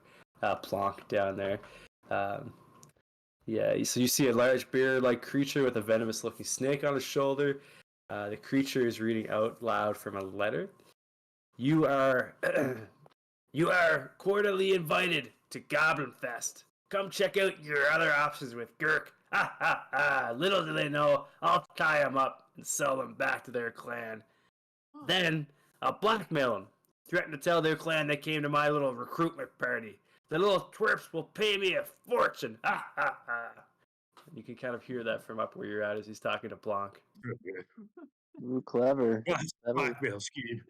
Plonk down there. Yeah, so you see a large bear-like creature with a venomous-looking snake on his shoulder. The creature is reading out loud from a letter. You are you are cordially invited to Goblin Fest. Come check out your other options with Gurk. Ha ha ha! Little do they know, I'll tie them up and sell them back to their clan. Oh, Then I'll blackmail them. Threaten to tell their clan they came to my little recruitment party. The little twerps will pay me a fortune. Ha ha ha! You can kind of hear that from up where you're at as he's talking to Blanc. Ooh, clever. That's Clever. blackmail scheme.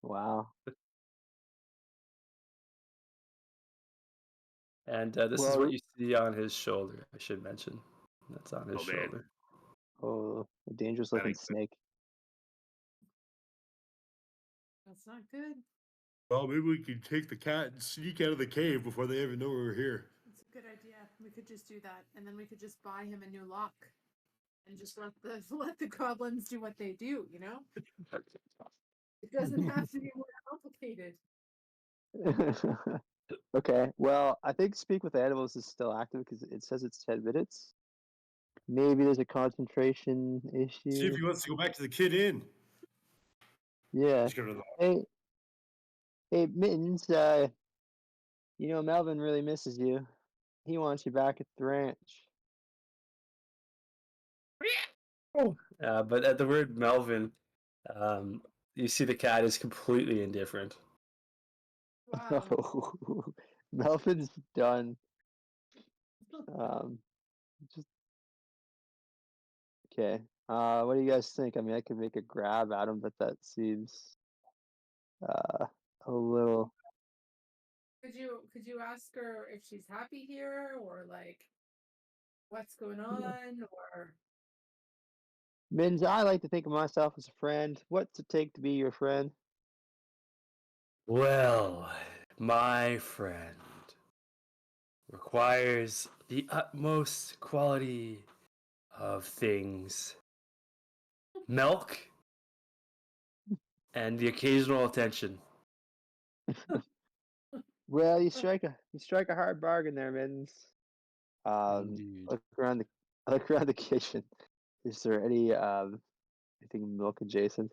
Wow. And this is Well, what you see on his shoulder, I should mention. That's on his Oh, man. shoulder. oh, a dangerous looking ain't good. snake. that's not good. Well, maybe we can take the cat and sneak out of the cave before they even know we're here. That's a good idea. We could just do that, and then we could just buy him a new lock, and just let the goblins do what they do. You know, it doesn't have to be more complicated. Okay, well, I think Speak with Animals is still active because it says it's 10 minutes. Maybe there's a concentration See if issue. he wants to go back to the Kitt Inn. Yeah. Just go to the Hey, Mittens, Melvin really misses you. He wants you back at the ranch. But at the word Melvin, you see the cat is completely indifferent. Wow. Melvin's done. Just okay. What do you guys think? I mean, I could make a grab at him, but that seems a little. Could you ask her if she's happy here, or like what's going on, or Mins, I like to think of myself as a friend. What's it take to be your friend? Well, my friend requires the utmost quality of things: milk and the occasional attention. Well, you strike a hard bargain there, Mins. Indeed. Look around the I look around the kitchen. Is there anything milk adjacent?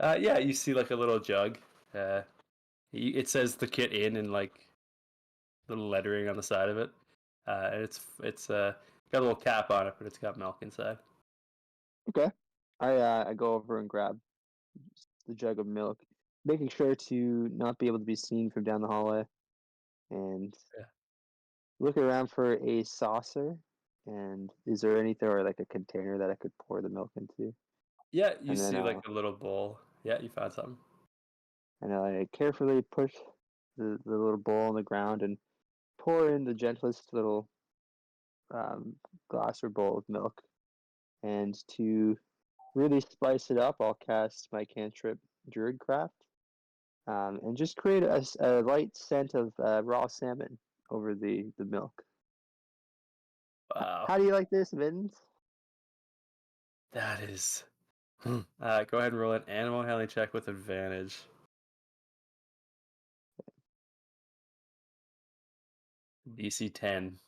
Yeah, you see like a little jug. It says the Kit Inn in like little lettering on the side of it. And it's got a little cap on it, but it's got milk inside. Okay. I go over and grab the jug of milk, making sure to not be able to be seen from down the hallway, and Yeah. look around for a saucer. And is there anything or like a container that I could pour the milk into? Yeah, you And then see like a little bowl. Yeah, you found something. I carefully push the little bowl on the ground and pour in the gentlest little glass or bowl of milk. And to really spice it up, I'll cast my cantrip Druidcraft, and just create a light scent of raw salmon over the milk. Wow, How do you like this, Mittens? that is. Go ahead and roll an animal handling check with advantage. DC 10.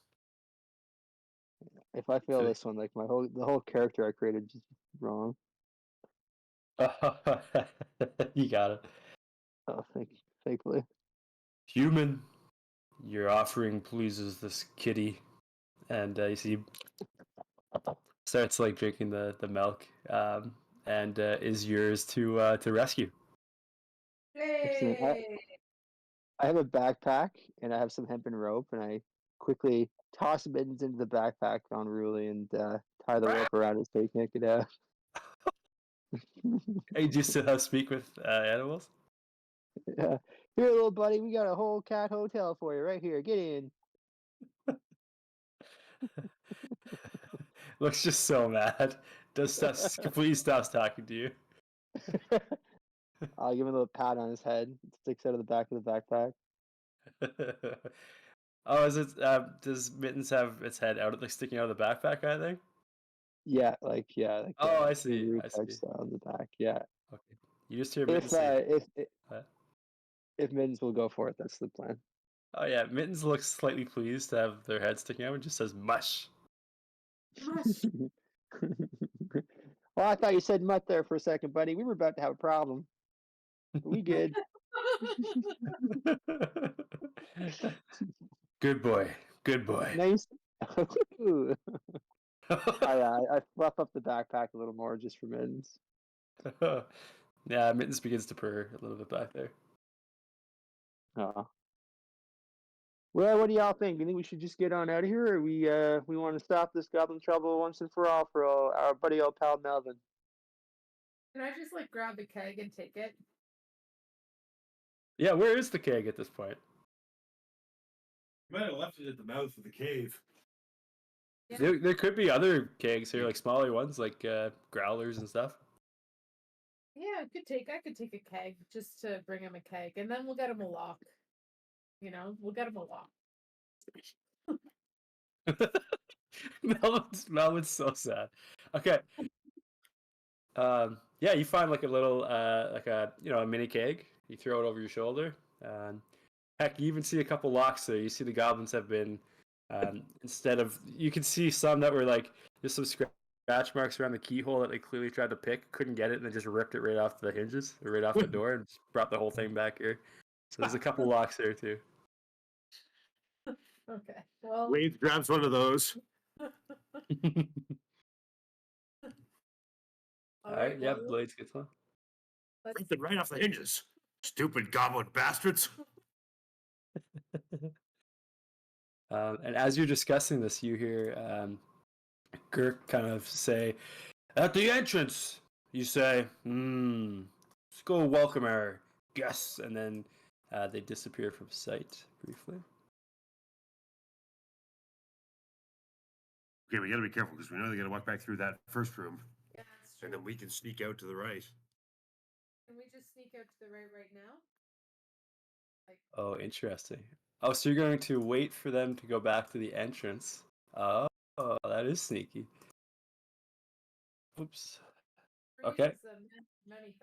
If I fail So- this one, like the whole character I created just wrong. You got it. Oh, thankfully. Human, your offering pleases this kitty, and you see starts like drinking the milk, and is yours to rescue. Excellent. Yay! I have a backpack and I have some hempen rope, and I quickly toss Mittens into the backpack unruly and tie the rope around it so he can't get out. Hey, do you still have speak with animals? Yeah. Here, little buddy, we got a whole cat hotel for you right here. Get in. Looks just so mad. Does stuff completely stops talking to you. I'll give him a little pat on his head. It sticks out of the back of the backpack. Oh, is it? Does Mittens have its head out, like sticking out of the backpack kind of thing? Yeah, like Oh, I see. kangaroo I type see. style on the back. Yeah. Okay. You just hear If Mittens say, if if Mittens will go for it, that's the plan. "Oh yeah." Mittens looks slightly pleased to have their head sticking out and just says, "Mush." Mush. Well, I thought you said mutt there for a second, buddy. We were about to have a problem. We good. Good boy. Good boy. Nice. I fluff up the backpack a little more just for Mittens. Yeah, Mittens begins to purr a little bit back there. Oh. Well, what do y'all think? Do you think we should just get on out of here, or we want to stop this goblin trouble once and for all for our buddy old pal Melvin? Can I just like grab a keg and take it? Yeah, where is the keg at this point? You might have left it at the mouth of the cave. Yeah. There could be other kegs here, like smaller ones, like growlers and stuff. Yeah, I could take a keg just to bring him a keg, and then we'll get him a lock. You know, we'll get him a lock. Melvin's so sad. Okay. Yeah, you find like a little like a a mini keg. You throw it over your shoulder. Heck, you even see a couple locks there. You see the goblins have been instead of you can see some that were like there's some scratch marks around the keyhole that they clearly tried to pick, couldn't get it, and they just ripped it right off the hinges, or right off the door, and just brought the whole thing back here. So there's a couple locks there too. Okay. Well, Wade grabs one of those. All right, yeah, well, Blades gets one. Ripped it right off the hinges. Stupid goblin bastards. And as you're discussing this, you hear Girk kind of say, "At the entrance," you say, let's go welcome our guests," and then they disappear from sight briefly. Okay, we gotta be careful because we know they gotta walk back through that first room, yeah, that's true. and then we can sneak out to the right. Can we just sneak out to the right now? Like, Oh, interesting. Oh, so you're going to wait for them to go back to the entrance. Oh, that is sneaky. Oops. Okay. Freeze, many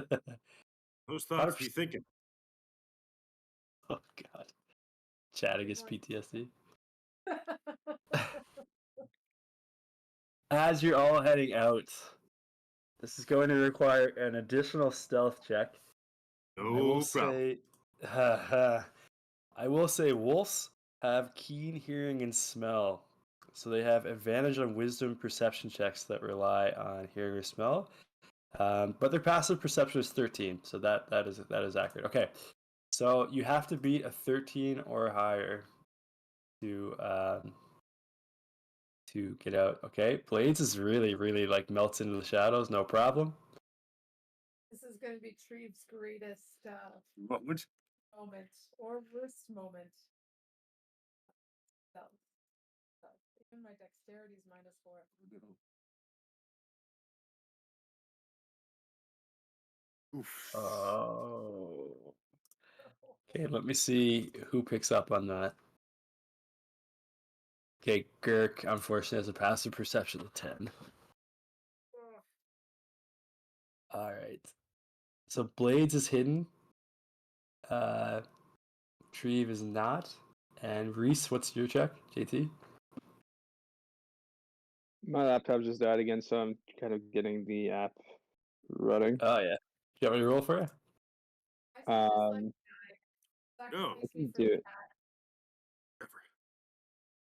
thoughts. Those thoughts be thinking. Oh God. Chatting Good is one. PTSD. As you're all heading out, this is going to require an additional stealth check. I will No problem. say, I will say, wolves have keen hearing and smell, so they have advantage on wisdom perception checks that rely on hearing or smell. But their passive perception is 13, so that is accurate. Okay, so you have to beat a 13 or higher to get out. Okay, Blades is really like melts into the shadows, no problem. This is going to be Treve's greatest Moment. moment or worst moment. So, even my dexterity is -4. Oof. Oh. Okay, let me see who picks up on that. Okay, Girk, unfortunately, has a passive perception of 10. Ugh. Alright. So Blades is hidden. Treve is not. And Reese, what's your check, JT? My laptop just died again, so I'm kind of getting the app running. Oh, yeah. you want me to roll for it? I said just like Um, No. I can do it.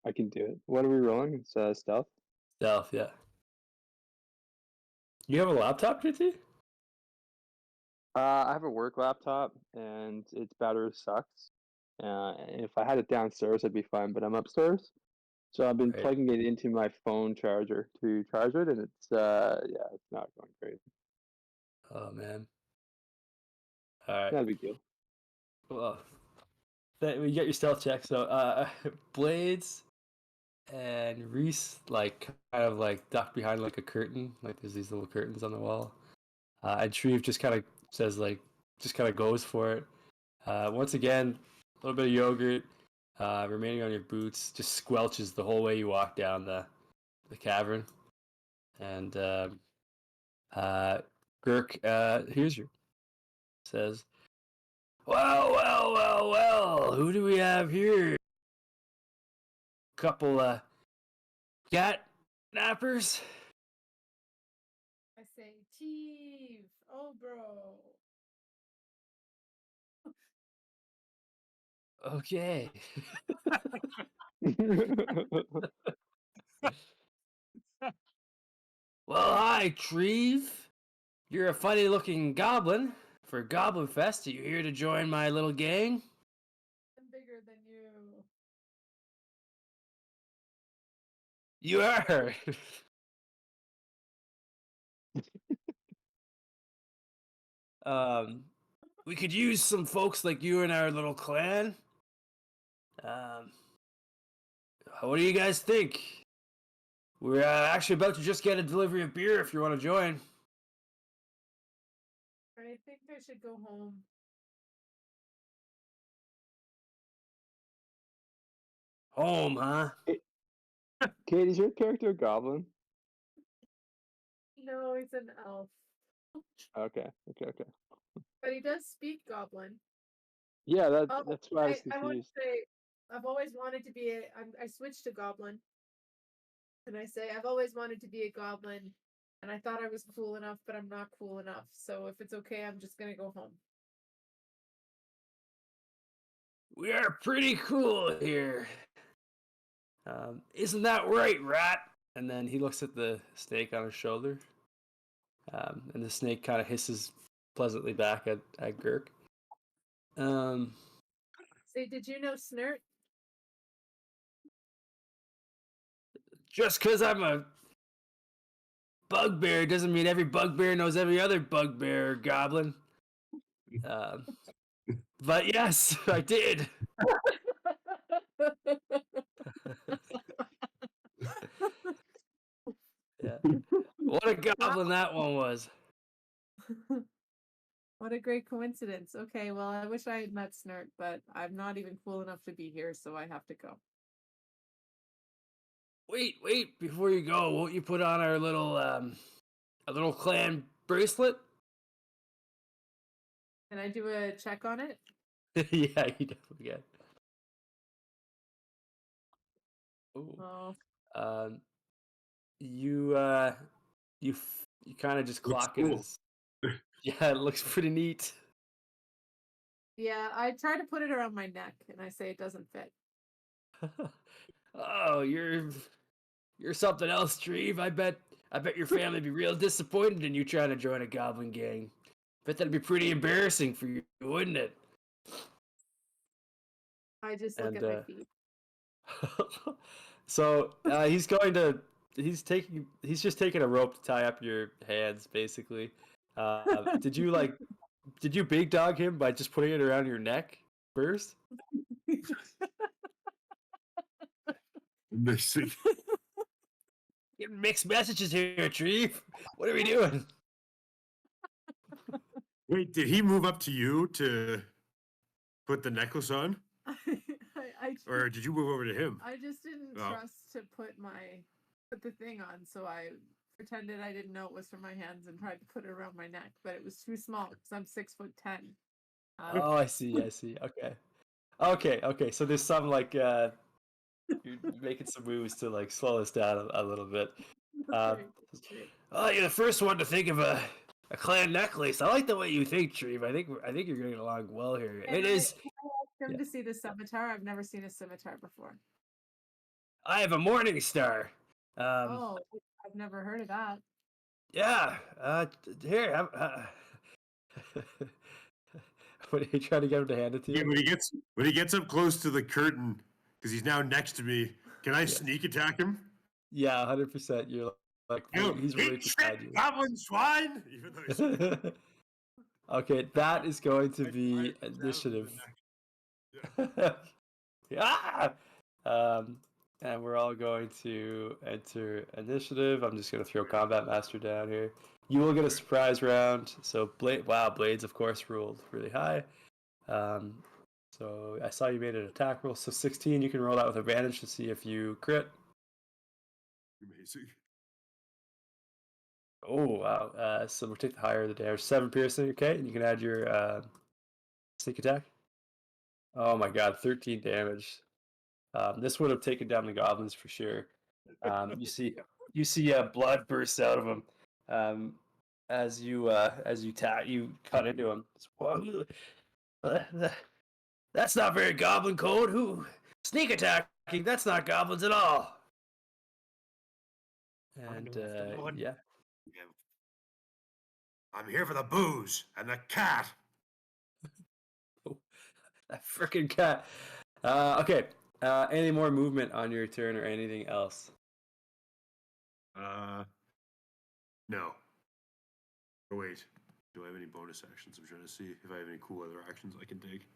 I can do it. What are we rolling? It's stealth. Stealth, yeah. You have a laptop, JT? I have a work laptop and its battery sucks. If I had it downstairs, I'd be fine, but I'm upstairs. So I've been Right. plugging it into my phone charger to charge it, and it's yeah, it's not going great. Oh man. All right. Not a big deal. Well, we get your stealth check. So, Blades and Reese like kind of like duck behind like a curtain, like there's these little curtains on the wall. And Shreve just kind of says like, just kind of goes for it. Once again, a little bit of yogurt remaining on your boots, just squelches the whole way you walk down the cavern. And Girk, here's your says, well, well, well, well, who do we have here? Couple cat nappers. I say, Chief. Oh, bro. Okay. Well, hi, Treve. You're a funny looking goblin. For Goblin Fest, are you here to join my little gang? I'm bigger than you. You are. We could use some folks like you in our little clan. What do you guys think? We're actually about to just get a delivery of beer if you want to join. I think I should go home. Home, huh? Kate, is your character a goblin? No, he's an elf. Okay. But he does speak goblin. Yeah, Oh, that's why I was I want to confused. say, I've always wanted to be I switched to goblin. And I say, I've always wanted to be a goblin. And I thought I was cool enough, but I'm not cool enough. So if it's okay, I'm just going to go home. We are pretty cool here. Isn't that right, rat? And then he looks at the snake on his shoulder. And the snake kind of hisses pleasantly back at Girk. Say, did you know Snurt? Just because I'm a bugbear doesn't mean every bugbear knows every other bugbear or goblin. But yes, I did. Yeah. What a goblin that one was. What a great coincidence. Okay, well, I wish I had met Snurt, but I'm not even cool enough to be here, so I have to go. Wait, before you go, won't you put on our little a little clan bracelet? Can I do a check on it? Yeah, you definitely can. Ooh. Oh, You you kind of just Looks clock it cool. as yeah, it looks pretty neat. yeah, I try to put it around my neck, and I say it doesn't fit. Oh, you're something else, Treve. I bet your family be real disappointed in you trying to join a goblin gang. Bet that'd be pretty embarrassing for you, wouldn't it? I just look And at my feet. so he's just taking a rope to tie up your hands, basically. Did you big dog him by just putting it around your neck first? Missing. Getting mixed messages here, Treve. What are we doing? Wait, did he move up to you to put the necklace on? Or did you move over to him? I just didn't Oh. trust to put the thing on, so I pretended I didn't know it was for my hands and tried to put it around my neck, but it was too small because I'm 6'10". Oh, I see. Okay. So there's some like you're making some moves to like slow us down a little bit. Great. Oh, you're the first one to think of a A clan necklace. I like the way you think, Treeve. I think you're getting along well here. Can It I is. ask him Yeah. to see the scimitar? I've never seen a scimitar before. I have a morning star. Oh, I've never heard of that. Yeah. Here. What are you trying to get him to hand it to Yeah, you? when he gets up close to the curtain, because he's now next to me, can I sneak attack him? Yeah, 100%. You're like You he's eat right shit, beside you. goblin swine! Even though he's Okay, that is going to I be stab him in initiative. the neck. Ah! And we're all going to enter initiative. I'm just going to throw Combat Master down here. You will get a surprise round. So Blades of course ruled really high. So I saw you made an attack roll. So 16, you can roll that with advantage to see if you crit. Amazing. Oh wow! So we'll take the higher the damage. 7 piercing. Okay, and you can add your sneak attack. Oh my god, 13 damage. This would have taken down the goblins for sure. You see blood burst out of him as you cut into him. Whoa, that's not very goblin code. Who sneak attacking? That's not goblins at all. And yeah, I'm here for the booze and the cat. that freaking cat. Okay. Any more movement on your turn or anything else? No. Oh, wait. Do I have any bonus actions? I'm trying to see if I have any cool other actions I can take.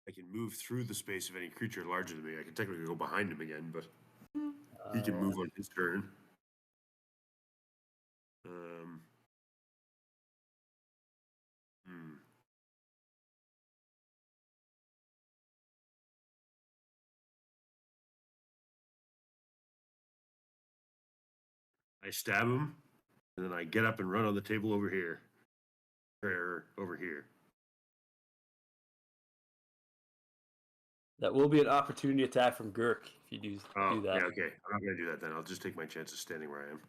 I can move through the space of any creature larger than me. I can technically go behind him again, but he can move on his turn. Hmm. I stab him, and then I get up and run on the table over here. Or over here. That will be an opportunity attack from Gurk if you do that. Yeah, okay. I'm not going to do that then. I'll just take my chances standing where I am.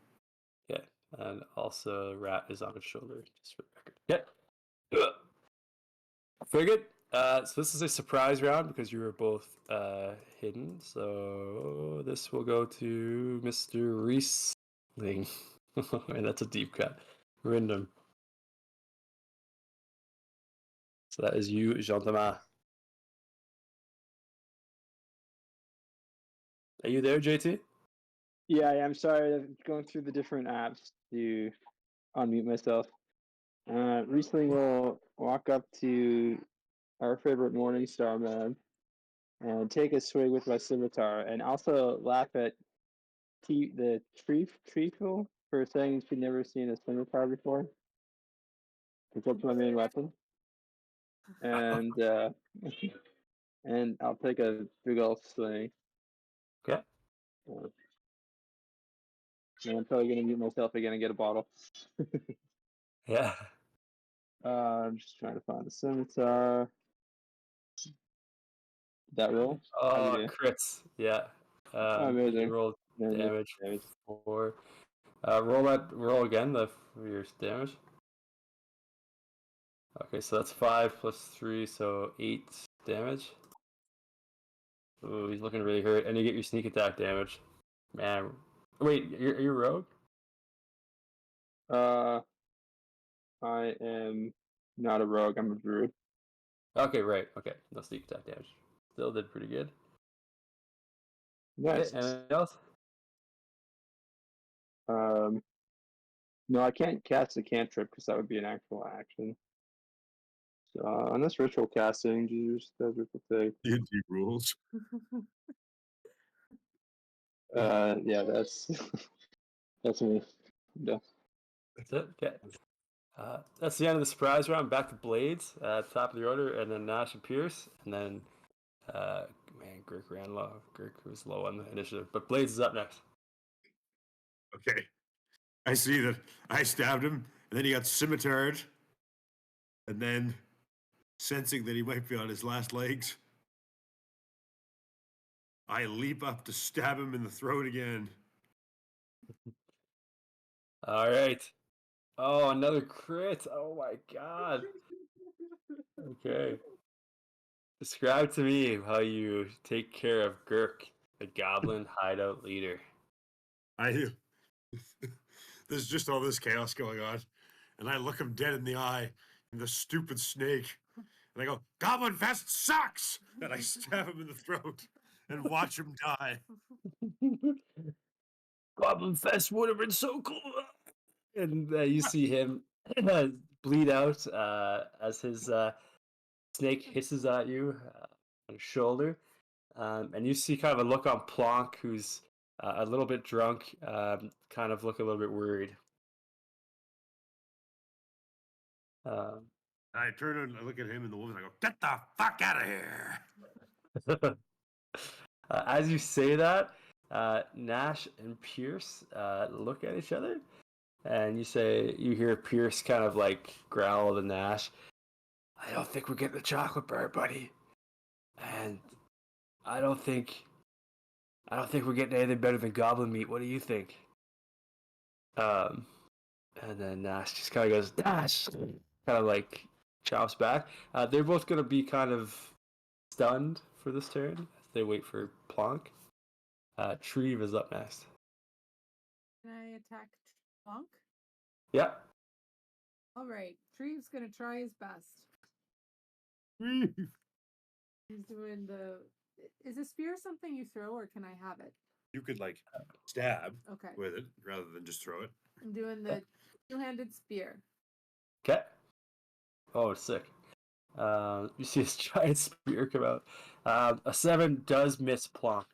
Okay. And also, Rat is on his shoulder, just for the record. Okay. Very good. So this is a surprise round because you were both hidden. So this will go to Mr. Riesling. And that's a deep cut. Random. So that is you, Jean-Thomas. Are you there, JT? Yeah, I'm sorry. I'm going through the different apps to unmute myself. Recently, we'll walk up to our favorite Morningstar man and take a swig with my scimitar, and also laugh at the Treeful for saying she'd never seen a scimitar before. That's my main weapon. And and I'll take a big old swing. Okay. And I'm probably gonna mute myself again and get a bottle. Yeah. I'm just trying to find the scimitar. That roll? Oh, crits. Yeah. Amazing. You rolled damage 4. Roll again for your damage. Okay, so that's 5 plus 3, so 8 damage. Ooh, he's looking really hurt. And you get your sneak attack damage. Man. Wait, you're rogue? I am not a rogue, I'm a druid. Okay, right. Okay, no sneak attack damage. Still did pretty good. Nice. Okay, anything else? No, I can't cast a cantrip because that would be an actual action. So, unless ritual casting, just those are the thing. D&D rules. Yeah, that's that's me. Yeah. That's it? Okay. That's the end of the surprise round. Back to Blades, top of the order, and then Nash and Pierce, and then, man, Girk ran low. Girk was low on the initiative, but Blades is up next. Okay. I see that I stabbed him, and then he got scimitared, and then sensing that he might be on his last legs, I leap up to stab him in the throat again. All right. Oh, another crit. Oh my god. Okay. Describe to me how you take care of Gurk, the goblin hideout leader. I There's just all this chaos going on, and I look him dead in the eye, and the stupid snake, and I go, "Goblin Fest sucks!" And I stab him in the throat and watch him die. Goblin Fest would have been so cool. And you see him bleed out as his snake hisses at you on his shoulder. And you see kind of a look on Plonk, who's a little bit drunk, kind of look a little bit worried. Um, And I turn and I look at him and the woman. I go, "Get the fuck out of here!" as you say that, Nash and Pierce look at each other, and you hear Pierce kind of like growl to Nash, "I don't think we're getting the chocolate bar, buddy, and I don't think we're getting anything better than goblin meat. What do you think?" Um, and then Nash just kind of goes, "Nash," kind of like chops back. They're both gonna be kind of stunned for this turn as they wait for Plonk. Treve is up next. Can I attack Monk? Yeah. All right. Treve's gonna try his best. He's doing the. Is a spear something you throw, or can I have it? You could like stab Okay. with it rather than just throw it. I'm doing the two-handed spear. Okay. Oh, sick. You see this giant spear come out. A 7 does miss Plonk.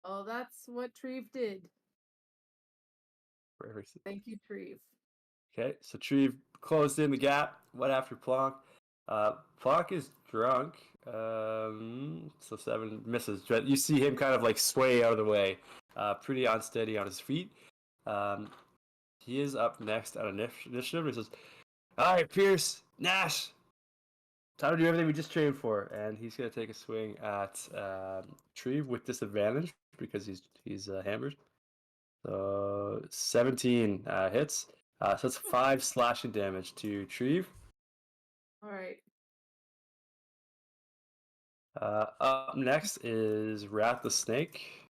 Oh, that's what Treve did. Where is it? Thank you, Treve. Okay, so Treve closed in the gap. What after Plonk? Plonk is drunk. So 7 misses. But you see him kind of like sway out of the way. Pretty unsteady on his feet. He is up next on initiative. He says, "All right, Pierce, Nash, time to do everything we just trained for." And he's going to take a swing at Treve with disadvantage because he's hammered. So 17 hits. So that's 5 slashing damage to Treve. All right. Up next is Rat the Snake.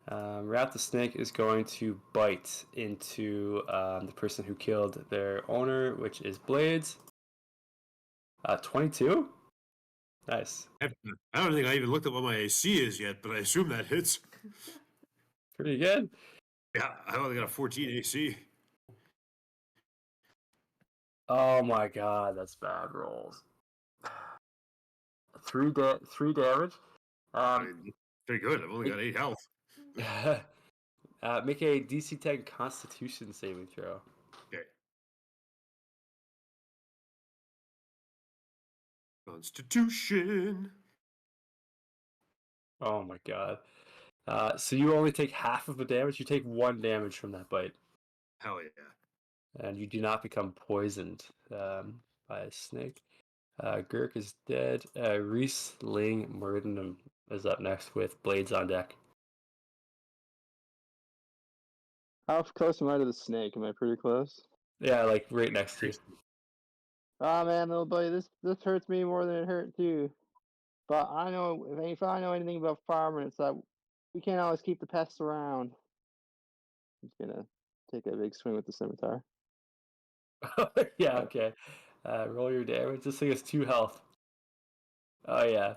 Rat the Snake is going to bite into the person who killed their owner, which is Blades. 22? Nice. I don't think I even looked at what my AC is yet, but I assume that hits. Pretty good. Yeah, I only got a 14 AC. Oh my god, that's bad rolls. 3 damage. Pretty good. I've only got 8 health. Make a DC 10 Constitution saving throw. Okay. Constitution. Oh my god. So you only take half of the damage. You take 1 damage from that bite, Hell yeah. and you do not become poisoned by a snake. Gurk is dead. Reese Ling Meridian is up next with Blades on deck. How close am I to the snake? Am I pretty close? Yeah, like right next to you. Ah, man, little buddy, this hurts me more than it hurt you. But I know if I know anything about farming, it's that we can't always keep the pests around. I'm just gonna take a big swing with the scimitar. Yeah, okay. Roll your damage. This thing has 2 health. Oh yeah.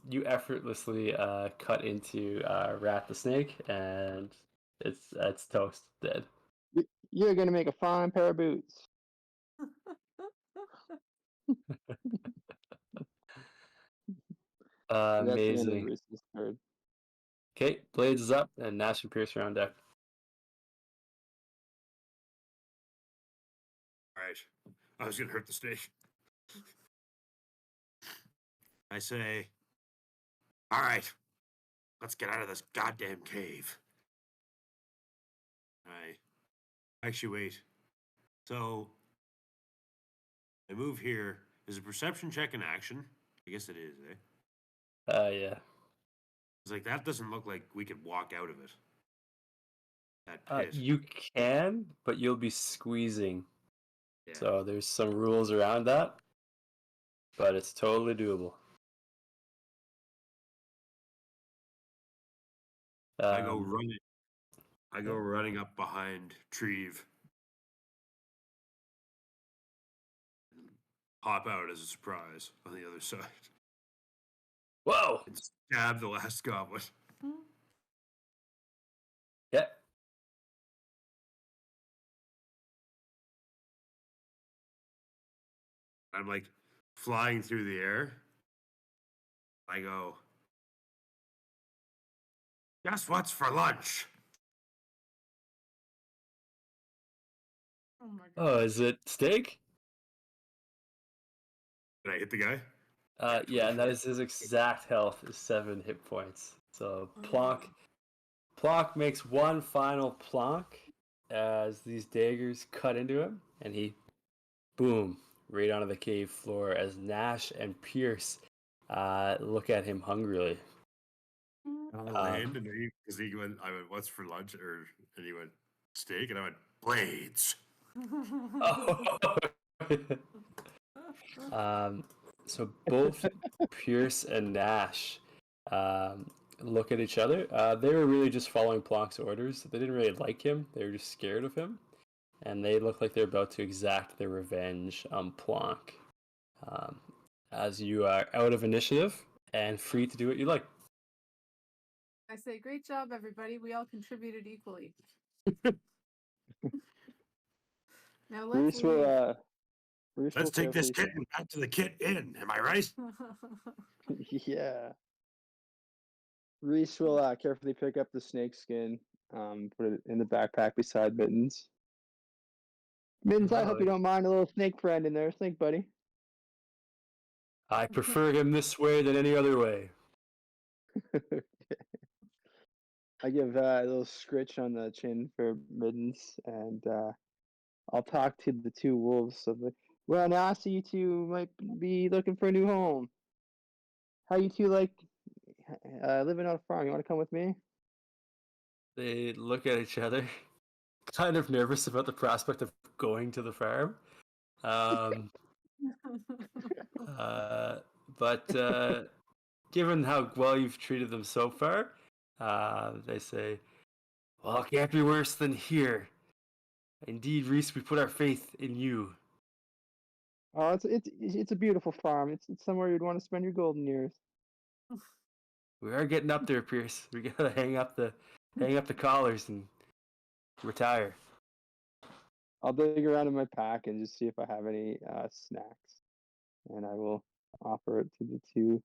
You effortlessly cut into Rat the Snake, and it's toast, dead. You're gonna make a fine pair of boots. That's the end of Amazing. Reese's card. Okay, Blades is up, and Nash and Pierce are on deck. All right. I was going to hurt the snake. I say, all right, let's get out of this goddamn cave. I actually wait. So I move here. Is a perception check in action? I guess it is, eh? Yeah. It's like that doesn't look like we could walk out of it. That pit. You can, but you'll be squeezing. Yeah. So there's some rules around that, but it's totally doable. I go running. I go running up behind Treve. Hop out as a surprise on the other side. Whoa! And stab the last goblin. Yeah. I'm like flying through the air. I go, guess what's for lunch? Oh my god. Oh, is it steak? Did I hit the guy? Yeah, and that is his exact health is 7 hit points. So Plonk makes one final plonk as these daggers cut into him, and he, boom, right onto the cave floor as Nash and Pierce look at him hungrily. I land and because he went, I went, what's for lunch? And he went, steak. And I went, blades. Oh. So both Pierce and Nash look at each other. They were really just following Plonk's orders. They didn't really like him. They were just scared of him. And they look like they're about to exact their revenge on Plonk. As you are out of initiative and free to do what you like. I say, great job, everybody. We all contributed equally. Now let's Reese leave. will, Reese will Let's take this carefully- kitten back to the Kitt Inn. Am I right? Yeah. Reese will carefully pick up the snake skin, put it in the backpack beside Mittens. Mittens, I hope you don't mind a little snake friend in there, snake buddy. I prefer him this way than any other way. I give a little scritch on the chin for Mittens, and I'll talk to the two wolves. So well, now I see you two might be looking for a new home. How you two like living on a farm? You want to come with me? They look at each other, kind of nervous about the prospect of going to the farm. But given how well you've treated them so far, they say, well, it can't be worse than here. Indeed, Reese, we put our faith in you. Oh, it's a beautiful farm. It's somewhere you'd want to spend your golden years. We are getting up there, Pierce. We gotta hang up the collars and retire. I'll dig around in my pack and just see if I have any snacks, and I will offer it to the two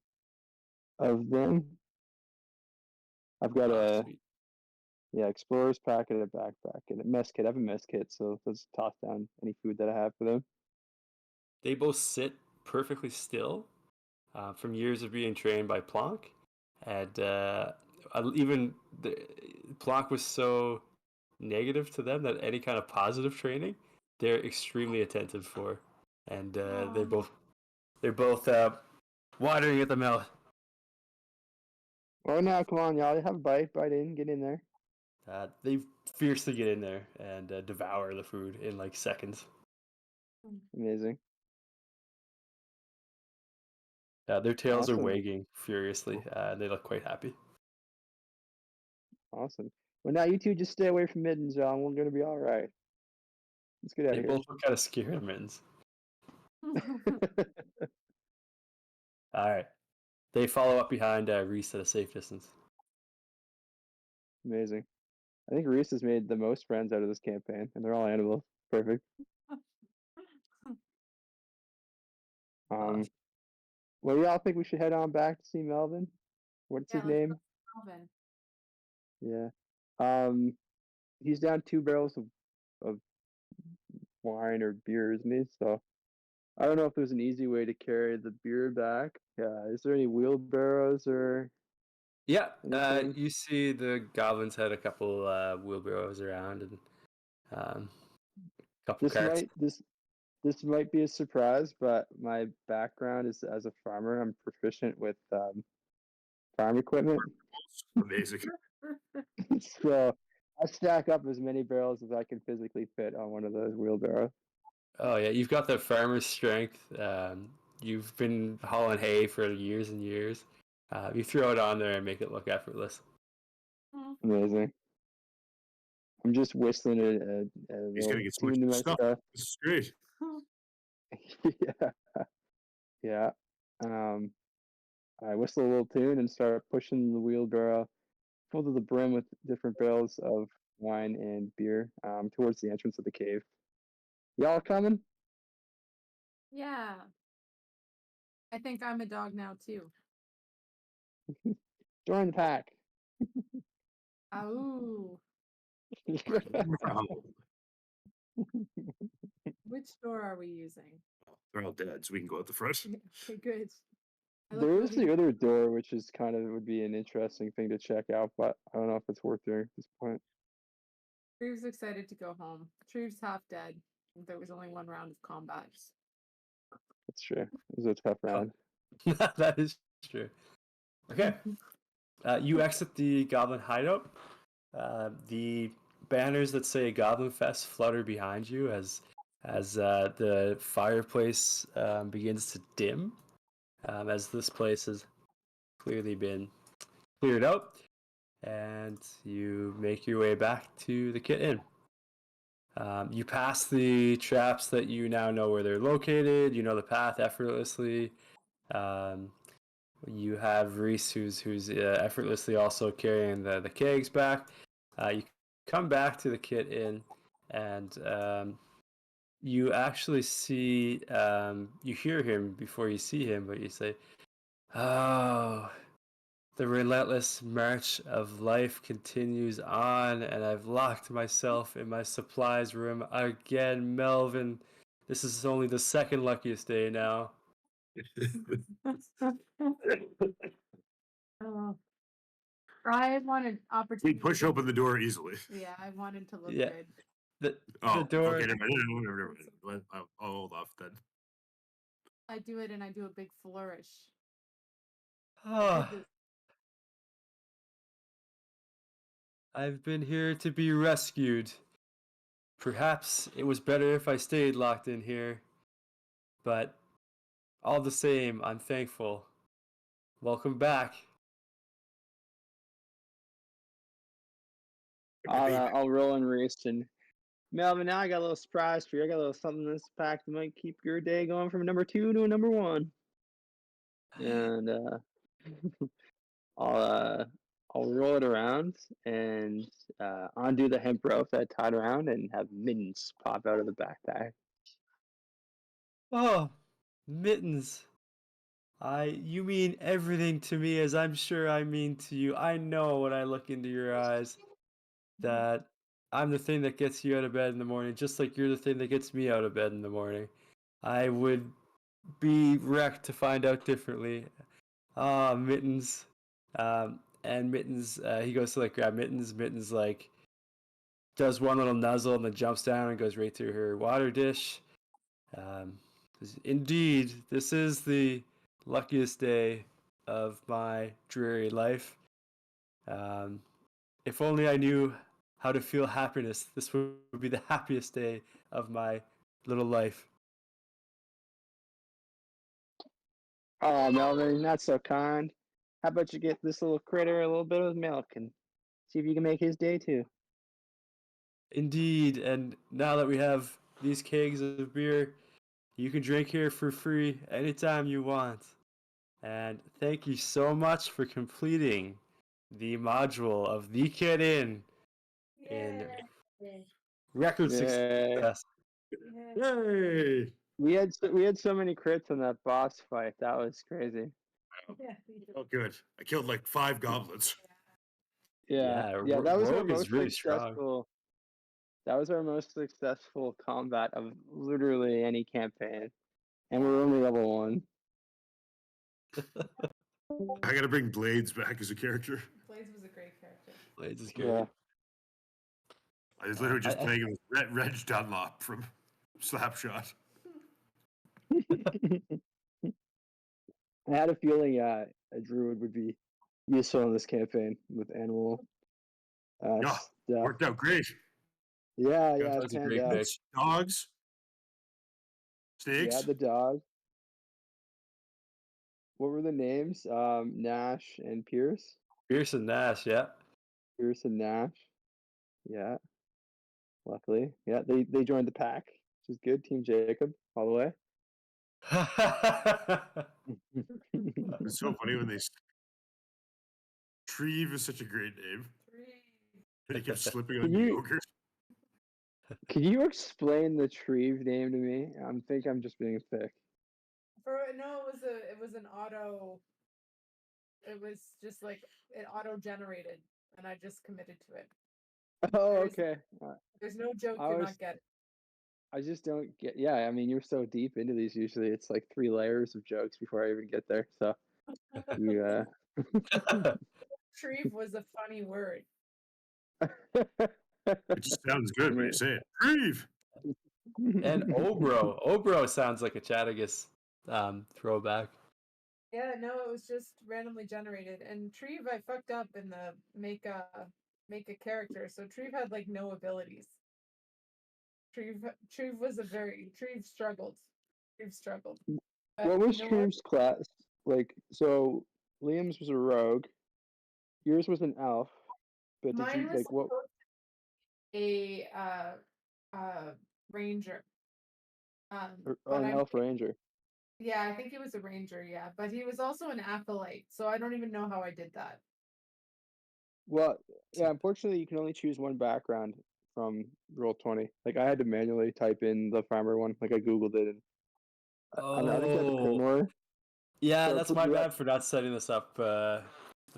of them. I've got Oh, a sweet. explorer's pack and a backpack and a mess kit. I have a mess kit, so let's toss down any food that I have for them. They both sit perfectly still from years of being trained by Plonk. And even Plonk was so negative to them that any kind of positive training, they're extremely attentive for. And they're both watering at the mouth. Well, now come on, y'all, have a bite in, get in there. They fiercely get in there and devour the food in like seconds. Amazing. Their tails are Awesome. wagging furiously. They look quite happy. Awesome. Well, now you two just stay away from Mittens, y'all, and we're gonna be all right. Let's get out They of both look kind of scared, Mittens. here. All right. They follow up behind Reese at a safe distance. Amazing. I think Reese has made the most friends out of this campaign, and they're all animals. Perfect. Awesome. Well, y'all think we should head on back to see Melvin? What's Yeah, his let's go name? Melvin. Yeah. He's down 2 barrels of wine or beer, isn't he? So I don't know if there's an easy way to carry the beer back. Is there any wheelbarrows or Yeah, anything? you see the goblins had a couple wheelbarrows around and a couple This carts. might this this might be a surprise, but my background is as a farmer. I'm proficient with farm equipment. Amazing. So I stack up as many barrels as I can physically fit on one of those wheelbarrows. Oh yeah, you've got the farmer's strength. You've been hauling hay for years and years. You throw it on there and make it look effortless. Amazing. I'm just whistling a He's little gonna get so much tune to stuff. myself. This is great. Yeah, yeah. I whistle a little tune and start pushing the wheelbarrow full to the brim with different barrels of wine and beer towards the entrance of the cave. Y'all coming? Yeah. I think I'm a dog now too. Join the pack. Oh, which door are we using? They're all dead, so we can go out the front. Okay, good. I look There is really- the other door, which is kind of would be an interesting thing to check out, but I don't know if it's worth doing at this point. Treve's excited to go home. Treve's half dead. There was only one round of combat. That's true. It was a tough round. That is true. Okay. You exit the Goblin hideout. The banners that say Goblin Fest flutter behind you as the fireplace begins to dim, as this place has clearly been cleared out, and you make your way back to the Kitt Inn. You pass the traps that you now know where they're located. You know the path effortlessly. Um, you have Reese, who's effortlessly also carrying the kegs back. You come back to the Kitt Inn, and you actually see, you hear him before you see him, but you say, "Oh, the relentless march of life continues on, and I've locked myself in my supplies room again, Melvin. This is only the second luckiest day now." Oh. I wanted We opportunity. push open the door easily. Yeah, I wanted to look Yeah. good. The Oh, door. okay, never mind. I'll hold off then. I do it and I do a big flourish. Ah, I've been here to be rescued. Perhaps it was better if I stayed locked in here, but all the same, I'm thankful. Welcome back. I'll roll and race and Melvin. Now I got a little surprise for you. I got a little something in this pack that might keep your day going from a number 2 to a number 1. And I'll uh, I'll roll it around and undo the hemp rope that I tied around and have mittens pop out of the backpack. Oh, mittens. You mean everything to me as I'm sure I mean to you. I know when I look into your eyes that I'm the thing that gets you out of bed in the morning, just like you're the thing that gets me out of bed in the morning. I would be wrecked to find out differently. Ah, Mittens. And Mittens, he goes to like grab Mittens. Mittens like does one little nuzzle and then jumps down and goes right to her water dish. Indeed, this is the luckiest day of my dreary life. Um, if only I knew how to feel happiness, this would be the happiest day of my little life. Oh, Melvin, not so kind. How about you get this little critter a little bit of milk and see if you can make his day too? Indeed, and now that we have these kegs of beer, you can drink here for free anytime you want. And thank you so much for completing the module of the Kitt Inn in record Yay. success. Yay! We had so many crits in that boss fight. That was crazy. Oh, good. I killed like 5 goblins. Yeah, Yeah, that was our Rogue is most really strong. successful. That was our most successful combat of literally any campaign, and we're only level 1. I gotta bring Blades back as a character. Blaze was a great character. Blades is good. Yeah. I was literally just I- playing with Reg Dunlop from Slapshot. I had a feeling a druid would be useful in this campaign with animal Yeah, stuff. worked out great. Yeah, Got it was a panned great out. pick. goats, dogs, Yeah, snakes. the dog. What were the names? Nash and Pierce. Pierce and Nash, yeah. Pierce and Nash. Yeah, luckily. Yeah, they joined the pack, which is good. Team Jacob, all the way. It's so funny when they. Treve is such a great name. And he kept slipping on Can you yogurt. can you explain the Treve name to me? I think I'm just being thick. No, it was an auto. It was just like it auto generated, and I just committed to it. Oh, There's okay. there's no joke I you're was not getting. I just don't get. Yeah, I mean, you're so deep into these. Usually, it's like 3 layers of jokes before I even get there. So you. Treve was a funny word. It just sounds good when you say it. Treve. And Obro sounds like a Chatagus throwback. Yeah, no, it was just randomly generated. And Treve, I fucked up in the make a character, so Treve had like no abilities. Treve was a very Treve struggled. Treve struggled. But What was you know what? Treve's class? Like, so Liam's was a rogue. Yours was an elf. But did you Mine was like what? supposed to be a ranger. But An I elf ranger. yeah, I think he was a ranger, yeah. But he was also an acolyte, so I don't even know how I did that. Well, yeah. Unfortunately, you can only choose one background from Roll20. Like, I had to manually type in the farmer one. Like, I googled it, and I think I had the Oh, Primor. yeah, So that's my you had, bad for not setting this up the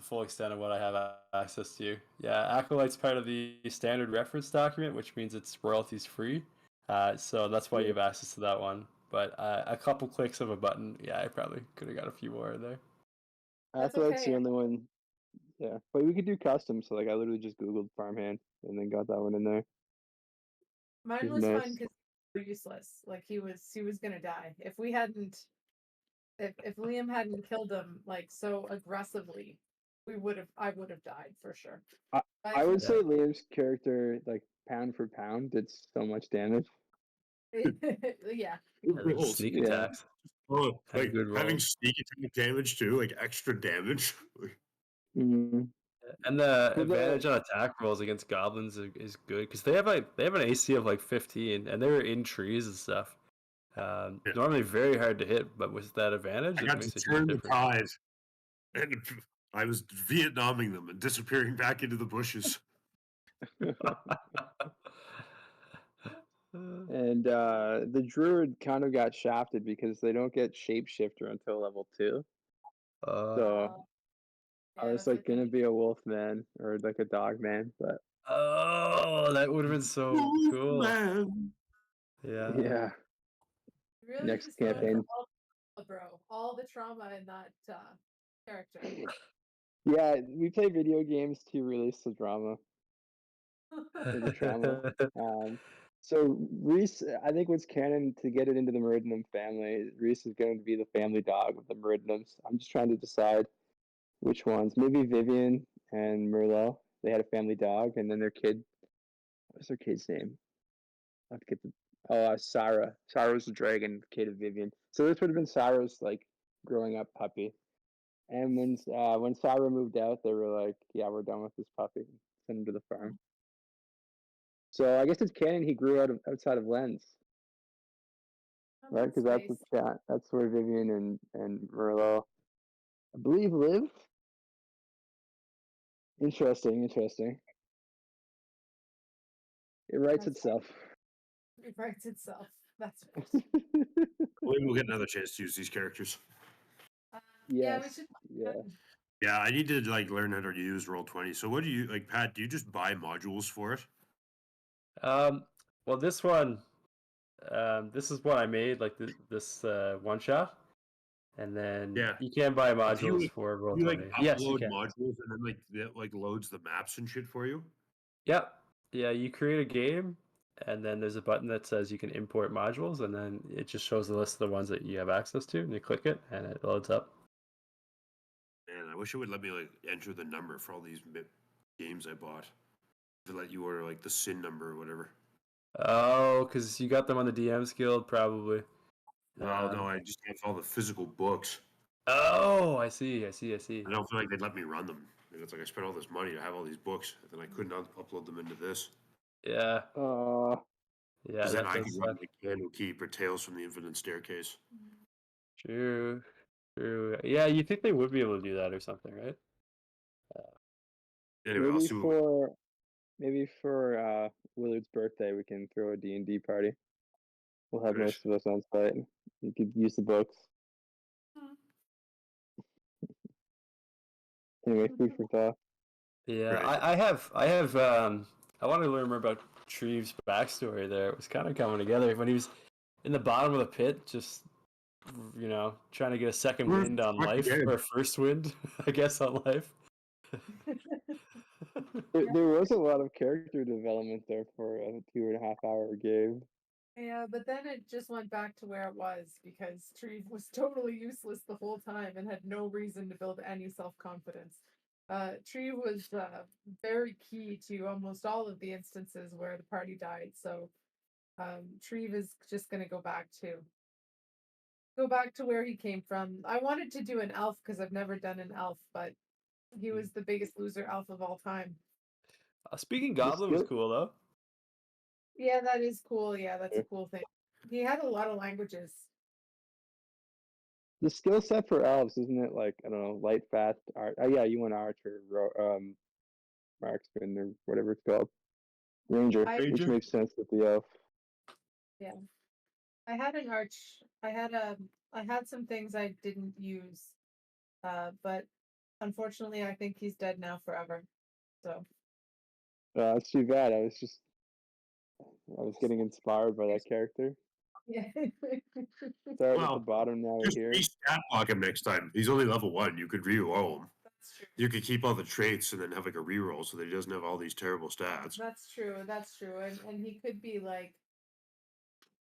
full extent of what I have access to. Yeah, Acolyte's part of the standard reference document, which means it's royalties free. So that's why you yeah. have access to that one. But a couple clicks of a button, yeah, I probably could have got a few more in there. That's Acolyte's okay. the only one. Yeah, but we could do custom. So like, I literally just googled farmhand and then got that one in there. Mine It was was fun nice. because he was useless. Like he was gonna die. If we hadn't if Liam hadn't killed him like so aggressively, I would have died for sure. I, But I would Yeah. say Liam's character, like pound for pound, did so much damage. yeah. Good The rolls. sneak Yeah. attacks. Oh, Had like good having rolls. sneak attack damage too, like extra damage. Mm-hmm. And the Well, advantage on attack rolls against goblins is good because they have an AC of like 15, and they're in trees and stuff. Yeah. Normally very hard to hit, but with that advantage, I it got to makes a huge turn the difference. tide, and I was Vietnaming them and disappearing back into the bushes. and the druid kind of got shafted because they don't get shapeshifter until level 2. So I Yeah, was that's a like gonna thing. be a wolf man or like a dog man, but Oh, that would have been so cool. Man. Yeah. yeah, You really next just going for campaign. all the trauma in that character. Yeah, we play video games to release the drama or the trauma. So Reese, I think what's canon to get it into the Meridianum family, Reese is going to be the family dog of the Meridianums. I'm just trying to decide which ones. Maybe Vivian and Merlot. They had a family dog, and then their kid. What's their kid's name? I have to get the. Oh, Sarah. Sarah's the dragon, kid of Vivian. So this would have been Sarah's like growing up puppy. And when Sarah moved out, they were like, "Yeah, we're done with this puppy. Send him to the farm." So I guess it's canon he grew outside of Lens, right? Because that's Space. the chat. That's where Vivian and Merlot, I believe, live. Interesting. It writes That's itself. It writes itself. That's right. Maybe we'll get another chance to use these characters. Yeah, we Yes. should. Yeah. Yeah, I need to like learn how to use Roll20. So what do you like, Pat? Do you just buy modules for it? Well, this one, this is what I made, like this one shot, and then Yeah. you can buy Do you modules like, for you like Roll20. Yes, you upload can. modules and then like it like loads the maps and shit for you? Yep. Yeah, you create a game, and then there's a button that says you can import modules, and then it just shows the list of the ones that you have access to, and you click it, and it loads up. Man, I wish it would let me like enter the number for all these games I bought. To let you order like the SIN number or whatever. Oh, because you got them on the DM's Guild, probably. No, I just have all the physical books. Oh, I see. I don't feel like they'd let me run them. It's like I spent all this money to have all these books, and then I couldn't upload them into this. Yeah, Uh, yeah, Because then that I does could suck. run like Candle Keep or Tales from the Infinite Staircase. True, true. Yeah, you think they would be able to do that or something, right? Anyway, I'll maybe see what. for Willard's birthday, we can throw a D&D party. We'll have Right. most of us on site. You could use the books. Anyway, food for thought. Yeah, Right. I want to learn more about Treve's backstory there. It was kind of coming together when he was in the bottom of the pit, just trying to get a second wind on Fuck life, yeah. or a first wind, I guess, on life. There was a lot of character development there for a 2.5 hour game. Yeah, but then it just went back to where it was because Treve was totally useless the whole time and had no reason to build any self-confidence. Treve was very key to almost all of the instances where the party died, so Treve is just going to go back to where he came from. I wanted to do an elf because I've never done an elf, but he was the biggest loser elf of all time. Speaking Goblin was cool though. Yeah, that is cool. Yeah, that's a cool thing. He had a lot of languages. The skill set for elves, isn't it like, I don't know, light, fast, art? Oh yeah, you went archer, marksman, or whatever it's called. Ranger, which Ranger? makes sense with the elf. Yeah. I had an arch. I had some things I didn't use. But unfortunately I think he's dead now forever. So That's too bad. I was getting inspired by that character. yeah. Start at the Well, bottom, now we're just here. re-stat block him next time. He's only level 1. You could re-roll him. That's true. You could keep all the traits and then have like a re-roll so that he doesn't have all these terrible stats. That's true. And he could be like,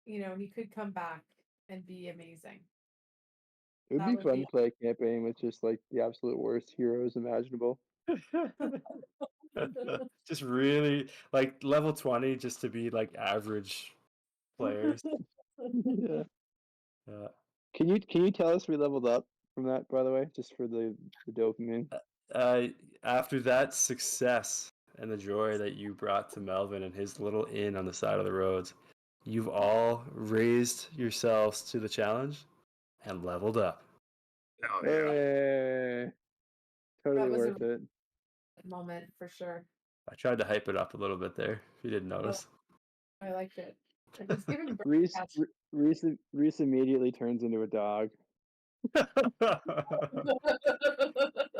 he could come back and be amazing. It would That be would fun be to play a campaign with just like the absolute worst heroes imaginable. Just really like level 20 just to be like average players. Yeah. Yeah. Can you tell us we leveled up from that, by the way, just for the dopamine? After that success and the joy that you brought to Melvin and his little inn on the side of the roads, you've all raised yourselves to the challenge and leveled up. Oh, yeah. Hey, totally That was worth it. moment for sure. I tried to hype it up a little bit there, if you didn't notice. I liked it. It was giving Reese immediately turns into a dog.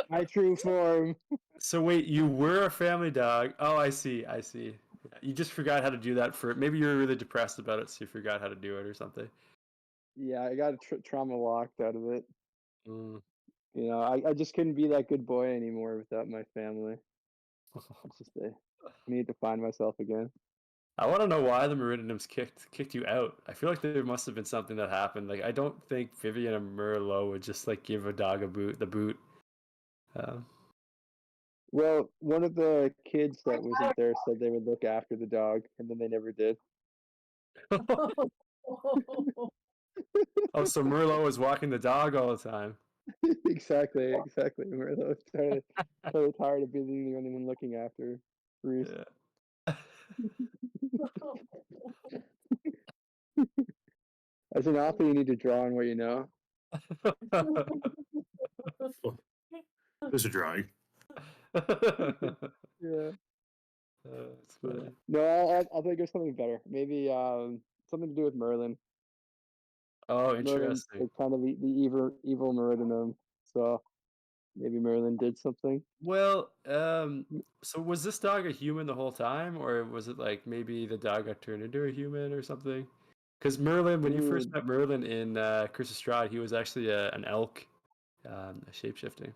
My true form. So wait, you were a family dog. Oh, I see. You just forgot how to do that maybe you were really depressed about it, so you forgot how to do it or something. Yeah, I got trauma locked out of it. Mm. I just couldn't be that good boy anymore without my family. It's just I need to find myself again. I want to know why the Meridianims kicked you out. I feel like there must have been something that happened. Like I don't think Vivian and Merlot would just like give a dog the boot. Well, one of the kids that wasn't there said they would look after the dog, and then they never did. Oh, so Merlot was walking the dog all the time. Exactly. Merlot was totally tired of being the only one looking after Reese. Yeah. As an author, you need to draw on what you know. There's a drawing. Yeah. That's funny. No, I'll think of something better. Maybe something to do with Merlin. Oh, Merlin's interesting. like kind of the evil Meridianum, so maybe Merlin did something. Well, so was this dog a human the whole time, or was it like maybe the dog got turned into a human or something? Because Merlin, when you first met Merlin in Curse Strahd, he was actually an elk, shapeshifting.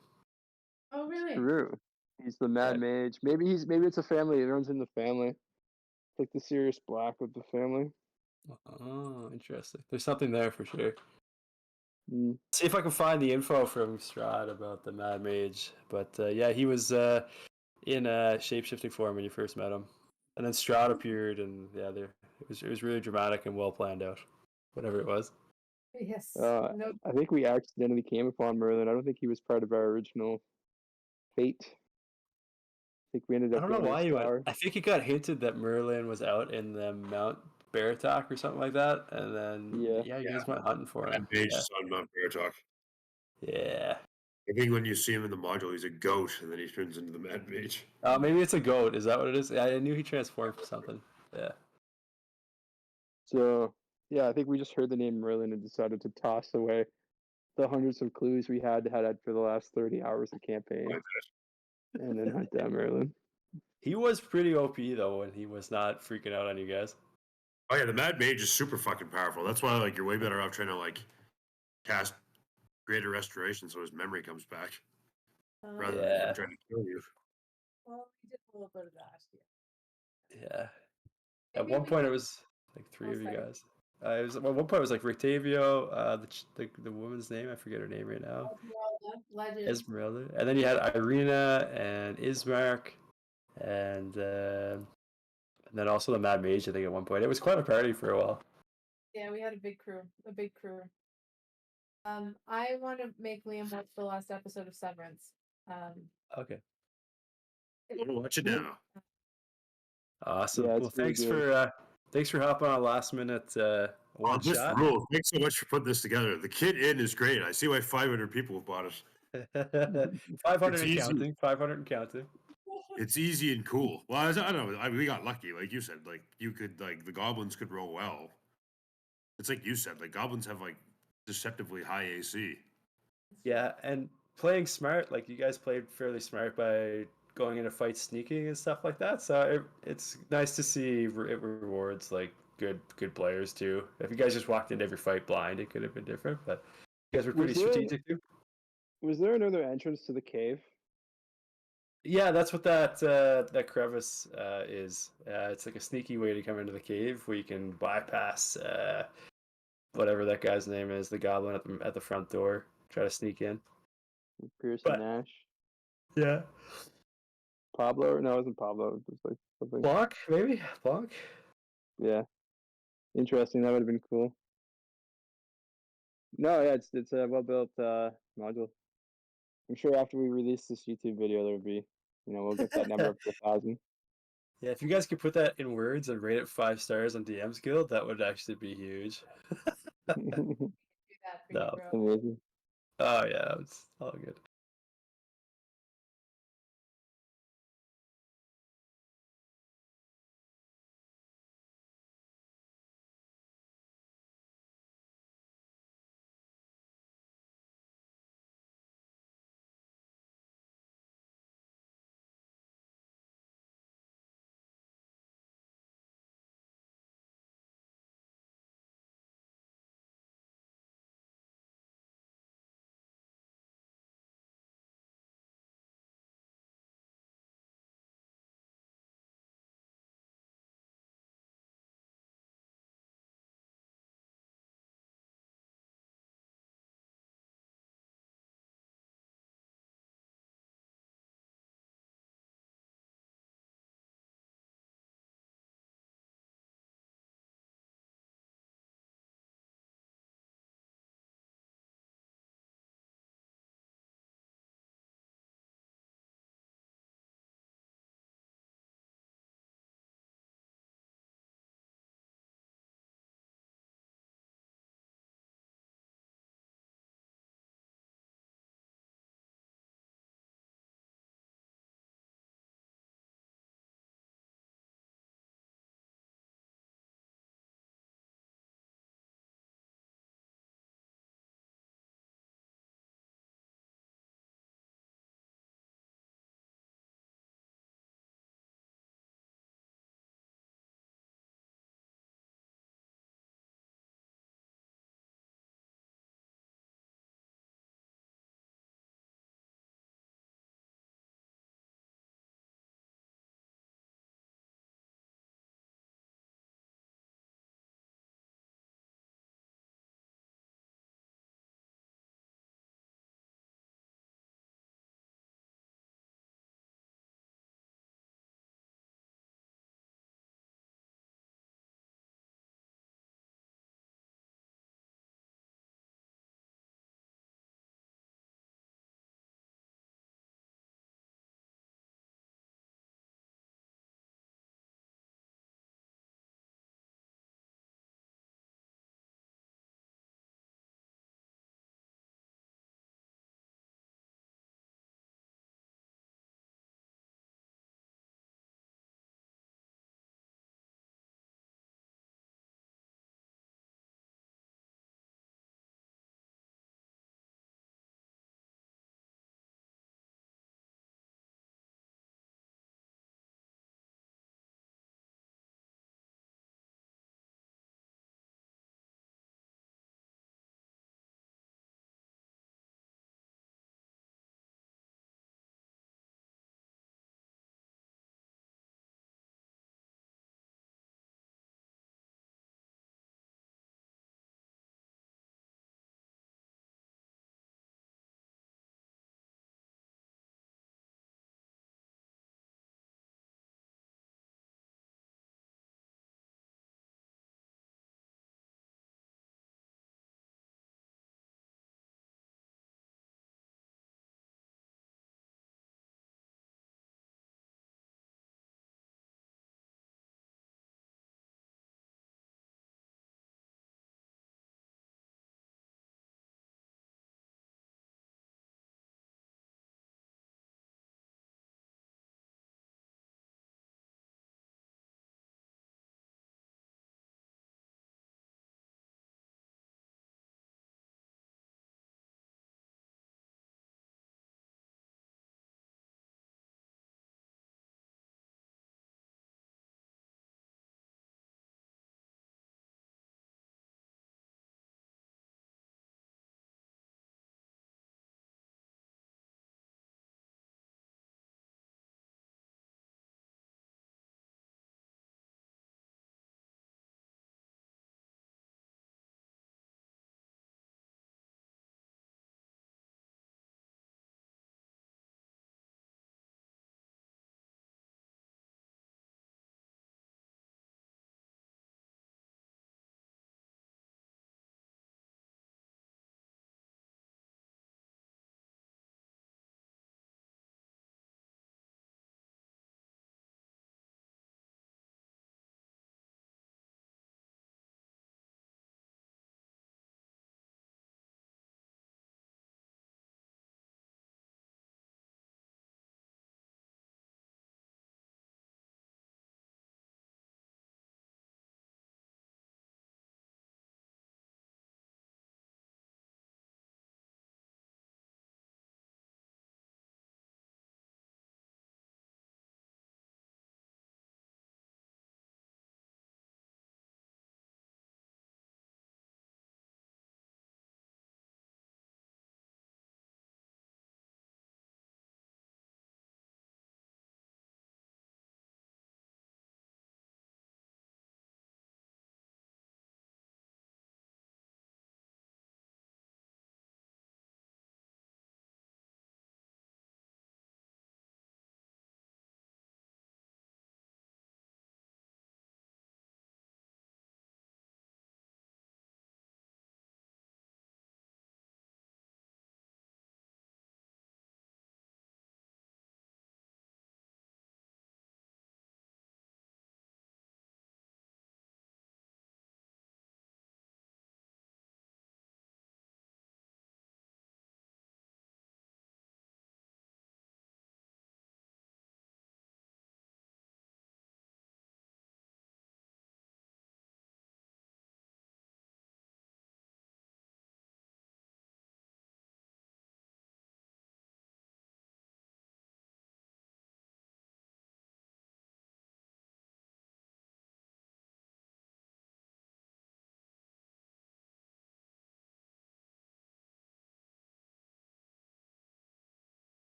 Oh really? True. He's the Mad Yeah. Mage. Maybe it's a family. It runs in the family. like the Sirius Black of the family. Oh, interesting. There's something there for sure. Mm. See if I can find the info from Strahd about the Mad Mage. But yeah, he was in shapeshifting form when you first met him, and then Strahd appeared, and yeah, it was really dramatic and well planned out. Whatever it was. Yes. Uh, No. I think we accidentally came upon Merlin. I don't think he was part of our original fate. I think we ended I up don't know going to why his you went. tower. I think it got hinted that Merlin was out in the Mount Bear Attack or something like that, and then Yeah. yeah, you Yeah. guys went hunting for Mad him. Mage Yeah, is on Mount Beartalk. yeah. I think when you see him in the module, he's a goat, and then he turns into the Mad Mage. Maybe it's a goat. Is that what it is? Yeah, I knew he transformed for something. Yeah. So yeah, I think we just heard the name Merlin and decided to toss away the hundreds of clues we had for the last 30 hours of campaign, and then hunt down Merlin. He was pretty OP though when he was not freaking out on you guys. Oh yeah, the Mad Mage is super fucking powerful. That's why like you're way better off trying to like cast Greater Restoration so his memory comes back rather than him Yeah. trying to kill you. Well, we did a little bit of that. Yeah. Yeah. At Maybe one we point, it could- was like three Oh, of you sorry. guys. It was at one point it was like Rictavio, the woman's name I forget her name right now, Esmeralda, Legend. Esmeralda, and then you had Irina and Ismark, and then also the Mad Mage. I think at one point it was quite a party for a while. Yeah, we had a big crew. A big crew. I want to make Liam watch the last episode of Severance. Okay, I'm gonna watch it now. awesome. Yeah, Well, it's really thanks for hopping on a last minute Oh, one this shot. rule. Thanks so much for putting this together. The Kitt Inn is great. I see why 500 people have bought it. 500 It's and easy. counting. 500 and counting. It's easy and cool. Well, I don't know. We got lucky, like you said. Like you could, like the goblins could roll well. It's like you said. Like goblins have like deceptively high AC. Yeah, and playing smart, like you guys played fairly smart by going into fights sneaking and stuff like that. So it's nice to see it rewards like good players too. If you guys just walked into every fight blind, it could have been different. But you guys were pretty Was there strategic too. was there another entrance to the cave? Yeah, that's what that crevice is. It's like a sneaky way to come into the cave where you can bypass whatever that guy's name is, the goblin at the front door. Try to sneak in. Pierce But and Nash. yeah, Pablo? No, it wasn't Pablo. It was like something. Blanc maybe Blanc. Yeah. Interesting. That would have been cool. No, yeah, it's a well built module. I'm sure after we release this YouTube video, there'll be, we'll get that number up to 1,000. Yeah, if you guys could put that in words and rate it 5 stars on DM's Guild, that would actually be huge. Do that for you, No. bro. Amazing. Oh yeah, it's all good.